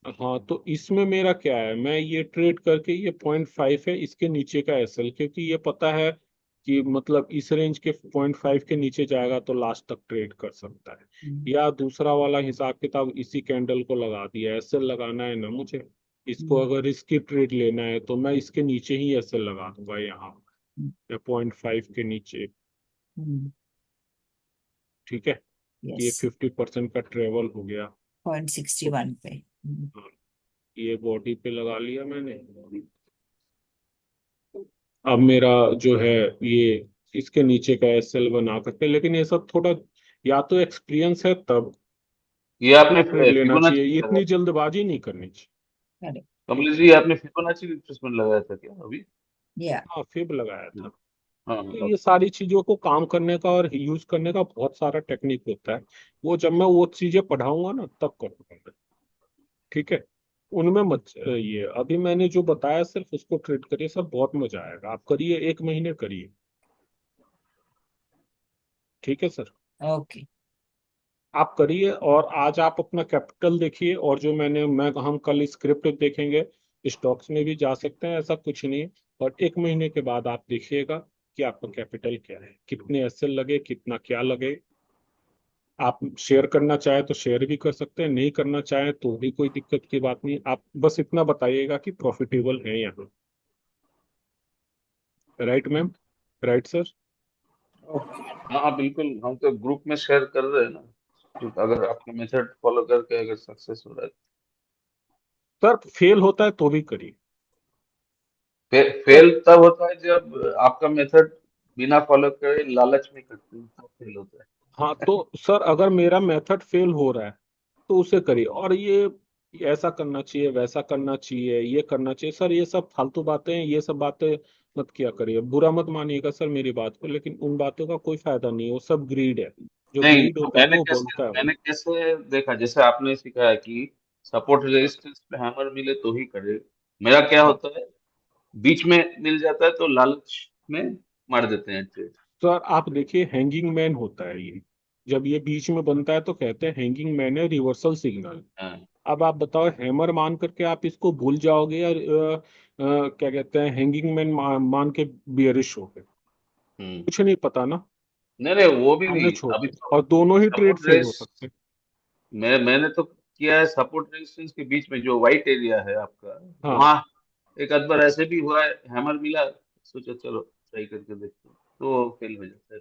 हाँ, तो इसमें मेरा क्या है, मैं ये ट्रेड करके, ये 0.5 है इसके नीचे का एसएल, क्योंकि ये पता है कि मतलब इस रेंज के 0.5 के नीचे जाएगा तो लास्ट तक ट्रेड कर सकता है। या दूसरा वाला हिसाब किताब, इसी कैंडल को लगा दिया, एसएल लगाना है ना मुझे, इसको अगर इसकी ट्रेड लेना है तो मैं इसके नीचे ही एसएल लगा दूंगा यहाँ, या 0.5 के नीचे। ठीक है, ये यस। 50% का ट्रेवल हो गया। 0.61 पे। हाँ, ये बॉडी पे लगा लिया मैंने, अब मेरा जो है ये इसके नीचे का एसएल बना करके, लेकिन ये सब थोड़ा, या तो एक्सपीरियंस है तब ये आपने ट्रेड लेना फिबोनाची चाहिए, ये लगाया इतनी था? जल्दबाजी नहीं करनी चाहिए। करेक्ट। कमलेश जी, आपने फिबोनाची रिट्रेसमेंट लगाया था क्या अभी? या हाँ, फिब लगाया था। हाँ तो हाँ। ये सारी चीजों को काम करने का और यूज करने का बहुत सारा टेक्निक होता है, वो जब मैं वो चीजें पढ़ाऊंगा ना तब करूंगा। ठीक है, उनमें मत ये अभी मैंने जो बताया सिर्फ उसको ट्रेड करिए, सब बहुत मजा आएगा, आप करिए, 1 महीने करिए। ठीक है सर, ओके। आप करिए, और आज आप अपना कैपिटल देखिए, और जो मैं हम कल स्क्रिप्ट देखेंगे, स्टॉक्स में भी जा सकते हैं, ऐसा कुछ नहीं है। और 1 महीने के बाद आप देखिएगा कि आपका कैपिटल क्या है, कितने एसएल लगे, कितना क्या लगे। आप शेयर करना चाहे तो शेयर भी कर सकते हैं, नहीं करना चाहे तो भी कोई दिक्कत की बात नहीं। आप बस इतना बताइएगा कि प्रॉफिटेबल है यहाँ। Right ma'am? Right sir? Okay. हाँ हाँ बिल्कुल, हम तो ग्रुप में शेयर कर रहे हैं ना, तो अगर आपका मेथड फॉलो करके अगर सक्सेस हो रहा है सर फेल होता है तो भी करिए। फेल तब होता है जब आपका मेथड बिना फॉलो करे लालच में करते हैं, तब फेल होता है। हाँ तो सर अगर मेरा मेथड फेल हो रहा है तो उसे करिए। और ये ऐसा करना चाहिए, वैसा करना चाहिए, ये करना चाहिए, सर ये सब फालतू बातें हैं। ये सब बातें मत किया करिए। बुरा मत मानिएगा सर मेरी बात को, लेकिन उन बातों का कोई फायदा नहीं है। वो सब ग्रीड है। जो नहीं, ग्रीड होता है ना वो बोलता है वो। मैंने कैसे देखा, जैसे आपने सिखाया कि सपोर्ट रेजिस्टेंस पे हैमर मिले तो ही करे। मेरा क्या हाँ होता है, बीच में मिल जाता है तो लालच में मार देते हैं ट्रेड। सर आप देखिए, हैंगिंग मैन होता है ये। जब ये बीच में बनता है तो कहते हैं हैंगिंग मैन है, रिवर्सल सिग्नल। हाँ। अब आप बताओ, हैमर मान करके आप इसको भूल जाओगे या क्या कहते हैं, हैंगिंग मैन मान के बियरिश हो गए? हम्म। कुछ नहीं पता ना, नहीं नहीं, वो भी आपने नहीं, छोड़ अभी दिया। तो और दोनों ही ट्रेड सपोर्ट फेल हो रेस सकते हैं। मैंने तो किया है, सपोर्ट रेजिस्टेंस के बीच में जो व्हाइट एरिया है आपका, हाँ वहां एक आध बार ऐसे भी हुआ है, हैमर मिला, सोचा चलो ट्राई करके देखते हैं, तो फेल हो जाता है।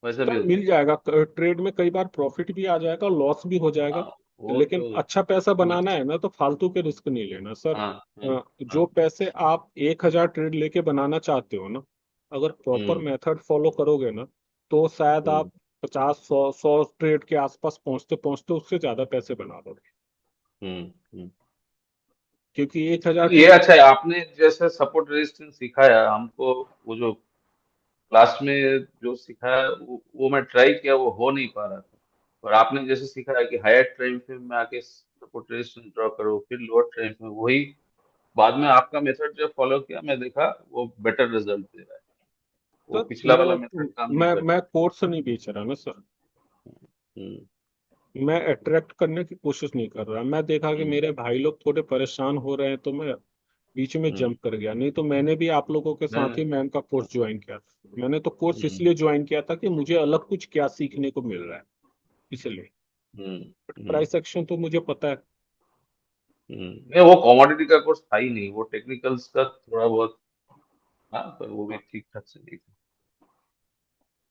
वैसा भी सर होता मिल जाएगा। ट्रेड में कई बार प्रॉफिट भी आ जाएगा, लॉस भी हो है। जाएगा। हाँ वो लेकिन तो अच्छा पैसा मैं बनाना है ना तो फालतू के रिस्क नहीं लेना सर। हाँ हाँ जो हाँ। पैसे आप 1,000 ट्रेड लेके बनाना चाहते हो ना, अगर प्रॉपर हम्म मेथड फॉलो करोगे ना तो शायद हम्म आप 50, 100 ट्रेड के आसपास पहुंचते पहुंचते उससे ज्यादा पैसे बना दोगे। हम्म। क्योंकि 1,000 ये ट्रेड। अच्छा है, आपने जैसे सपोर्ट रेजिस्टेंस सिखाया हमको, वो जो क्लास में जो सिखाया वो मैं ट्राई किया, वो हो नहीं पा रहा था। और आपने जैसे सिखाया कि हायर टाइम फ्रेम में आके सपोर्ट रेजिस्टेंस ड्रॉ करो, फिर लोअर टाइम फ्रेम, वही बाद में आपका मेथड जो फॉलो किया मैं देखा वो बेटर रिजल्ट दे रहा है। वो सर पिछला वाला मेथड काम नहीं कर मैं कोर्स नहीं बेच रहा ना सर। हम्म मैं अट्रैक्ट करने की कोशिश नहीं कर रहा। मैं देखा कि हम्म मेरे भाई लोग थोड़े परेशान हो रहे हैं तो मैं बीच में हम्म जंप कर गया। नहीं तो मैंने भी आप लोगों के नहीं साथ ही नहीं, मैम का कोर्स ज्वाइन किया था। मैंने तो कोर्स हम्म इसलिए ज्वाइन किया था कि मुझे अलग कुछ क्या सीखने को मिल रहा है, इसलिए। हम्म हम्म प्राइस एक्शन तो मुझे पता है। नहीं, वो कमोडिटी का कोर्स था ही नहीं, वो टेक्निकल्स का थोड़ा बहुत था, पर वो भी ठीक ठाक से नहीं था।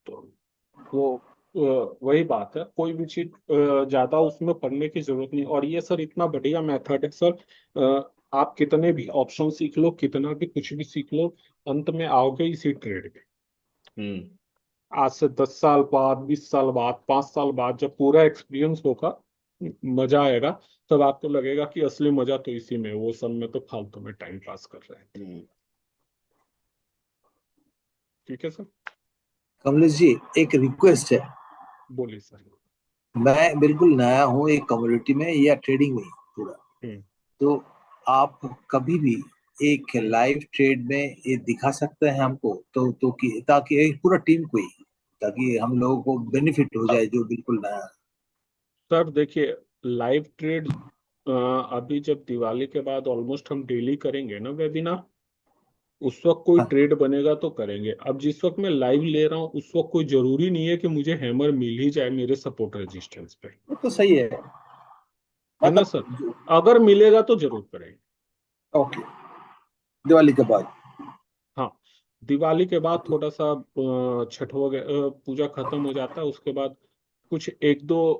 तो वो वही बात है। कोई भी चीज ज्यादा उसमें पढ़ने की जरूरत नहीं। और ये सर इतना बढ़िया मेथड है सर। आप कितने भी ऑप्शन सीख लो, कितना भी कुछ भी सीख लो, अंत में आओगे इसी ट्रेड में। हम्म आज से 10 साल बाद, 20 साल बाद, 5 साल बाद जब पूरा एक्सपीरियंस होगा, मजा आएगा। तब आपको लगेगा कि असली मजा तो इसी में है। वो सब में तो फालतू में टाइम पास कर रहे थे। हम्म ठीक है सर? कमलेश जी, एक रिक्वेस्ट है। बोलिए सर। मैं बिल्कुल नया हूँ एक कम्युनिटी में या ट्रेडिंग में पूरा। हम्म तो आप कभी भी एक लाइव ट्रेड में ये दिखा सकते हैं हमको, तो कि ताकि एक पूरा टीम को ही, ताकि हम लोगों को बेनिफिट हो जाए जो बिल्कुल नया है। सर देखिए, लाइव ट्रेड अभी जब दिवाली के बाद ऑलमोस्ट हम डेली करेंगे ना वेबिनार, उस वक्त कोई हाँ, ट्रेड बनेगा तो करेंगे। अब जिस वक्त मैं लाइव ले रहा हूँ उस वक्त कोई जरूरी नहीं है कि मुझे हैमर मिल ही जाए मेरे सपोर्ट रेजिस्टेंस पे। वो तो सही है। है ना मतलब सर? अगर मिलेगा तो जरूर करेंगे। ओके, दिवाली के बाद। हाँ, दिवाली के बाद थोड़ा सा छठ वगैरह पूजा खत्म हो जाता है, उसके बाद कुछ एक दो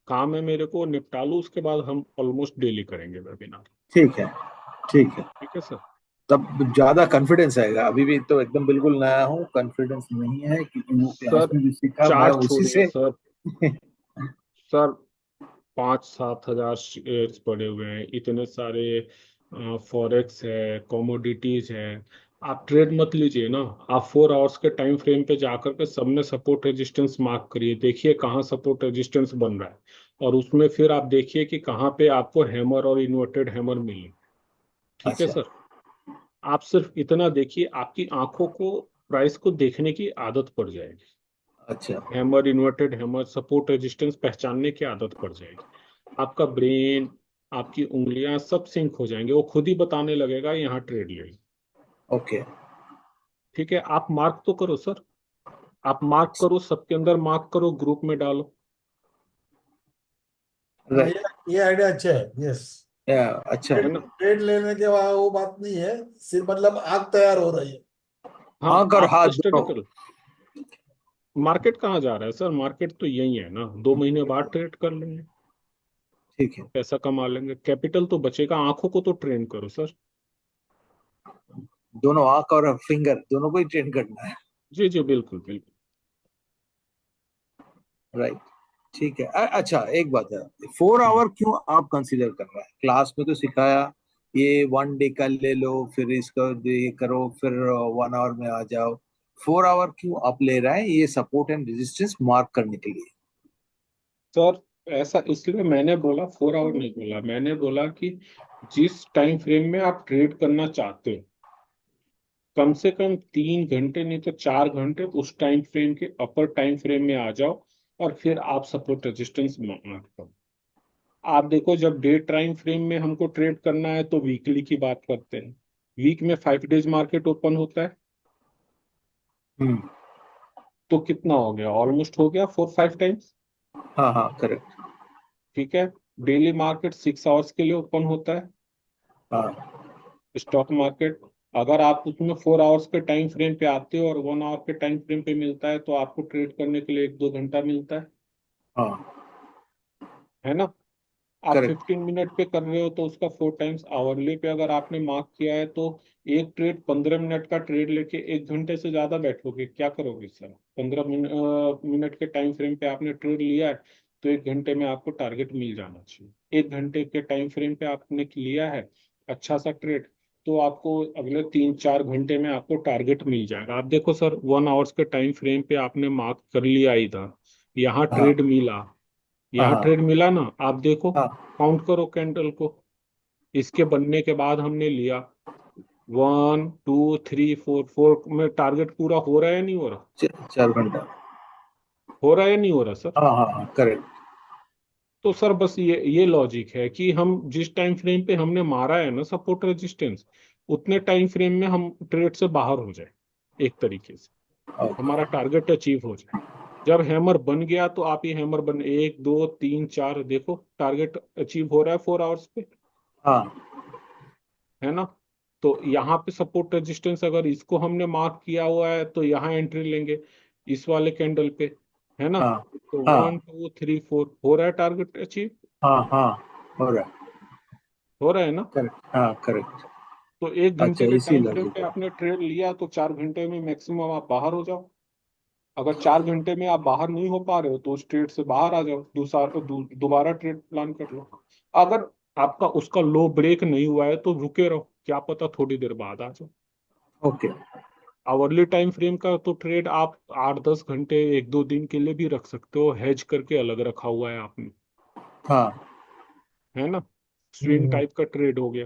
काम है मेरे को निपटा लूँ, उसके बाद हम ऑलमोस्ट डेली करेंगे वेबिनार। ठीक है, ठीक है। ठीक है सर? तब ज्यादा कॉन्फिडेंस आएगा। अभी भी तो एकदम बिल्कुल नया हूँ, कॉन्फिडेंस नहीं है, क्योंकि वो क्लास सर में भी सीखा मैं चार्ट उसी छोड़िए से। सर। सर 5-7 हजार शेयर्स पड़े हुए हैं, इतने सारे फॉरेक्स है, कमोडिटीज है। आप ट्रेड मत लीजिए ना। आप 4 आवर्स के टाइम फ्रेम पे जाकर के सबने सपोर्ट रेजिस्टेंस मार्क करिए, देखिए कहाँ सपोर्ट रेजिस्टेंस बन रहा है। और उसमें फिर आप देखिए कि कहाँ पे आपको हैमर और इन्वर्टेड हैमर मिले। ठीक है अच्छा सर? आप सिर्फ इतना देखिए, आपकी आंखों को प्राइस को देखने की आदत पड़ जाएगी। अच्छा। Hammer, inverted hammer, support resistance पहचानने की आदत पड़ जाएगी। आपका ब्रेन, आपकी उंगलियां सब सिंक हो जाएंगे। वो खुद ही बताने लगेगा यहाँ ट्रेड ले लो। ओके। ठीक है? आप मार्क तो करो सर। आप मार्क करो, सबके अंदर मार्क करो, ग्रुप में डालो। राइट, ये आइडिया अच्छा है। यस, अच्छा है। है ना? ट्रेड लेने के बाद वो बात नहीं है, सिर्फ मतलब आग तैयार हो रही है। हाँ, आंख और आप हाथ स्टडी दोनों। करो। मार्केट कहाँ जा रहा है सर? मार्केट तो यही है ना, 2 महीने बाद ट्रेड कर लेंगे, ठीक है, पैसा कमा लेंगे, कैपिटल तो बचेगा। आंखों को तो ट्रेन करो सर। दोनों आंख और फिंगर दोनों को ही ट्रेन करना है। जी जी, बिल्कुल बिल्कुल। राइट, ठीक है। अच्छा, एक बात है, 4 आवर क्यों आप कंसीडर कर रहे हैं? क्लास में तो सिखाया ये 1 डे का ले लो, फिर इसको ये करो, फिर 1 आवर में आ जाओ। 4 आवर क्यों आप ले रहे हैं ये सपोर्ट एंड रेजिस्टेंस मार्क करने के लिए? सर ऐसा इसलिए मैंने बोला, 4 आवर नहीं बोला, मैंने बोला कि जिस टाइम फ्रेम में आप ट्रेड करना चाहते हो, कम से कम 3 घंटे नहीं तो 4 घंटे उस टाइम फ्रेम के अपर टाइम फ्रेम में आ जाओ, और फिर आप सपोर्ट रेजिस्टेंस मार्क करो। आप देखो, जब डे टाइम फ्रेम में हमको ट्रेड करना है तो वीकली की बात करते हैं। वीक में 5 डेज मार्केट ओपन होता है, हम्म, तो कितना हो गया? ऑलमोस्ट हो गया 4-5 टाइम्स। हाँ हाँ, करेक्ट। ठीक है। डेली मार्केट 6 आवर्स के लिए ओपन होता है, हाँ स्टॉक मार्केट। अगर आप उसमें 4 आवर्स के टाइम फ्रेम पे आते हो और 1 आवर के टाइम फ्रेम पे मिलता है, तो आपको ट्रेड करने के लिए 1-2 घंटा मिलता हाँ, है ना? आप करेक्ट। 15 मिनट पे कर रहे हो तो उसका 4 टाइम्स। आवरली पे अगर आपने मार्क किया है तो एक ट्रेड 15 मिनट का ट्रेड लेके 1 घंटे से ज्यादा बैठोगे, क्या करोगे सर? 15 मिनट के टाइम फ्रेम पे आपने ट्रेड लिया है, तो 1 घंटे में आपको टारगेट मिल जाना चाहिए। 1 घंटे के टाइम फ्रेम पे आपने लिया है अच्छा सा ट्रेड, तो आपको अगले 3-4 घंटे में आपको टारगेट मिल जाएगा। आप देखो सर, 1 आवर्स के टाइम फ्रेम पे आपने मार्क कर लिया इधर, यहाँ हाँ ट्रेड मिला, हाँ यहाँ हाँ ट्रेड मिला ना, आप देखो, हाँ, काउंट करो कैंडल को। इसके बनने के बाद हमने लिया 1 2 3 4, 4 में टारगेट पूरा हो रहा है नहीं हो रहा? 4 घंटा। हो रहा है नहीं हो रहा सर? हाँ हाँ हाँ, करेक्ट। तो सर बस ये लॉजिक है कि हम जिस टाइम फ्रेम पे हमने मारा है ना सपोर्ट रेजिस्टेंस, उतने टाइम फ्रेम में हम ट्रेड से बाहर हो जाए, एक तरीके से हमारा टारगेट अचीव हो जाए। जब हैमर बन गया तो आप ये हैमर बन 1 2 3 4 देखो, टारगेट अचीव हो रहा है 4 आवर्स पे, हाँ है ना? तो यहाँ पे सपोर्ट रेजिस्टेंस अगर इसको हमने मार्क किया हुआ है तो यहाँ एंट्री लेंगे, इस वाले कैंडल पे, है ना? हाँ तो हाँ 1 2 3 4 हो रहा है टारगेट अचीव, हाँ हाँ, हो रहा है। हो रहा है ना? करेक्ट, हाँ करेक्ट। तो 1 घंटे अच्छा, के इसी टाइम फ्रेम लॉजिक पे है। आपने ट्रेड लिया तो 4 घंटे में मैक्सिमम आप बाहर हो जाओ। अगर 4 घंटे में आप बाहर नहीं हो पा रहे हो तो उस ट्रेड से बाहर आ जाओ, दोबारा ट्रेड प्लान कर लो। अगर आपका उसका लो ब्रेक नहीं हुआ है तो रुके रहो, क्या पता थोड़ी देर बाद आ जाओ। ओके। आवरली टाइम फ्रेम का तो ट्रेड आप 8-10 घंटे 1-2 दिन के लिए भी रख सकते हो, हेज करके अलग रखा हुआ है आपने, हाँ, है ना? स्विंग टाइप का ट्रेड हो गया।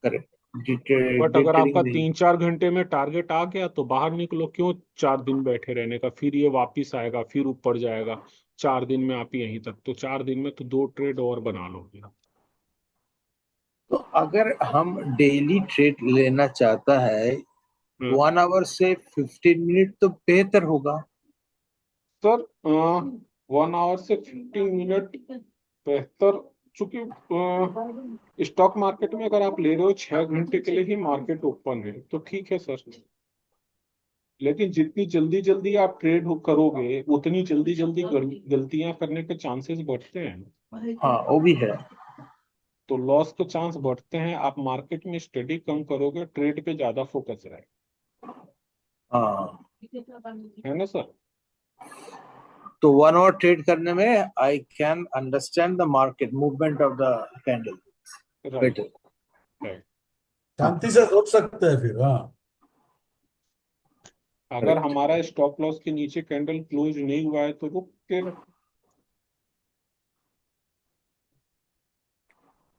करेक्ट। बट डे अगर आपका ट्रेडिंग नहीं। 3-4 घंटे में टारगेट आ गया तो बाहर निकलो, क्यों 4 दिन बैठे रहने का? फिर ये वापिस आएगा, फिर ऊपर जाएगा, 4 दिन में आप यहीं तक, तो 4 दिन में तो 2 ट्रेड और बना लोगे। तो अगर हम डेली ट्रेड लेना चाहता है, 1 आवर से 15 मिनट तो बेहतर होगा। सर 1 आवर से 15 मिनट बेहतर, चूंकि स्टॉक मार्केट में अगर आप ले रहे हो 6 घंटे के लिए ही मार्केट ओपन है तो ठीक है सर, लेकिन जितनी जल्दी जल्दी आप ट्रेड करोगे उतनी जल्दी जल्दी गलतियां करने के चांसेस बढ़ते हैं। हाँ, वो भी है। तो लॉस के चांस बढ़ते हैं। आप मार्केट में स्टडी कम करोगे, ट्रेड पे ज्यादा फोकस रहे, हाँ, है ना सर? तो 1 आवर ट्रेड करने में I can understand the market movement of the candle right better. Right. शांति से सोच सकते हैं फिर। हाँ, अगर हमारा स्टॉप लॉस के नीचे कैंडल क्लोज नहीं हुआ है तो रुक के,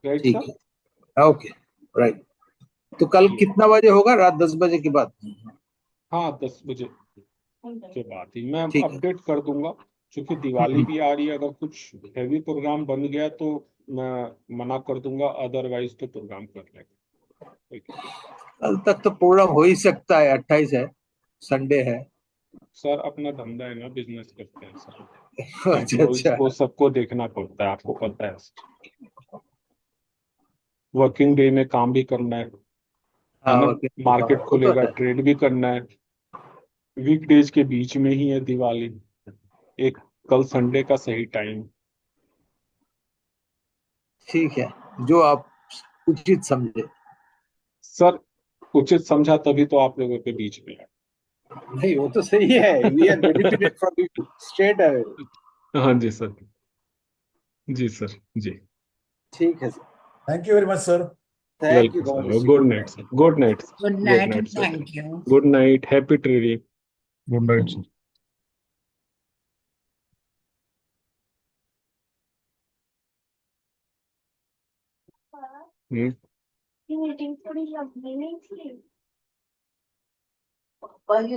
राइट ठीक सर? है, ओके, राइट। तो कल ये कितना बजे होगा? रात 10 बजे के बाद? हाँ, 10 बजे के बाद ही मैं ठीक है। अपडेट कर दूंगा। क्योंकि दिवाली भी आ रही है, अगर कुछ हैवी प्रोग्राम बन गया तो मैं मना कर दूंगा, अदरवाइज तो प्रोग्राम कर लेंगे। कल तक तो प्रोग्राम हो ही सकता है, 28 है, संडे है। सर अपना धंधा है ना, बिजनेस करते हैं सर, अच्छा एम्प्लॉइज अच्छा को सबको देखना पड़ता है, आपको पता है। वर्किंग डे में काम भी करना है हाँ ना, ओके मार्केट वो तो खुलेगा, है। ट्रेड भी करना है। वीकडेज के बीच में ही है दिवाली, एक कल संडे का सही टाइम। ठीक है, जो आप उचित समझे। सर उचित समझा तभी तो आप लोगों के बीच में है। नहीं वो तो सही है, we are benefited from you straight away. हाँ जी सर, जी सर, जी। ठीक है sir, thank you very much sir. Thank you, welcome God sir, bless good night sir, good night, good good night night and sir, thank you. Good night, happy trading. Good night sir. Hmm. Meeting थोड़ी लंबी नहीं थी।